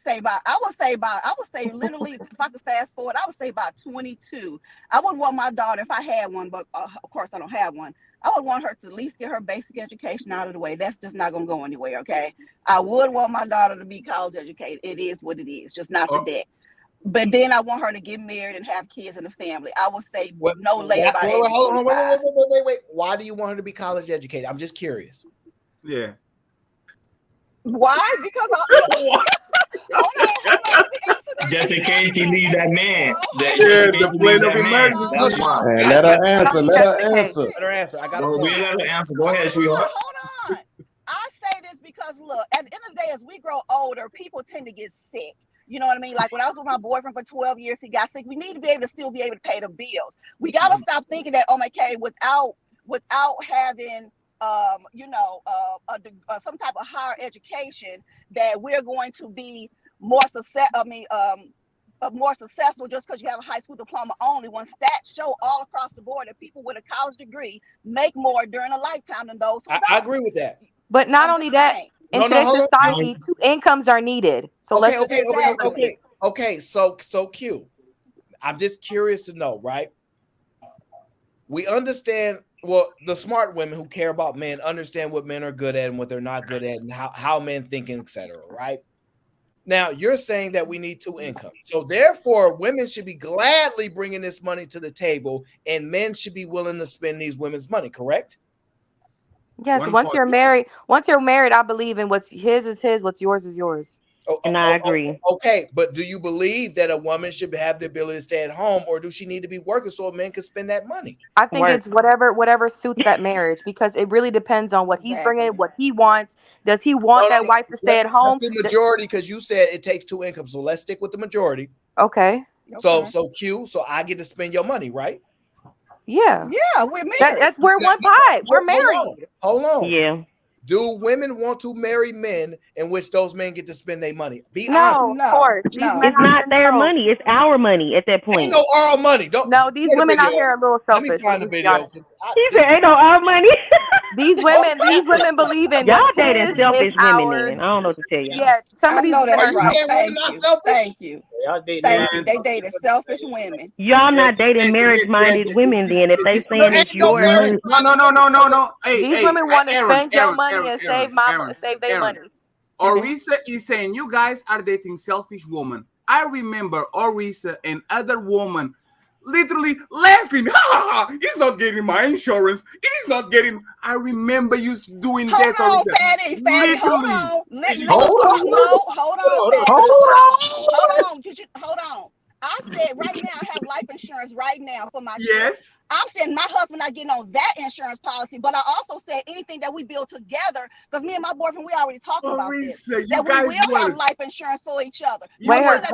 say literally, if I could fast forward, I would say about 22. I would want my daughter, if I had one, but of course I don't have one. I would want her to at least get her basic education out of the way. That's just not gonna go anywhere, okay? I would want my daughter to be college educated. It is what it is, just not for that. But then I want her to get married and have kids and a family. I would say no later by age 25. Wait. Why do you want her to be college educated? I'm just curious. Yeah. Why? Because just in case you need that man. The plane of emergency. That's why. Hey, let her answer. Let her answer. I got we'll let her answer. Go ahead, sweetheart. Hold on. I say this because look, at the end of the day, as we grow older, people tend to get sick. You know what I mean? Like when I was with my boyfriend for 12 years, he got sick. We need to be able to still be able to pay the bills. We got to stop thinking that, okay, without having some type of higher education, that we're going to be more successful just because you have a high school diploma only. When stats show all across the board that people with a college degree make more during a lifetime than those who don't. I agree with that. But not only that, in today's society, two incomes are needed. So okay. So Q, I'm just curious to know, right? We understand. Well, the smart women who care about men understand what men are good at and what they're not good at, and how men think, etc. Right? Now, you're saying that we need two incomes. So therefore, women should be gladly bringing this money to the table, and men should be willing to spend these women's money, correct? Yes, once you're married, I believe in what's his is his, what's yours is yours. And I agree. Okay, but do you believe that a woman should have the ability to stay at home, or do she need to be working so a man can spend that money? I think it's whatever suits that marriage, because it really depends on what he's bringing, what he wants. Does he want that wife to stay at home? That's the majority, because you said it takes two incomes, so let's stick with the majority. Okay. So Q, so I get to spend your money, right? Yeah. Yeah, we're married. We're one pot. We're married. Hold on. Yeah. Do women want to marry men in which those men get to spend their money? Be No, honest. of course. It's not their money. It's our money at that point. Ain't no our money. These women out here are a little selfish. Let me find the video. He said, "Ain't no our money." These women believe in y'all what's dating his selfish is women. ours. Then I don't know what to tell y'all. Yeah, some of these women that's are right. Thank you. Thank you. They dated selfish women. Y'all not dating marriage-minded women. Then if they saying it's your money, no. Hey, these women want to spend your money and save their money. Orisa is saying you guys are dating selfish women. I remember Orisa and other women literally laughing. He's not getting my insurance. It is not getting. I remember you doing that. Hold on, Fatty. Hold on. I said right now I have life insurance right now for my kids. I'm saying my husband not getting on that insurance policy, but I also said anything that we build together, because me and my boyfriend, we already talked about this, that we will have life insurance for each other. He's not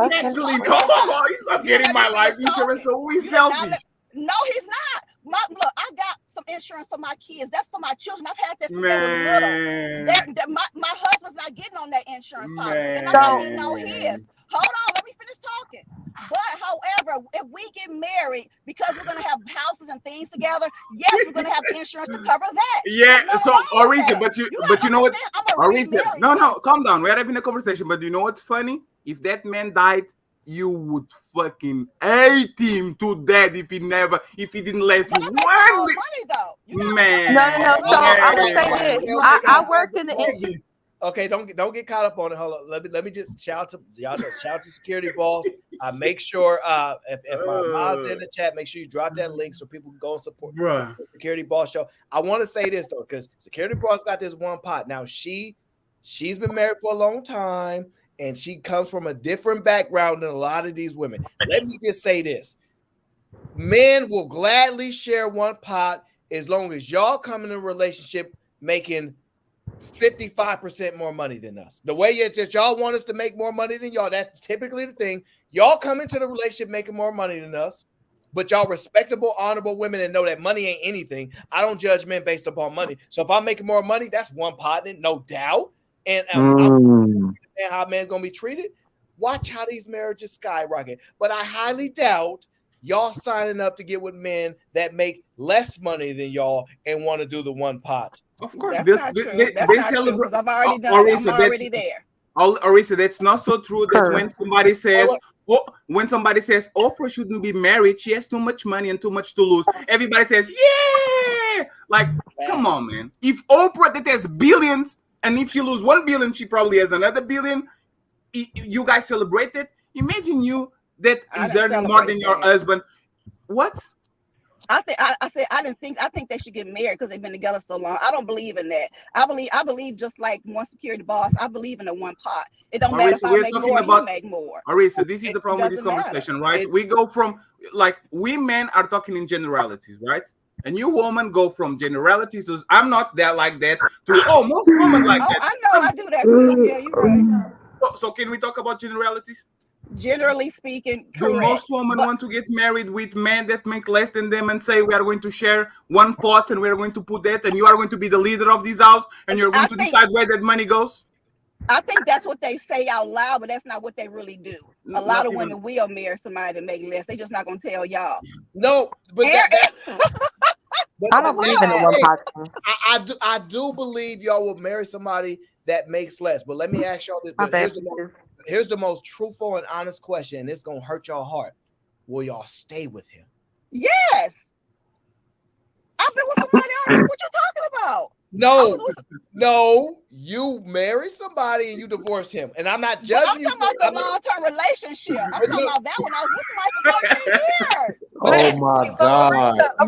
getting my life insurance, so we selfish. No, he's not. Look, I got some insurance for my kids. That's for my children. I've had that since they were little. My husband's not getting on that insurance policy, and I'm not getting on his. Hold on, let me finish talking. But however, if we get married, because we're going to have houses and things together, yes, we're going to have insurance to cover that. Yeah, so Orisa, but you know what? Orisa, no, calm down. We're having a conversation, but you know what's funny? If that man died, you would fucking hate him to death if he didn't let you. Man. No. So I will say this. I worked in the Okay, don't get caught up on it. Hold on. Let me just shout to y'all. Shout to security boss. Make sure if my mom's in the chat, make sure you drop that link so people can go and support security boss show. I want to say this though, because security boss got this one pot. Now she's been married for a long time, and she comes from a different background than a lot of these women. Let me just say this: men will gladly share one pot as long as y'all come in a relationship making 55% more money than us. The way it's just y'all want us to make more money than y'all. That's typically the thing. Y'all come into the relationship making more money than us, but y'all respectable, honorable women and know that money ain't anything. I don't judge men based upon money. So if I'm making more money, that's one partner, no doubt. And how a man's gonna be treated. Watch how these marriages skyrocket. But I highly doubt y'all signing up to get with men that make less money than y'all and want to do the one pot. Of course, That's not true. That's not true because I've already done it. I'm already there. Arisa, that's not so true. That when somebody says, Oprah shouldn't be married, she has too much money and too much to lose, everybody says, yeah. Like, come on, man. If Oprah that has billions, and if she lose 1 billion, she probably has another billion. You guys celebrate it. Imagine you that is earning more than your husband. What? I think they should get married because they've been together so long. I don't believe in that. I believe just like one security boss, I believe in the one pot. It don't matter if I make more or you make more. Arisa, this is the problem with this conversation, right? We go from, like, we men are talking in generalities, right? And you women go from generalities to I'm not that like that to most women like that. I know I do that too. Yeah, you're right. So can we talk about generalities? Generally speaking, correct. Do most women want to get married with men that make less than them and say we are going to share one pot and we are going to put that and you are going to be the leader of this house and you're going to decide where that money goes? I think that's what they say out loud, but that's not what they really do. A lot of women will marry somebody to make less. They're just not going to tell y'all. No, but I don't believe in the one pot. I do believe y'all will marry somebody that makes less. But let me ask y'all this. Here's the most truthful and honest question, and it's gonna hurt y'all heart. Will y'all stay with him? Yes. I've been with somebody else. What you talking about? No, you married somebody and you divorced him. And I'm not judging you. I'm talking about the long-term relationship. I'm talking about that one. I was with somebody for 13 years. Oh my God. Oh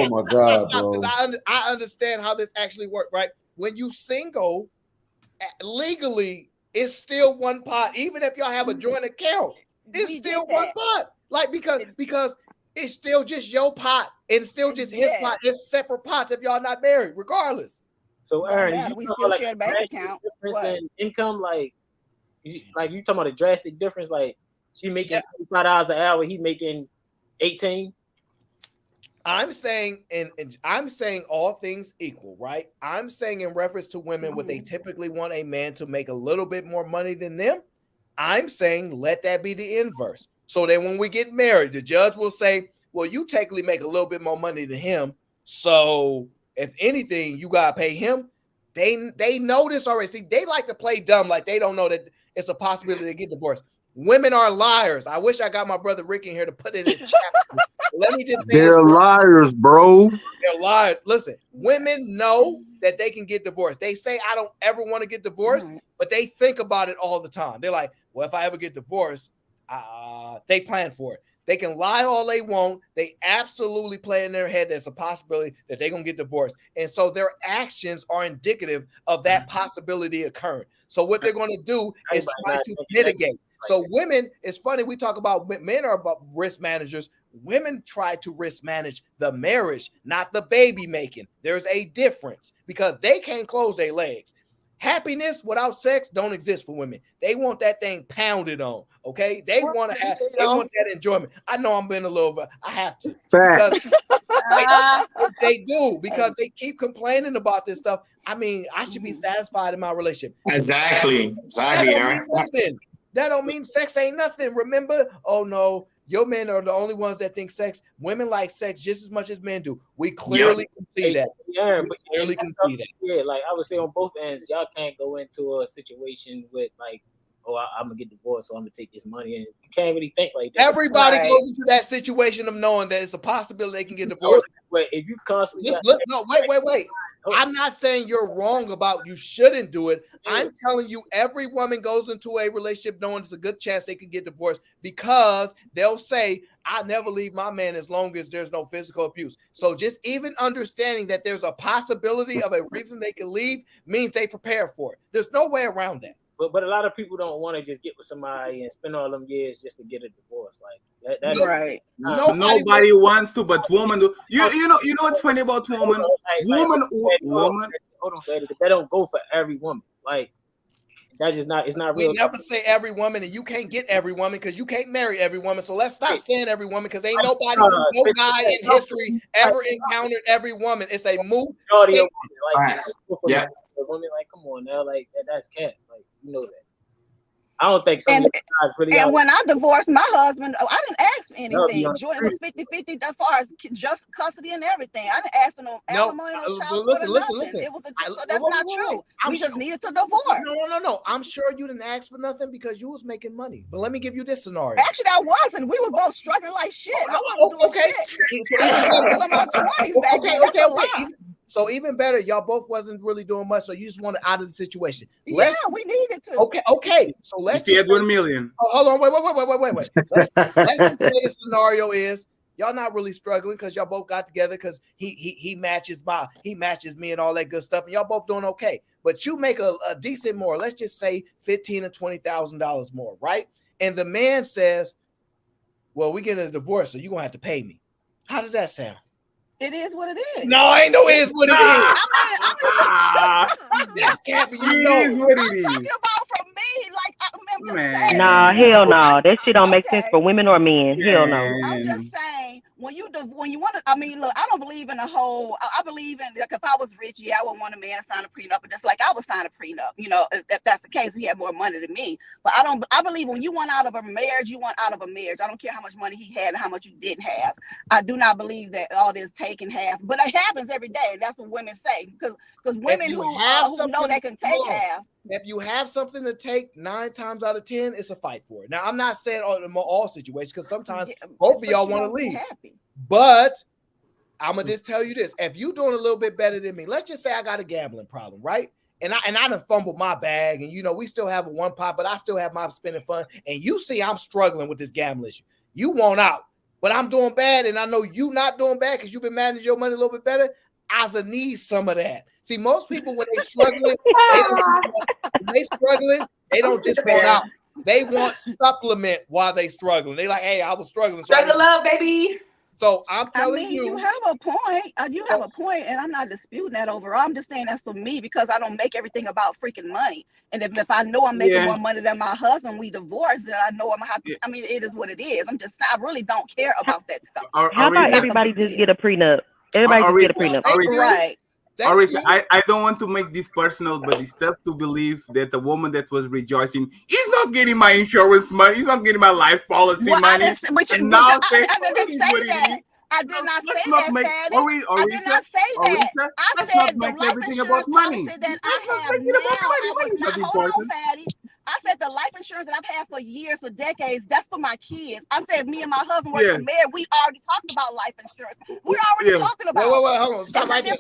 my God, bro. I understand how this actually works, right? When you single, legally, it's still one pot. Even if y'all have a joint account, it's still one pot. Like because it's still just your pot and still just his pot. It's separate pots if y'all not married, regardless. So Aaron, we still share a bank account. Difference in income, like you talking about a drastic difference, like she making $25 an hour, he making 18. I'm saying, and I'm saying all things equal, right? I'm saying in reference to women, what they typically want a man to make a little bit more money than them. I'm saying let that be the inverse. So that when we get married, the judge will say, well, you technically make a little bit more money than him. So if anything, you gotta pay him. They know this already. See, they like to play dumb, like they don't know that it's a possibility to get divorced. Women are liars. I wish I got my brother Rick in here to put it in the chat. Let me just say they're liars, bro. They're liars. Listen, women know that they can get divorced. They say, I don't ever want to get divorced, but they think about it all the time. They're like, well, if I ever get divorced, they plan for it. They can lie all they want. They absolutely play in their head there's a possibility that they're going to get divorced. And so their actions are indicative of that possibility occurring. So what they're going to do is try to mitigate. So women, it's funny, we talk about men are about risk managers. Women try to risk manage the marriage, not the baby making. There's a difference because they can't close their legs. Happiness without sex don't exist for women. They want that thing pounded on. Okay, they want that enjoyment. I know I'm being a little, I have to because they do because they keep complaining about this stuff. I mean, I should be satisfied in my relationship. Exactly, Aaron. That don't mean sex ain't nothing. Remember? Oh no, your men are the only ones that think sex. Women like sex just as much as men do. We clearly can see that. Yeah, but clearly can see that. Yeah, like I would say on both ends, y'all can't go into a situation with like, oh, I'm gonna get divorced, so I'm gonna take this money, and you can't really think like that. Everybody goes into that situation of knowing that it's a possibility they can get divorced. But if you constantly wait. I'm not saying you're wrong about you shouldn't do it. I'm telling you, every woman goes into a relationship knowing it's a good chance they could get divorced because they'll say, I never leave my man as long as there's no physical abuse. So just even understanding that there's a possibility of a reason they can leave means they prepare for it. There's no way around that. but a lot of people don't want to just get with somebody and spend all them years just to get a divorce. Like that right. Nobody wants to, but woman do. You know what's funny about woman? Hold on, Daddy. That don't go for every woman. Like that just not. It's not real. We never say every woman, and you can't get every woman because you can't marry every woman. So let's stop saying every woman because ain't nobody, no guy in history ever encountered every woman. It's a moot statement. Yeah. Women, like, come on now, like that's cat. Like you know that. I don't think some guys really. And when I divorced my husband, I didn't ask for anything. Joint was 50-50 as far as just custody and everything. I didn't ask for no alimony, no child support, listen. It was so that's not true. We just needed to divorce. No. I'm sure you didn't ask for nothing because you was making money. But let me give you this scenario. Actually, I wasn't. We were both struggling like shit. I wasn't doing shit. I was still in my 20s back then. That's a lot. So even better, y'all both wasn't really doing much, so you just wanted out of the situation. We needed to. Okay. So let's just say, 1 million. Hold on, wait. Let's just say the scenario is y'all not really struggling because y'all both got together because he matches me and all that good stuff, and y'all both doing okay. But you make a decent more, let's just say $15,000 to $20,000 more, right? And the man says, "Well, we getting a divorce, so you're gonna have to pay me." How does that sound? It is what it is. No, ain't no is what it is. That can't be. It is what it is. I'm talking about from me, like Nah, hell no. That shit don't make sense for women or men. Hell no. I'm just saying when you want to. I mean, look, I don't believe in the whole. I believe in like if I was rich, I would want a man to sign a prenup, but just like I would sign a prenup. You know, if that's the case, he had more money than me. But I don't. I believe when you want out of a marriage, you want out of a marriage. I don't care how much money he had and how much you didn't have. I do not believe that all this taking half, but it happens every day. And that's what women say because women who know they can take half. If you have something to take 9 times out of 10, it's a fight for it. Now, I'm not saying all situations because sometimes both of y'all want to leave. But I'm gonna just tell you this: if you doing a little bit better than me, let's just say I got a gambling problem, right? And I done fumbled my bag, and we still have a one pot, but I still have my spending fund. And you see, I'm struggling with this gambling issue. You want out, but I'm doing bad, and I know you not doing bad because you've been managing your money a little bit better. I need some of that. See, most people when they struggling, they don't just want out. They want supplement while they struggling. They like, hey, I was struggling. Struggle up, baby. So I'm telling you have a point. You have a point, and I'm not disputing that overall. I'm just saying that's for me because I don't make everything about freaking money. And if I know I'm making more money than my husband, we divorced, then I know I'm gonna have to. I mean, it is what it is. I really don't care about that stuff. How about everybody just get a prenup? Everybody just get a prenup. Right. Arisa, I don't want to make this personal, but it's tough to believe that the woman that was rejoicing is not getting my insurance money, he's not getting my life policy money. I didn't say that. I did not say that, Fatty. I did not say that. I said the life insurance policy that I have now. I was not, hold on, Fatty. I said the life insurance that I've had for years, for decades, that's for my kids. I said me and my husband were married. We already talked about life insurance. We're already talking about Wait, hold on. Stop right there.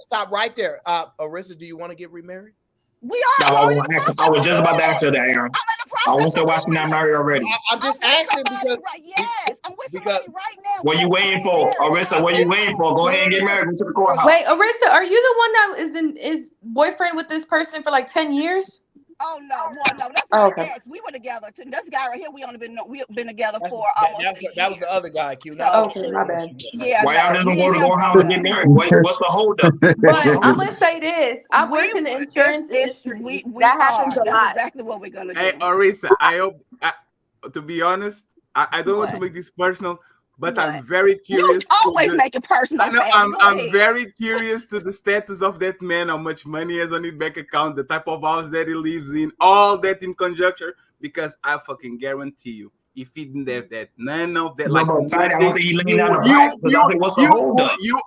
Stop right there. Arisa, do you want to get remarried? We are. I was just about to answer that, Aaron. I want to watch me not married already. I'm just asking because yes, I'm with somebody right now. What you waiting for, Arisa? What you waiting for? Go ahead and get married. Go to the courthouse. Wait, Arisa, are you the one that is boyfriend with this person for like 10 years? Oh no, that's my ex. We were together. This guy right here, we've been together for almost. That was the other guy, Q. Okay, my bad. Yeah. Why y'all didn't go to the courthouse and get married? What's the holdup? But I'm gonna say this: I work in the insurance industry. That happens a lot. That's exactly what we're gonna do. Hey, Arisa, I hope. To be honest, I don't want to make this personal. But I'm very curious. You always make it personal. I'm very curious to the status of that man, how much money he has on his bank account, the type of house that he lives in, all that in conjunction. Because I fucking guarantee you, if he didn't have that, none of that,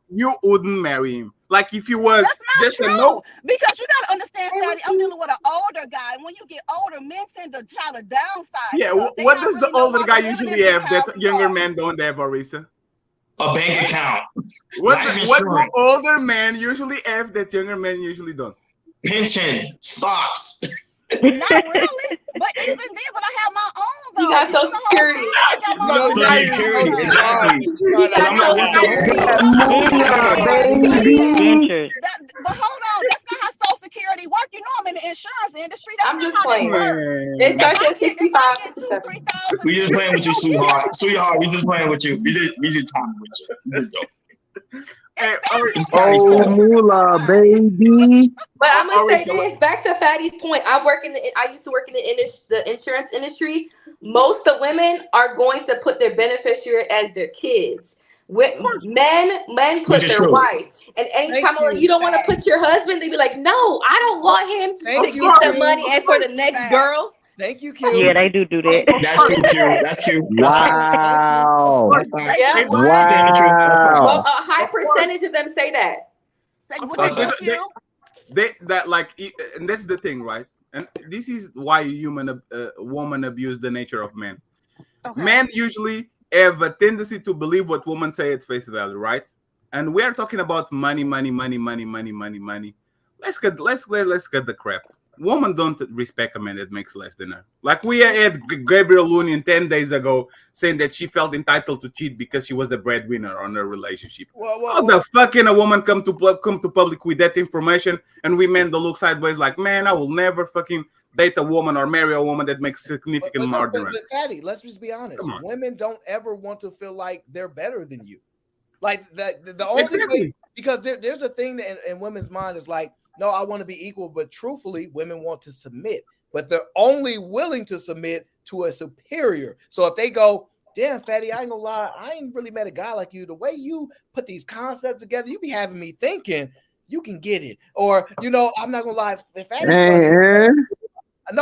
you wouldn't marry him. Like if you was just true. Because you gotta understand, Fatty, I'm dealing with an older guy. And when you get older, men tend to try to downsize. Yeah, what does the older guy usually have that younger men don't have, Arisa? A bank account. What do older men usually have that younger men usually don't? Pension, stocks. Not really, but even then, but I have my own though. You got Social Security. But hold on, that's not how Social Security works. You know I'm in the insurance industry. That's I'm not just how that playing. works. It If starts I at get 65, 2, 67. 3,000 We a just year, playing with you, you don't get sweetheart. it. Sweetheart, we just playing with you. We just talking with you. We just joking. Hey, It's Ari, Scotty Oh, stuff. moolah, baby. But I'm gonna say so this back to Fatty's point. I used to work in the insurance industry. Most of the women are going to put their beneficiary as their kids. Men Which put is their true. wife. And anytime I'm like, you don't want to put your husband, they be like, no, I don't want him Thank to you, get the Q. money and for the next girl. Thank you, Q. Yeah, they do that. That's true, Q. That's cute. That's fine. Wow. That's fine. Yeah. Saying the truth. That's fine. Well, a high percentage of them say that. Of What course, they do, Q? and that's the thing, right? And this is why woman abuse the nature of men. Okay. Men usually have a tendency to believe what women say at face value, right? And we are talking about money. Let's cut the crap. Women don't respect a man that makes less than her. Like we had Gabriel Union 10 days ago saying that she felt entitled to cheat because she was a breadwinner on her relationship. How the fuck can a woman come to public with that information, and we men don't look sideways like, man, I will never fucking date a woman or marry a woman that makes significant more than But Fatty, let's just be honest. Come on. Women don't ever want to feel like they're better than you. Like the only Exactly. way, because there's a thing that in women's mind is like, no, I want to be equal, but truthfully, women want to submit, but they're only willing to submit to a superior. So if they go, damn, Fatty, I ain't gonna lie, I ain't really met a guy like you. The way you put these concepts together, you be having me thinking you can get it. Or, I'm not gonna lie, if Fatty Hey, Aaron. I'm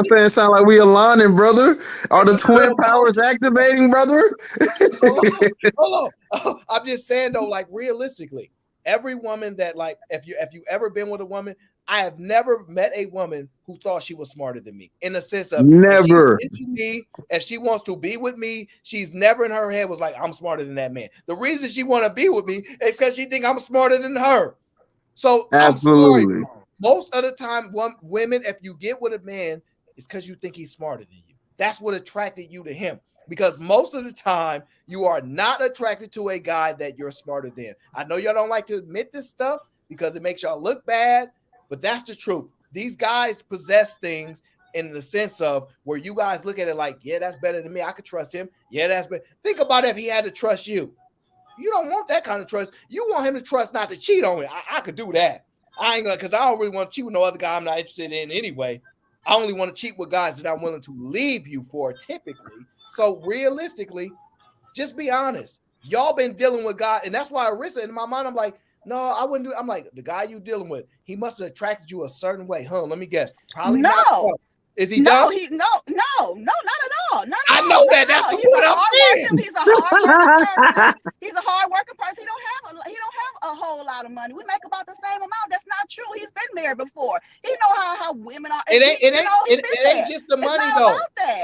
saying, sound like we aligning, brother. Are the twin powers activating, brother? Hold on. I'm just saying though, like realistically, every woman that like, if you ever been with a woman, I have never met a woman who thought she was smarter than me. In the sense of Never. if she wants to be with me, she's never in her head was like, I'm smarter than that man. The reason she want to be with me is because she think I'm smarter than her. So Absolutely. I'm sorry. Most of the time, women, if you get with a man, it's because you think he's smarter than you. That's what attracted you to him. Because most of the time, you are not attracted to a guy that you're smarter than. I know y'all don't like to admit this stuff because it makes y'all look bad, but that's the truth. These guys possess things in the sense of where you guys look at it like, yeah, that's better than me. I could trust him. Yeah, that's better. Think about if he had to trust you. You don't want that kind of trust. You want him to trust not to cheat on me. I could do that. I ain't gonna, because I don't really want to cheat with no other guy I'm not interested in anyway. I only want to cheat with guys that I'm willing to leave you for typically. So realistically, just be honest. Y'all been dealing with guys, and that's why Arissa, in my mind, I'm like, no, I wouldn't do. I'm like, the guy you dealing with, he must have attracted you a certain way. Let me guess. Probably not. So. Is he dumb? No, not at all. I know that. That's the point I'm saying. He's a hard working person. He's a hard working person. He don't have a whole lot of money. We make about the same amount. That's not true. He's been married before. He know how women are. It ain't just the money though.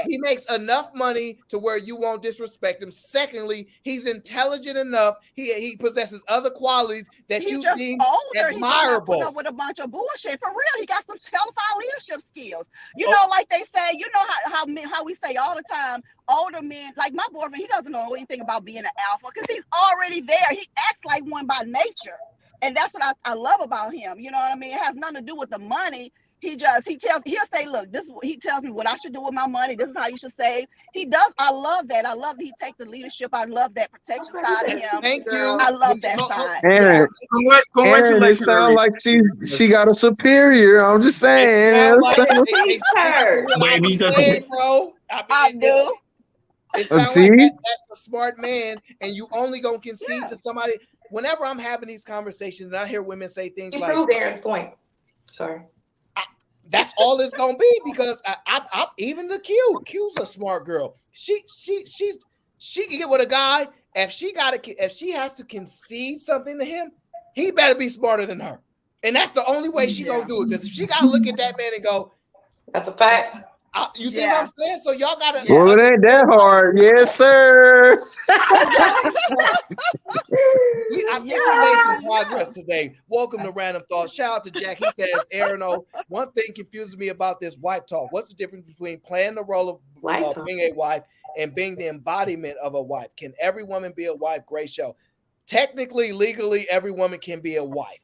He makes enough money to where you won't disrespect him. Secondly, he's intelligent enough. He possesses other qualities that you deem admirable. He just put up with a bunch of bullshit. For real, he got some hellfire leadership skills. Like they say, how we say all the time, older men, like my boyfriend, he doesn't know anything about being an alpha because he's already there. He acts like one by nature. And that's what I love about him. You know what I mean? It has nothing to do with the money. He'll say, look, he tells me what I should do with my money. This is how you should save. He does. I love that. I love that he take the leadership. I love that protection side of him. Thank you. I love that side. Aaron, congratulations. It sounds like she got a superior. I'm just saying. Bro. I do. It sounds like that's a smart man, and you only gonna concede to somebody. Whenever I'm having these conversations, and I hear women say things like, "Prove Aaron's point." Sorry. That's all it's gonna be because I even the Q's a smart girl. She can get with a guy if she has to concede something to him, he better be smarter than her, and that's the only way she gonna do it. Because if she gotta look at that man and go, "That's a fact." You see what I'm saying? So y'all gotta. Well, it ain't that hard, yes, sir. I think we made some progress today. Welcome to Random Thoughts. Shout out to Jack. He says, Aaron, one thing confuses me about this wife talk. What's the difference between playing the role of being a wife and being the embodiment of a wife? Can every woman be a wife? Great show. Technically, legally, every woman can be a wife.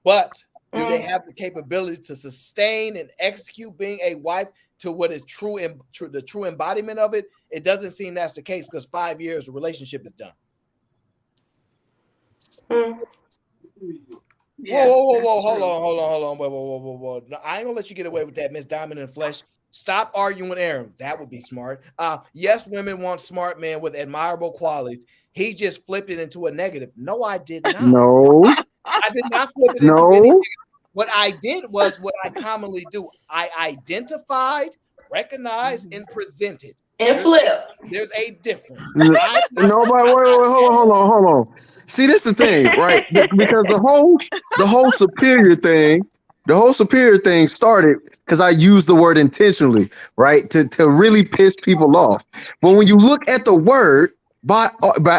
But Do they have the capability to sustain and execute being a wife to what is true and the true embodiment of it? It doesn't seem that's the case because 5 years the relationship is done. Yeah, Whoa, hold on, whoa. No, I ain't gonna let you get away with that, Miss Diamond and Flesh. Stop arguing with Aaron. That would be smart. Yes, women want smart men with admirable qualities. He just flipped it into a negative. No, I did not. No. I did not flip it into No. anything. What I did was what I commonly do. I identified, recognized, and presented. And flip. There's a difference. Nobody. Wait, hold on. See, this is the thing, right? Because the whole superior thing started because I used the word intentionally, right? To really piss people off. But when you look at the word by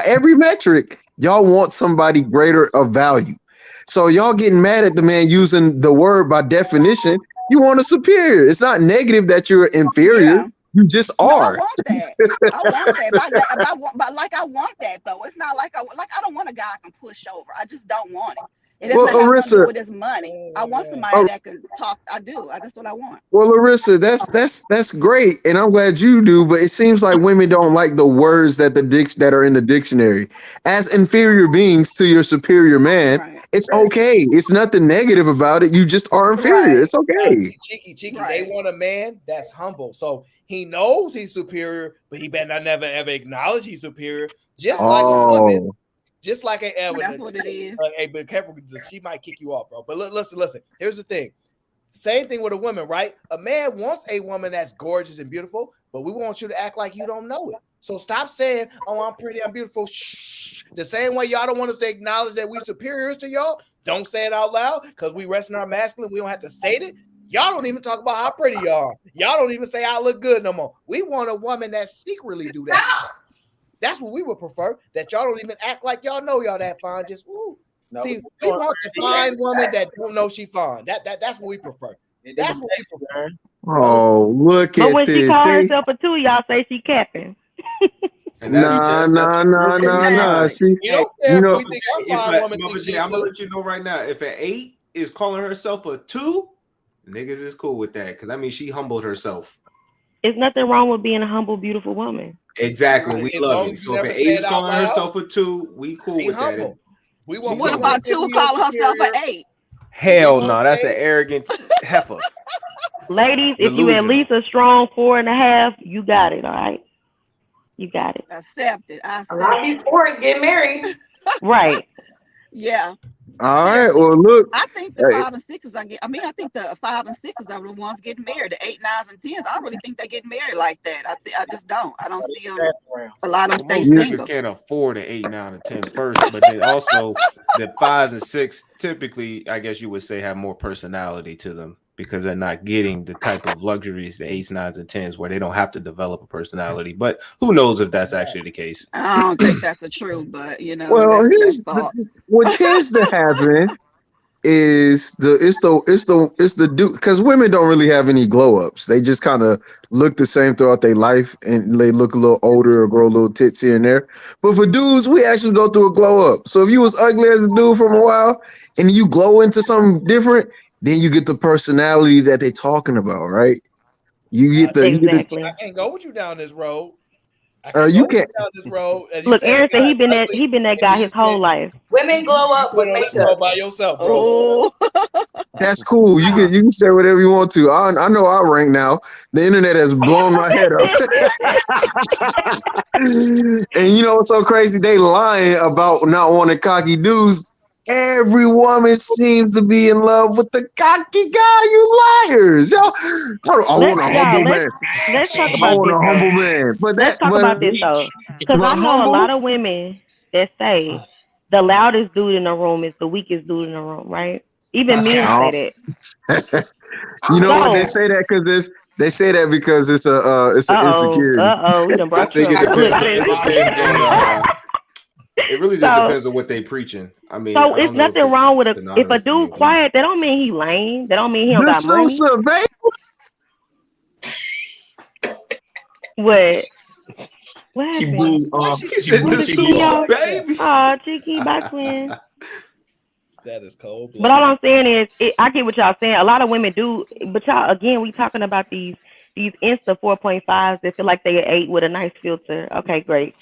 every metric, y'all want somebody greater of value. So y'all getting mad at the man using the word by definition. You want a superior. It's not negative that you're inferior. Yeah. You just are. I want that. I want that. I want that though. It's not like I don't want a guy I can push over. I just don't want it. And it's not what to do with his money. I want somebody that can talk. I do. That's what I want. Well, Larissa, that's great, and I'm glad you do. But it seems like women don't like the words that that are in the dictionary. As inferior beings to your superior man, right. It's okay. It's nothing negative about it. You just are inferior. Right. It's okay. Cheeky. Right. They want a man that's humble. So he knows he's superior, but he better not never ever acknowledge he's superior. Just like a woman. Just like an Edward. That's what it is. Hey, but careful, she might kick you off, bro. But listen. Here's the thing. Same thing with a woman, right? A man wants a woman that's gorgeous and beautiful, but we want you to act like you don't know it. So stop saying, "Oh, I'm pretty, I'm beautiful." Shh. The same way y'all don't want us to acknowledge that we superiors to y'all. Don't say it out loud because we rest in our masculine. We don't have to state it. Y'all don't even talk about how pretty you are. Y'all don't even say I look good no more. We want a woman that secretly do that. That's what we would prefer. That y'all don't even act like y'all know y'all that fine. Just woo. No, see, we want the fine woman that don't know she fine. That's what we prefer. That's what we prefer. Oh, look at this. But when she calls herself a 2, y'all say she capping. Nah. See, I'm gonna let you know right now. If an 8 is calling herself a 2, niggas is cool with that because I mean she humbled herself. There's nothing wrong with being a humble, beautiful woman. Exactly, right. We love it. So if an 8 is calling herself a 2, we cool with that. We want. What about 2 calling herself an 8? Hell no, that's an arrogant heifer. Ladies, if you at least a strong 4.5, you got it. All right, you got it. Accept it. A lot of these 4s get married. Right. Yeah. All right. Well, look. I think the 5 and 6s I think the 5 and 6s are the ones getting married. The 8, 9s, and 10s. I don't really think they get married like that. I just don't. I don't see them. A lot of them stay single. Niggas can't afford the 8, 9, and 10 first, but then also the 5s and 6 typically, I guess you would say, have more personality to them because they're not getting the type of luxuries the 8s, 9s, and 10s where they don't have to develop a personality. But who knows if that's actually the case? I don't think that's the truth, but you know. Well, what tends to happen is the dude, because women don't really have any glow ups. They just kind of look the same throughout their life, and they look a little older or grow a little tits here and there. But for dudes, we actually go through a glow up. So if you was ugly as a dude for a while and you glow into something different, then you get the personality that they're talking about, right? You get the exactly. I can't go with you down this road. You can't. Down this road. Look, Aaron said he been that guy his whole life. Women glow up with makeup by yourself, bro. That's cool. You can say whatever you want to. I know I rank now. The internet has blown my head up. And you know what's so crazy? They lying about not wanting cocky dudes. Every woman seems to be in love with the cocky guy. You liars! Yo, I want a humble man. Let's talk about this. Humble man. Let's talk about this though, because I know a lot of women that say the loudest dude in the room is the weakest dude in the room, right? Even men say that. You know what? They say that because they say that because it's an insecurity. We done brought you It really just depends on what they preaching. I mean, so it's nothing wrong with if a dude quiet. That don't mean he lame. That don't mean he don't got money. What? What happened? She said the Sousa, baby. Oh, Cheeky, bye, twin. That is cold But all blooded. I'm saying is, I get what y'all saying. A lot of women do, but y'all, again, we talking about these Insta 4.5s that feel like they are 8 with a nice filter. Okay, great.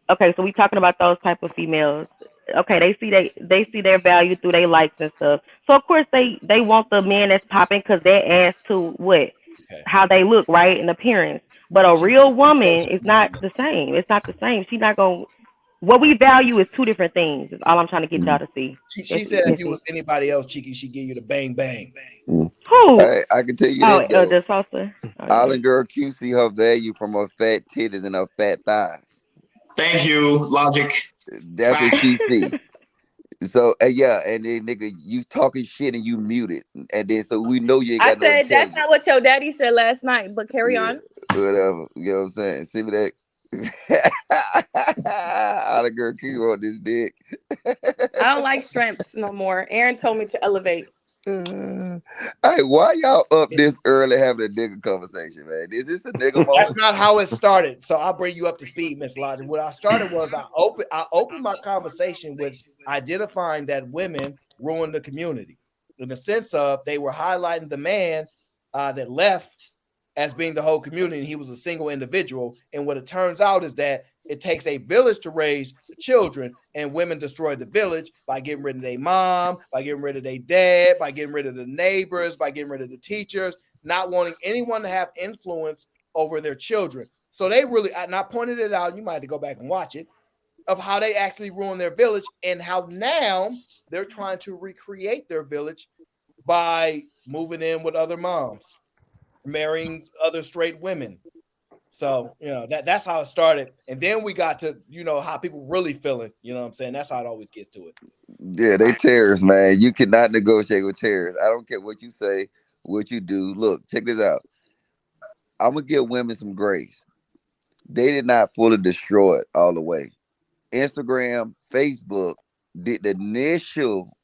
Okay, so we talking about those type of females. Okay, they see their value through their likes and stuff. So of course they want the man that's popping because they're asked to what, Okay. how they look, right, in appearance. But a real woman is not the same. It's not the same. She's not gonna. What we value is two different things. Is all I'm trying to get y'all to see. She said if you was anybody else, Cheeky, she'd give you the bang bang. Who? Hey, I can tell you Oh, this though. the salsa. Oh, yeah. Island girl Q see her value from her fat titties and her fat thighs. Thank you, Logic. That's what she see. So yeah, and then nigga, you talking shit and you muted, and then so we know you ain't I got no said that's intelligence. not what your daddy said last night, but carry Yeah, on. whatever. You know what I'm saying? See me that. Island girl Q on this dick. I don't like shrimps no more. Aaron told me to elevate. Hey, why y'all up this early having a nigga conversation, man? Is this a nigga That's moment? not how it started. So I'll bring you up to speed, Miss Logic. What I started was I opened my conversation with identifying that women ruin the community in the sense of they were highlighting the man that left as being the whole community, and he was a single individual. And what it turns out is that it takes a village to raise children, and women destroy the village by getting rid of their mom, by getting rid of their dad, by getting rid of the neighbors, by getting rid of the teachers, not wanting anyone to have influence over their children. So they really, and I pointed it out, you might have to go back and watch it, of how they actually ruin their village and how now they're trying to recreate their village by moving in with other moms, marrying other straight women. So, that's how it started. And then we got to, how people really feeling, you know what I'm saying? That's how it always gets to it. Yeah, they terrorists, man. You cannot negotiate with terrorists. I don't care what you say, what you do. Look, check this out. I'm gonna give women some grace. They did not fully destroy it all the way. Instagram, Facebook did the initial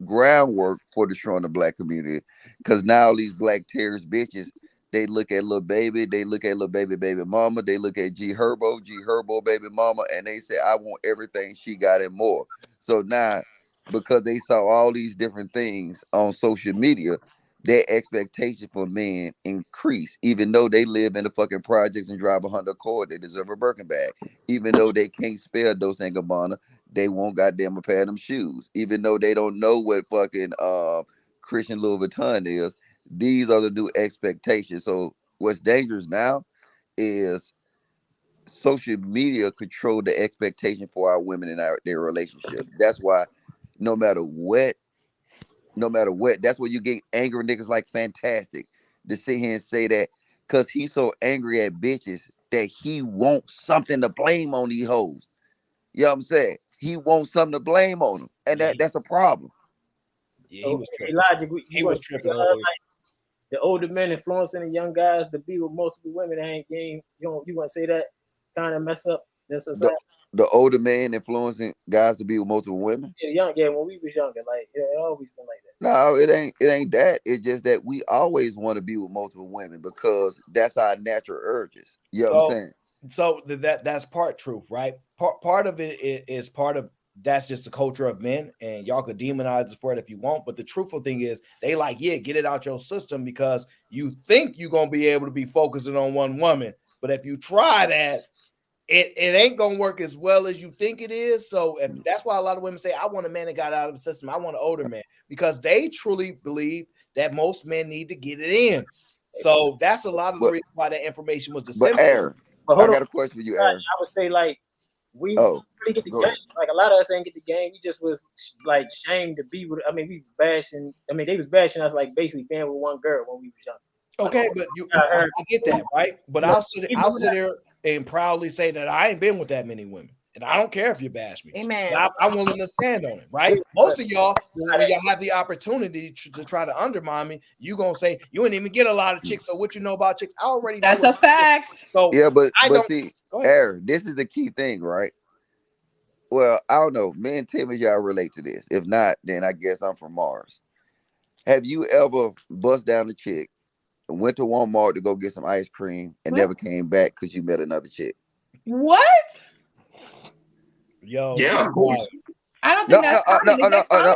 groundwork for destroying the black community. Cause now these black terrorist bitches, they look at little baby, they look at little baby mama, they look at G Herbo baby mama, and they say, I want everything she got and more. So now, because they saw all these different things on social media, their expectation for men increase. Even though they live in the fucking projects and drive a Honda Accord, they deserve a Birkin bag. Even though they can't spell Dos and Gabbana, they won't goddamn a pair of them shoes. Even though they don't know what fucking Christian Louis Vuitton is, these are the new expectations. So what's dangerous now is social media control the expectation for our women in their relationships. That's why no matter what, that's where you get angry niggas like Fantastic to sit here and say that because he's so angry at bitches that he wants something to blame on these hoes. You know what I'm saying? He wants something to blame on him, and that's a problem. Yeah, So, he was tripping. Logic, you He want was to tripping like earlier. the older men influencing the young guys to be with multiple women that ain't game. You want to say that kind of mess up the society? The older man influencing guys to be with multiple women. Yeah, when we was younger, like it always been like that. No, it ain't that. It's just that we always want to be with multiple women because that's our natural urges. You know what I'm saying? So that's part truth, right? Part of it is part of that's just the culture of men, and y'all could demonize us for it if you want. But the truthful thing is, they like, yeah, get it out your system because you think you're gonna be able to be focusing on one woman, but if you try that, it ain't gonna work as well as you think it is. So that's why a lot of women say, I want a man that got out of the system. I want an older man because they truly believe that most men need to get it in. So that's a lot of the reason why that information was But disseminated. Aaron, I got a question for you, Aaron. I would say like we really get the go game. ahead. Like a lot of us ain't get the game. We just was like shamed to be with. I mean, we bashing. I mean, they was bashing us like basically being with one girl when we was young. Okay, but I get that, right? But I'll sit there and proudly say that I ain't been with that many women. And I don't care if you bash me. Amen. I'm willing to stand on it, right? Most of y'all, when y'all have the opportunity to try to undermine me, you gonna say you didn't even get a lot of chicks. So what you know about chicks? I already know. That's a fact. So yeah, but I don't see, Aaron, this is the key thing, right? Well, I don't know. Me and Tim, y'all relate to this. If not, then I guess I'm from Mars. Have you ever bust down a chick, went to Walmart to go get some ice cream, and never came back because you met another chick? What? Yo, yeah, of course. I don't think that's common. Is that common?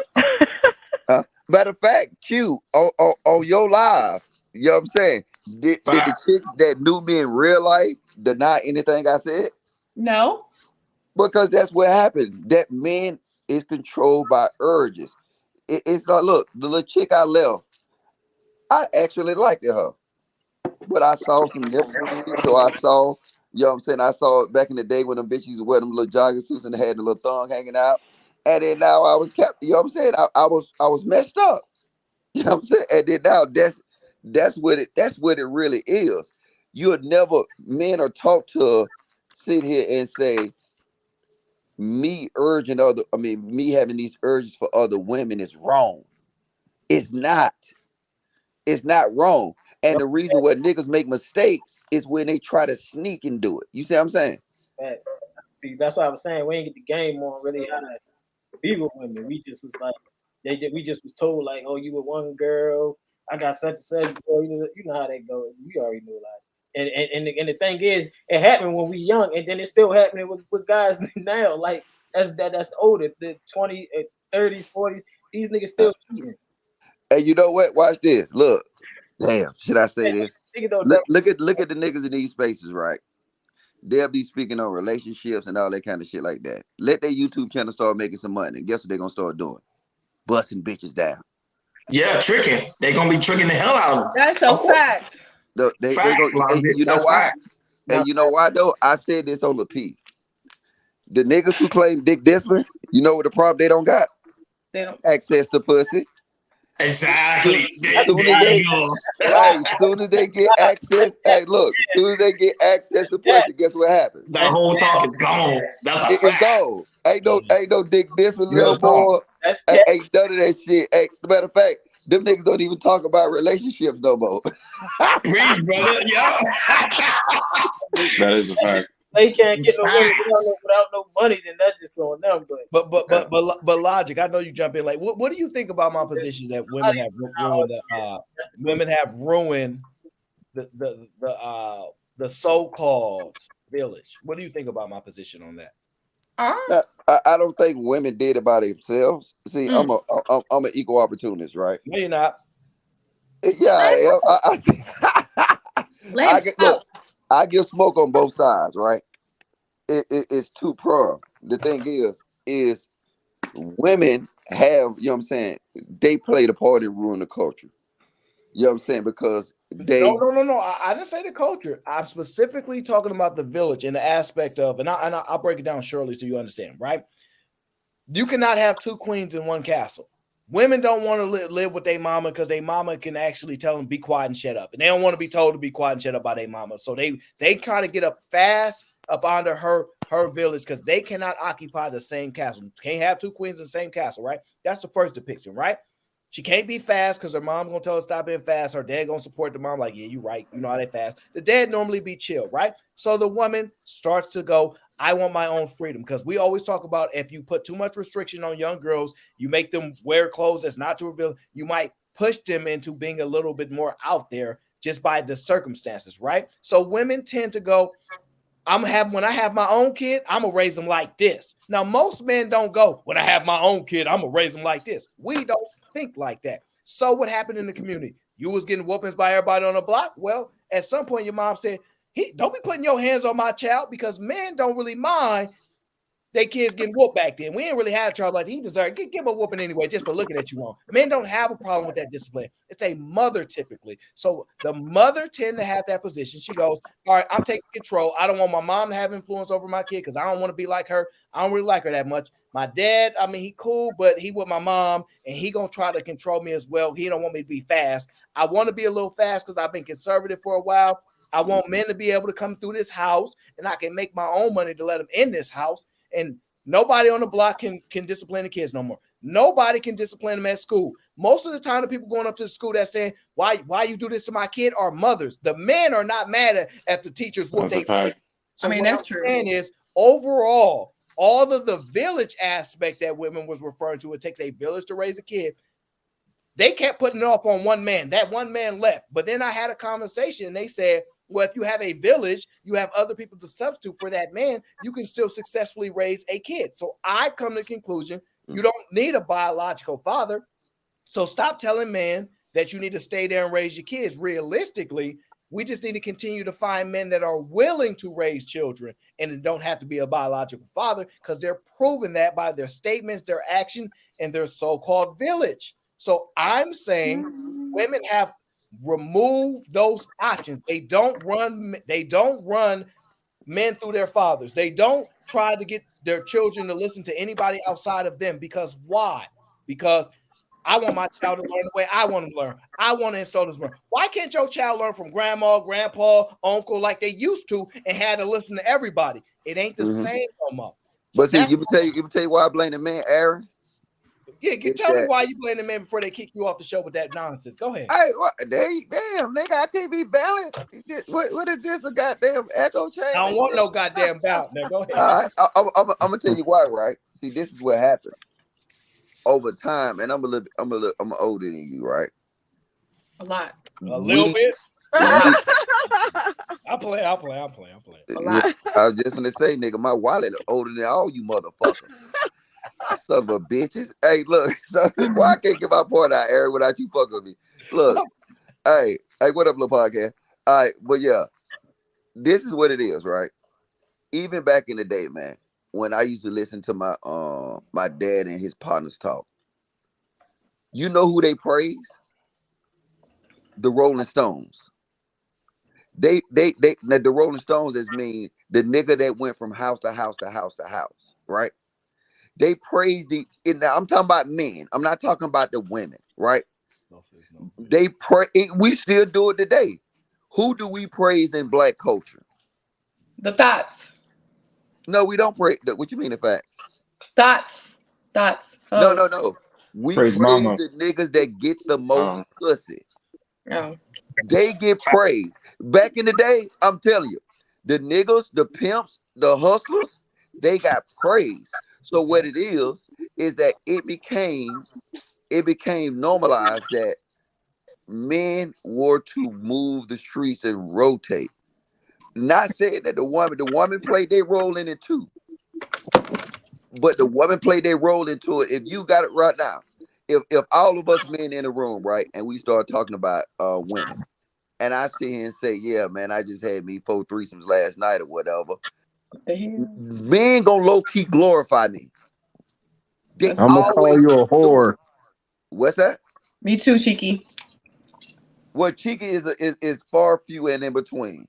Matter of fact, Q on your live, you know what I'm saying? Did the Fact. chicks that knew me in real life deny anything I said? No. Because that's what happened. That men is controlled by urges. It's like, look, the little chick I left, I actually liked her. But I saw some nipples titties, so I saw, you know what I'm saying? I saw it back in the day when them bitches used to wear them little jogging suits and they had the little thong hanging out. And then now I was kept, you know what I'm saying? I was messed up. You know what I'm saying? And then now that's what it really is. You'll never men are taught to sit here and say me having these urges for other women is wrong. It's not. It's not wrong. And the reason why niggas make mistakes is when they try to sneak and do it. You see what I'm saying? Fact. See, that's what I was saying. We ain't get the game on really how to be with women. We just was like, we just was told like, oh, you with one girl, I got such and such. Boy, you know how that goes. You already know like. And the thing is, it happened when we young, and then it's still happening with guys now. Like that's older, the 20s, 30s, 40s. These niggas still cheating. And you know what? Watch this. Look. Damn, should I say this? Nigga don't Look at the niggas in these spaces, right? They'll be speaking on relationships and all that kind of shit like that. Let their YouTube channel start making some money. And guess what they're gonna start doing? Busting bitches down. Yeah, tricking. They're gonna be tricking the hell out of them. That's a fact. They Fact, go. You know that's why? fact. And you know why though? I said this on the P. The niggas who claim dick discipline, you know what the problem they don't got? They don't Access to pussy. Exactly. Soon as There they, you go. hey, soon as they get access, hey, look, soon as they get access to pussy, guess what happens? That whole talk is gone. That's a It's fact. gone. Ain't no dick discipline Real no talk. more. Ain't none of that shit. Hey, matter of fact, them niggas don't even talk about relationships no more. Reach, brother. Yeah. That is a fact. They can't get no women without no money, then that's just on them. But logic. I know you jump in. Like, what do you think about my position that women have ruined the so-called village? What do you think about my position on that? I don't think women did it by themselves. See, I'm an equal opportunist, right? No, you're not. Yeah, I am. I give smoke on both sides, right? It's two pronged. The thing is women have, you know what I'm saying, they played a part in ruining the culture. You know what I'm saying? Because they No. I didn't say the culture. I'm specifically talking about the village and the aspect of, and I'll break it down shortly so you understand, right? You cannot have two queens in one castle. Women don't want to live with their mama because their mama can actually tell them be quiet and shut up, and they don't want to be told to be quiet and shut up by their mama. So they try to get up fast up under her village because they cannot occupy the same castle. Can't have two queens in the same castle, right? That's the first depiction, right? She can't be fast because her mom's gonna tell her stop being fast. Her dad gonna support the mom, like, yeah, you right. You know how they fast. The dad normally be chill, right? So the woman starts to go, I want my own freedom. Because we always talk about if you put too much restriction on young girls, you make them wear clothes that's not to reveal, you might push them into being a little bit more out there just by the circumstances, right? So women tend to go, when I have my own kid, I'm gonna raise them like this. Now, most men don't go, when I have my own kid, I'm gonna raise them like this. We don't think like that. So what happened in the community? You was getting whoopings by everybody on the block. Well, at some point, your mom said, don't be putting your hands on my child, because men don't really mind they kids getting whooped back then. We didn't really have a child like that. He deserved give him a whooping anyway, just for looking at you wrong. Men don't have a problem with that discipline. It's a mother typically. So the mother tend to have that position. She goes, all right, I'm taking control. I don't want my mom to have influence over my kid because I don't want to be like her. I don't really like her that much. My dad, I mean, he cool, but he with my mom, and he gonna try to control me as well. He don't want me to be fast. I want to be a little fast because I've been conservative for a while. I want men to be able to come through this house, and I can make my own money to let them in this house. And nobody on the block can discipline the kids no more. Nobody can discipline them at school. Most of the time, the people going up to the school that's saying, why you do this to my kid are mothers. The men are not mad at the teachers. What they do. So what I'm saying is, overall, all of the village aspect that women was referring to, it takes a village to raise a kid. They kept putting it off on one man. That one man left. But then I had a conversation, and they said, well, if you have a village, you have other people to substitute for that man, you can still successfully raise a kid. So I come to the conclusion, you don't need a biological father. So stop telling men that you need to stay there and raise your kids. Realistically, we just need to continue to find men that are willing to raise children and don't have to be a biological father, because they're proving that by their statements, their action, and their so-called village. So I'm saying women have removed those options. They don't run men through their fathers. They don't try to get their children to listen to anybody outside of them. Because why? Because I want my child to learn the way I want him to learn. I want to instill this. Why can't your child learn from grandma, grandpa, uncle like they used to and had to listen to everybody? It ain't the same no more. So But see, you can tell you why I blame the man, Aaron. Yeah, tell me why you blame the man before they kick you off the show with that nonsense. Go ahead. Hey, damn, nigga, I can't be balanced. What is this? A goddamn echo chamber? I don't want no goddamn bout. Now go ahead. All right, I'm gonna tell you why. Right? See, this is what happened over time, and I'm older than you, right? A lot. A little bit. I'll play. A lot. I was just gonna say, nigga, my wallet is older than all you motherfuckers. Son of a bitches. Hey, look, why I can't get my point out, Aaron, without you fucking with me? Look, hey, what up, little podcast? All right, but yeah, this is what it is, right? Even back in the day, man, when I used to listen to my my dad and his partners talk, you know who they praise? The Rolling Stones. Now the Rolling Stones is mean the nigga that went from house to house to house to house, right? They praise now I'm talking about men. I'm not talking about the women, right? They pray. We still do it today. Who do we praise in Black culture? The thoughts. No, we don't praise. What you mean the facts? Thoughts. No. We praise mama. the niggas that get the most pussy. No. They get praised. Back in the day, I'm telling you, the niggas, the pimps, the hustlers, they got praised. So what it is that it became normalized that men were to move the streets and rotate. Not saying that the woman played their role in it too. But the woman played their role into it. If you got it right now, if all of us men in a room, right, and we start talking about women, and I sit here and say, yeah, man, I just had me 4 threesomes last night or whatever. Men gonna low key glorify me. I'm gonna call you a whore. What's that? Me too, Cheeky. Well, Cheeky is far few and in between.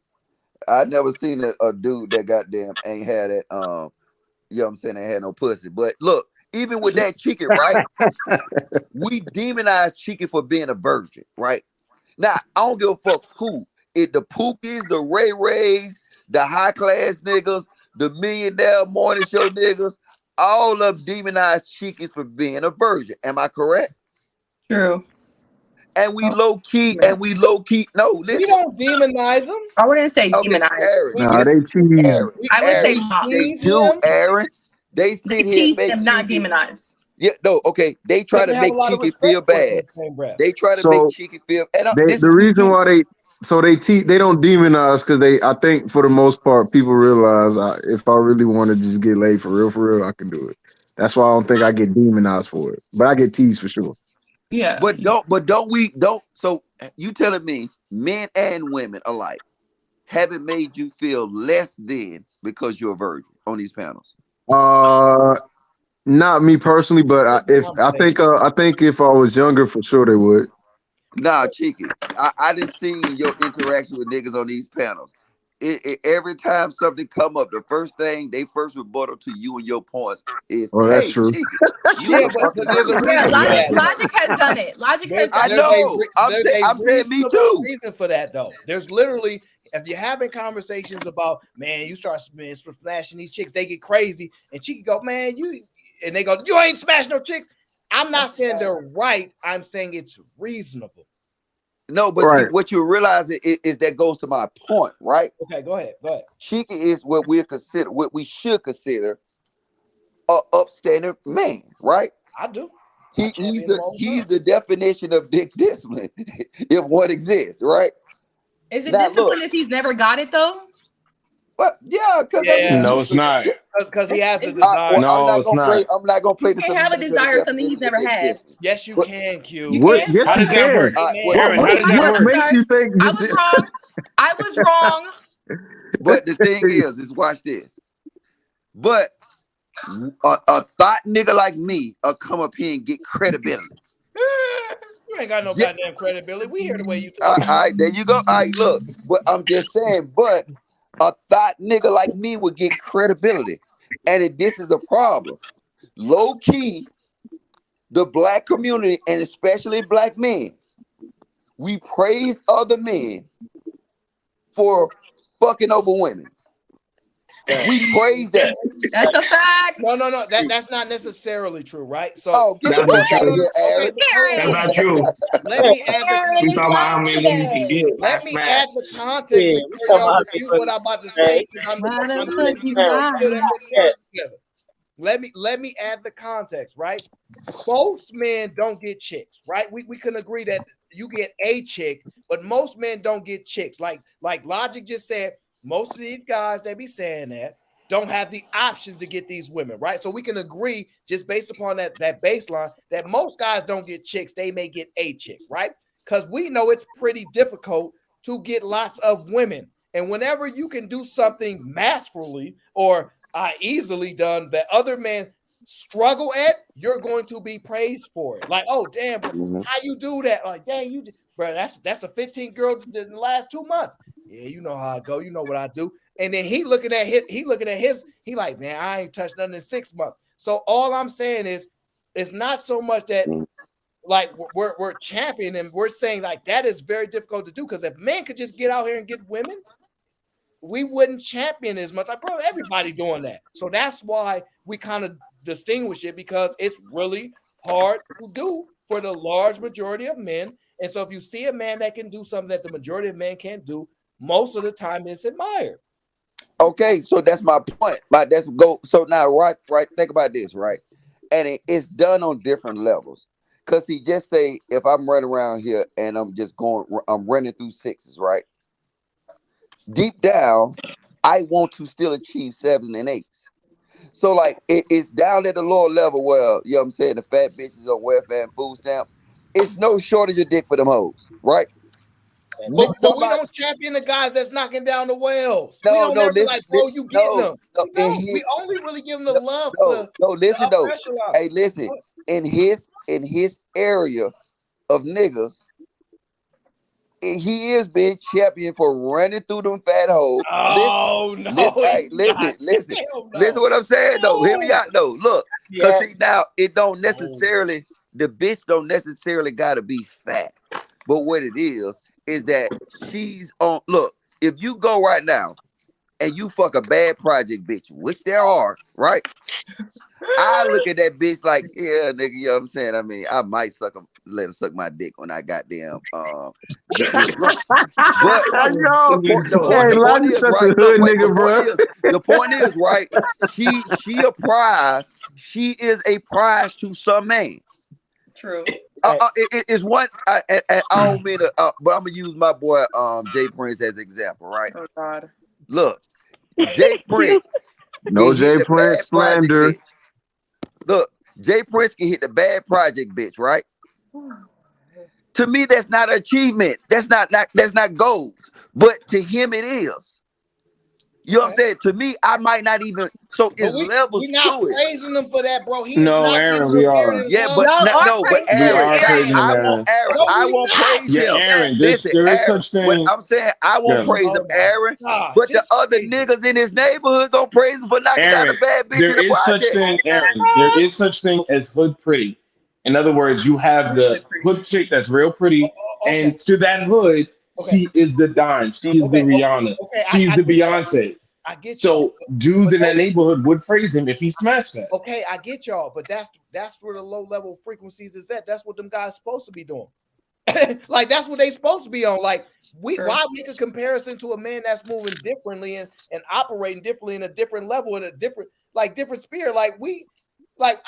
I never seen a dude that goddamn ain't had that you know what I'm saying, ain't had no pussy. But look, even with that Cheeky, right? We demonize Cheeky for being a virgin, right? Now, I don't give a fuck who. The Pookies, the Ray Rays, the high class niggas, the millionaire morning show niggas, all of them demonize Cheekies for being a virgin. Am I correct? True. And we low key, no, listen. We don't demonize them. I wouldn't say demonize. Aaron, Nah, they tease. I would say they do, Aaron. They sit here and tease him, not Cheeky, demonize. Yeah, no, okay. They try to make Cheeky feel bad. They try to make Cheeky feel. And The reason why they don't demonize because I think for the most part people realize if I really want to just get laid for real, I can do it. That's why I don't think I get demonized for it, but I get teased for sure. Yeah, but so you telling me men and women alike haven't made you feel less than because you're a virgin on these panels? Not me personally, but I think if I was younger, for sure they would. Nah, Cheeky, I done seen your interaction with niggas on these panels. Every time something come up, the first thing they first rebuttal to you and your points is, that's "Hey, true. Cheeky, Yeah, but there's a reason for that. Logic has done it. Logic has done I know. I'm saying me too. Reason for that though. There's literally, if you're having conversations about, man, you start smashing these chicks, they get crazy, and Cheeky go, man, and they go, you ain't smashing no chicks. I'm not saying they're right. I'm saying it's reasonable. No, but see, what you realize is that goes to my point, right? Okay, go ahead. Cheeky is what we should consider a upstanding man, right? I do. He's the definition of dick discipline, if one exists, right? Is it Now, discipline if he's never got it though? Well, yeah, because no, it's not. Because he has a Well, desire. No, I'm not it's gonna play. not. I'm not gonna play You this. can't have a desire of something he's never had. Yes, you But can, Q. You What? can? Yes, How you does that can. work? Aaron, how does that What work? makes you think I that? was wrong. I was wrong. but the thing is watch this. But a thought nigga like me come up here and get credibility. You ain't got no Yeah. goddamn credibility. We hear the way you All talk. right, there you go. All right, look. But I'm just saying. But a thought nigga like me would get credibility, and this is the problem. Low key, the black community and especially black men, we praise other men for fucking over women. We praise that. That's a fact. No. That's not necessarily true, right? So get the That's not fuck out of true. here, Aaron. That's not true. Let me add We talking about how many women you can get. Let me add the context before y'all refute what I'm about to say. I'm giving you feel that putting words together. Let me add the context, right? Most men don't get chicks, right? We can agree that you get a chick, but most men don't get chicks. Like Logic just said, most of these guys that be saying that don't have the options to get these women, right? So we can agree just based upon that baseline that most guys don't get chicks, they may get a chick, right? Because we know it's pretty difficult to get lots of women. And whenever you can do something masterfully or easily done that other men struggle at, you're going to be praised for it. Like, oh damn, how you do that? Like, dang, you bro, that's a 15 girl in the last 2 months. Yeah, you know how I go, you know what I do. And then he looking at his, he like, man, I ain't touched nothing in 6 months. So all I'm saying is it's not so much that like we're championing and we're saying like that is very difficult to do, because if men could just get out here and get women, we wouldn't champion as much. Like, bro, everybody doing that. So that's why we kind of distinguish it, because it's really hard to do for the large majority of men. And so if you see a man that can do something that the majority of men can't do, most of the time it's admired. Okay, so that's my point. But that's go. So now, right. Think about this, right? And it's done on different levels. Cause he just say, if I'm running around here and I'm running through sixes, right? Deep down, I want to still achieve 7s and 8s. So like it's down at the lower level where, you know what I'm saying, the fat bitches on welfare and food stamps. It's no shortage of dick for them hoes, right? But we don't champion the guys that's knocking down the wells. No, we don't ever be listen, like, bro, you getting them. no, We don't. We only really give them the love no, listen the upper though. echelon. Hey, listen, in his area of niggas, he is being champion for running through them fat hoes. Listen to what I'm saying though. Hear me out though. Look, because see now it don't necessarily, the bitch don't necessarily gotta be fat, but what it is that she's on. Look, if you go right now and you fuck a bad project bitch, which there are, right? I look at that bitch like, yeah, nigga, you know what I'm saying? I mean, I might let her suck my dick when I goddamn get real drunk. But the point is, right? The point is, right? She a prize. She is a prize to some man. True. It is one. I don't mean to, but I'm gonna use my boy Jay Prince as an example, right? Oh God. Look, Jay Prince. No Jay Prince slander. Look, Jay Prince can hit the bad project bitch, right? To me, that's not an achievement. That's not goals. But to him, it is. You know what I'm saying? To me, I might not even. So it's levels We're not to it. praising him for that, bro. He's No, not Aaron, getting we revered are. and Yeah, loved. but Aaron, praising I him, won't Aaron. No, I we won't not. praise Yeah, him. Aaron, Listen, there is Aaron, such thing. I'm saying I won't praise him, Aaron. gosh, But the other niggas in his neighborhood gonna praise him for knocking down a Aaron, bad bitch there in the is such project. thing, Aaron. There is such thing as hood pretty. In other words, you have the hood chick that's real pretty, and to that hood, she is the Don, she is the Rihanna, she's I the get y'all. Beyonce. I get So y'all. dudes in that neighborhood would praise him if he smashed that. Okay, I get y'all, but that's where the low level frequencies is at. That's what them guys supposed to be doing. Like that's what they supposed to be on. Like why make a comparison to a man that's moving differently and operating differently in a different level in a different spirit? Like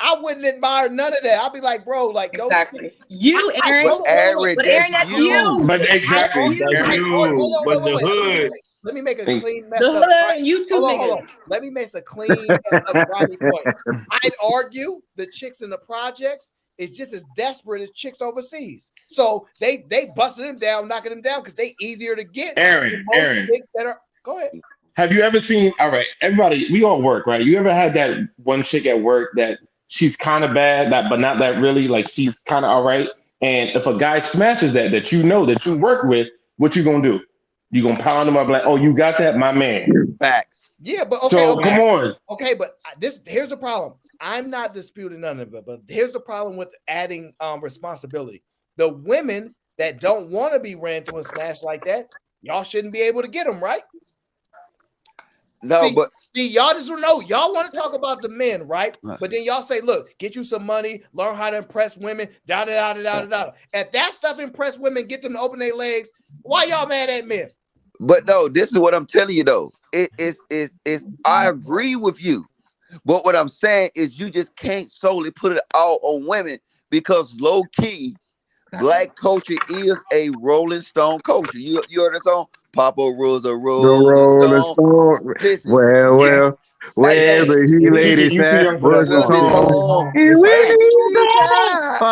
I wouldn't admire none of that. I'd be like, bro, like exactly. You, Aaron. Aaron, But Aaron, that's you. But exactly, That's you. But the hood, Let me make a Think- clean, The messed up. hood Right? and YouTube Hold niggas. on. Let me make a clean, messed up grimy point. I'd argue the chicks in the projects is just as desperate as chicks overseas. So they busting them down, knocking them down because they easier to get than most Aaron, chicks that are. Go ahead. have you ever seen? All right, everybody, we all work, right? You ever had that one chick at work that she's kind of bad, that but not that really, like she's kind of all right. And if a guy smashes that you know that you work with, what you gonna do? You gonna pound him up like, oh, you got that, my man. Facts. Yeah, but okay, So okay. come on. Okay, but here's the problem. I'm not disputing none of it, but here's the problem with adding responsibility. The women that don't want to be ran through and smashed like that, y'all shouldn't be able to get them, right? No, but y'all just don't know. Y'all want to talk about the men, right? But then y'all say, look, get you some money, learn how to impress women, da da da da da da. If that stuff impress women, get them to open their legs, why y'all mad at men? But no, this is what I'm telling you though. It's I agree with you. But what I'm saying is you just can't solely put it all on women because low key, black culture is a Rolling Stone culture. You heard the song? Papa Rules a The Rolling Rolling Stone. Stone. Listen. Well, Hey, wherever he laid his You too hat young for that was his was his song. home. home. He Hey, really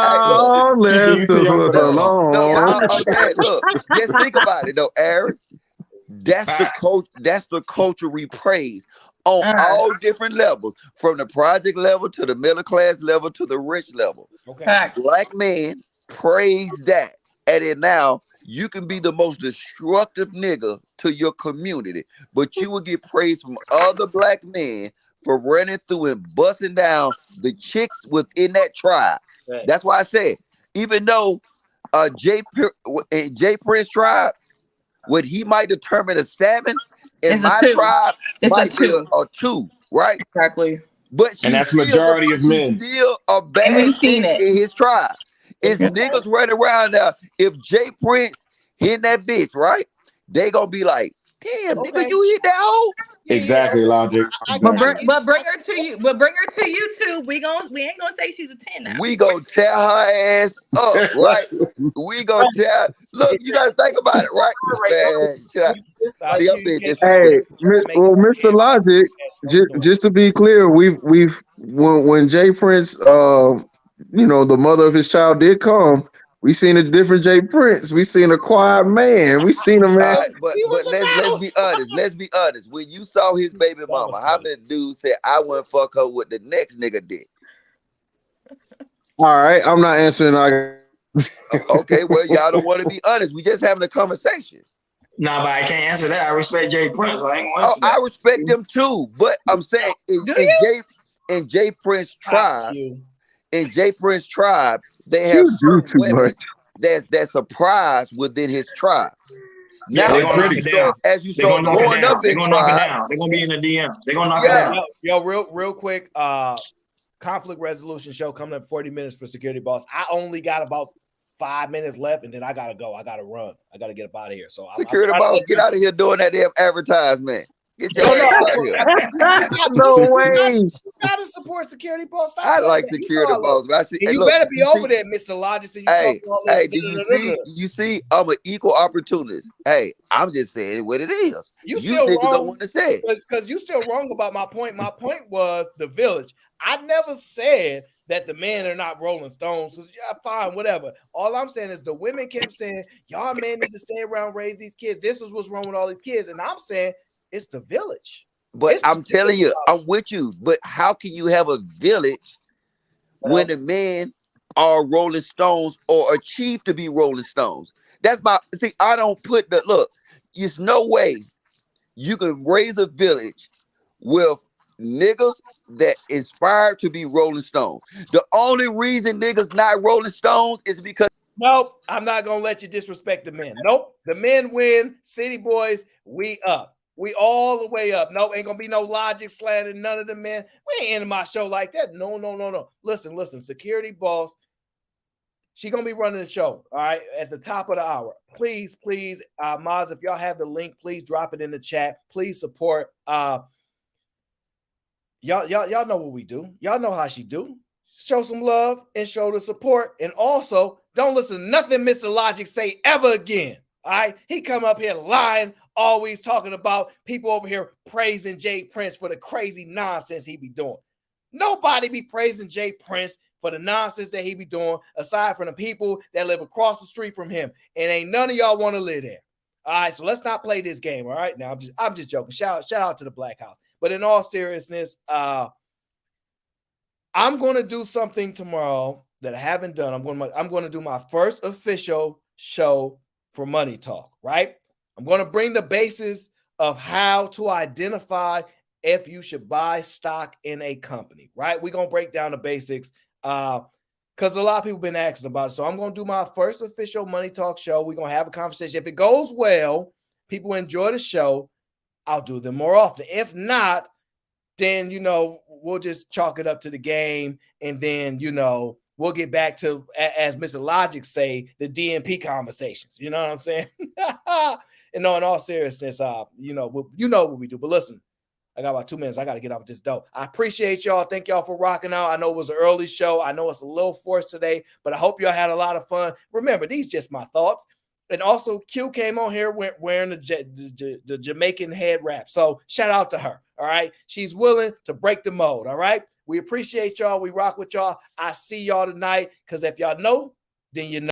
hey, look. all You left too young for us that song. No, but alone. I'm saying, look, just think about it though, Aaron. That's the coach. That's the culture we praise on all different levels, from the project level to the middle class level to the rich level. Okay. Black men praise that, and then now you can be the most destructive nigga to your community, but you will get praise from other black men for running through and busting down the chicks within that tribe. Right. That's why I said, even though J Prince tribe, what he might determine a 7 in It's a my 2. tribe It's a might be 2. a 2, right? Exactly. But And she's that's majority of men. still a And bad we've seen chick it. in his tribe. It's Okay. niggas running around now. If Jay Prince hit that bitch, right? They gonna be like, damn, nigga, Okay. you hit that hoe? Exactly, Logic. But Exactly. bring her to you. But bring her to you too. We ain't gonna say she's a 10 now. We gonna tear her ass up, right? We gonna tear. Look, you gotta think about it, right? Man, shit, see, I'm being Hey, disrespectful. Mr. Logic, just to be clear, we've when Jay Prince, the mother of his child did come, we seen a different Jay Prince. We seen a quiet man. We seen a All man. right, but let's be honest. Let's be honest. When you saw his baby mama, how many dudes said I wouldn't fuck her with the next nigga did? All right, I'm not answering. Okay, well, y'all don't want to be honest. We just having a conversation. Nah, but I can't answer that. I respect Jay Prince. I ain't gonna answer that. I respect them too, but I'm saying in Jay Prince tribe, they have You do certain too women much. that's a prize within his tribe. Yeah, Now, they're gonna knock it down. as you They're gonna start knock it going down. up They're in gonna knock it tribes, down. They're gonna be in the DM. They're gonna knock it yeah. down. Yo, real quick. Conflict resolution show coming up 40 minutes for Security Boss. I only got about 5 minutes left, and then I gotta go. I gotta run. I gotta get up out of here. So Security boss, get out of here doing that damn advertisement. Get your No, ass no, out of here. No way. You gotta support Security Boss. Stop I playing like that. You Security know I love boss, but I see. and Hey, you look, better be you over see, there, Mr. Logic. So you hey, talking all this. hey, did you see? I'm an equal opportunist. Hey, I'm just saying what it is. You You still niggas don't wrong want to say it. because you still wrong about my point. My point was the village. I never said that the men are not Rolling Stones. Because yeah, fine, whatever. All I'm saying is the women kept saying y'all men need to stay around, raise these kids. This is what's wrong with all these kids, and I'm saying it's the village. But I'm telling you, I'm with you. But how can you have a village when the men are Rolling Stones or achieve to be Rolling Stones? That's my see. I don't put the look. There's no way you can raise a village with niggas that inspired to be Rolling Stones. The only reason niggas not Rolling Stones is because nope, I'm not gonna let you disrespect the men. Nope, the men win. City boys, we up. We all the way up. Nope, ain't gonna be no Logic slandering none of the men. We ain't ending my show like that. No. Listen. Security Boss. She gonna be running the show. All right, at the top of the hour. Please, Maz, if y'all have the link, please drop it in the chat. Please support. Y'all know what we do. Y'all know how she do. Show some love and show the support. And also, don't listen to nothing Mr. Logic say ever again. All right, he come up here lying always talking about people over here praising Jay Prince for the crazy nonsense he be doing. Nobody be praising Jay Prince for the nonsense that he be doing, aside from the people that live across the street from him. And ain't none of y'all want to live there. All right, so let's not play this game. All right, now I'm just joking. Shout out to the Black House. But in all seriousness, I'm going to do something tomorrow that I haven't done. I'm going to do my first official show for Money Talk. Right, I'm going to bring the basis of how to identify if you should buy stock in a company. Right, we're going to break down the basics. Because a lot of people been asking about it. So I'm going to do my first official Money Talk show. We're going to have a conversation. If it goes well, people enjoy the show, I'll do them more often. If not, then, we'll just chalk it up to the game. And then, we'll get back to, as Mr. Logic say, the DNP conversations. You know what I'm saying? And no, in all seriousness, you know what we do. But listen, I got about 2 minutes. I got to get off this dope. I appreciate y'all. Thank y'all for rocking out. I know it was an early show. I know it's a little forced today, but I hope y'all had a lot of fun. Remember, these just my thoughts. And also, Q came on here wearing the Jamaican head wrap. So shout out to her. All right. She's willing to break the mold. All right. We appreciate y'all. We rock with y'all. I see y'all tonight, because if y'all know, then you know.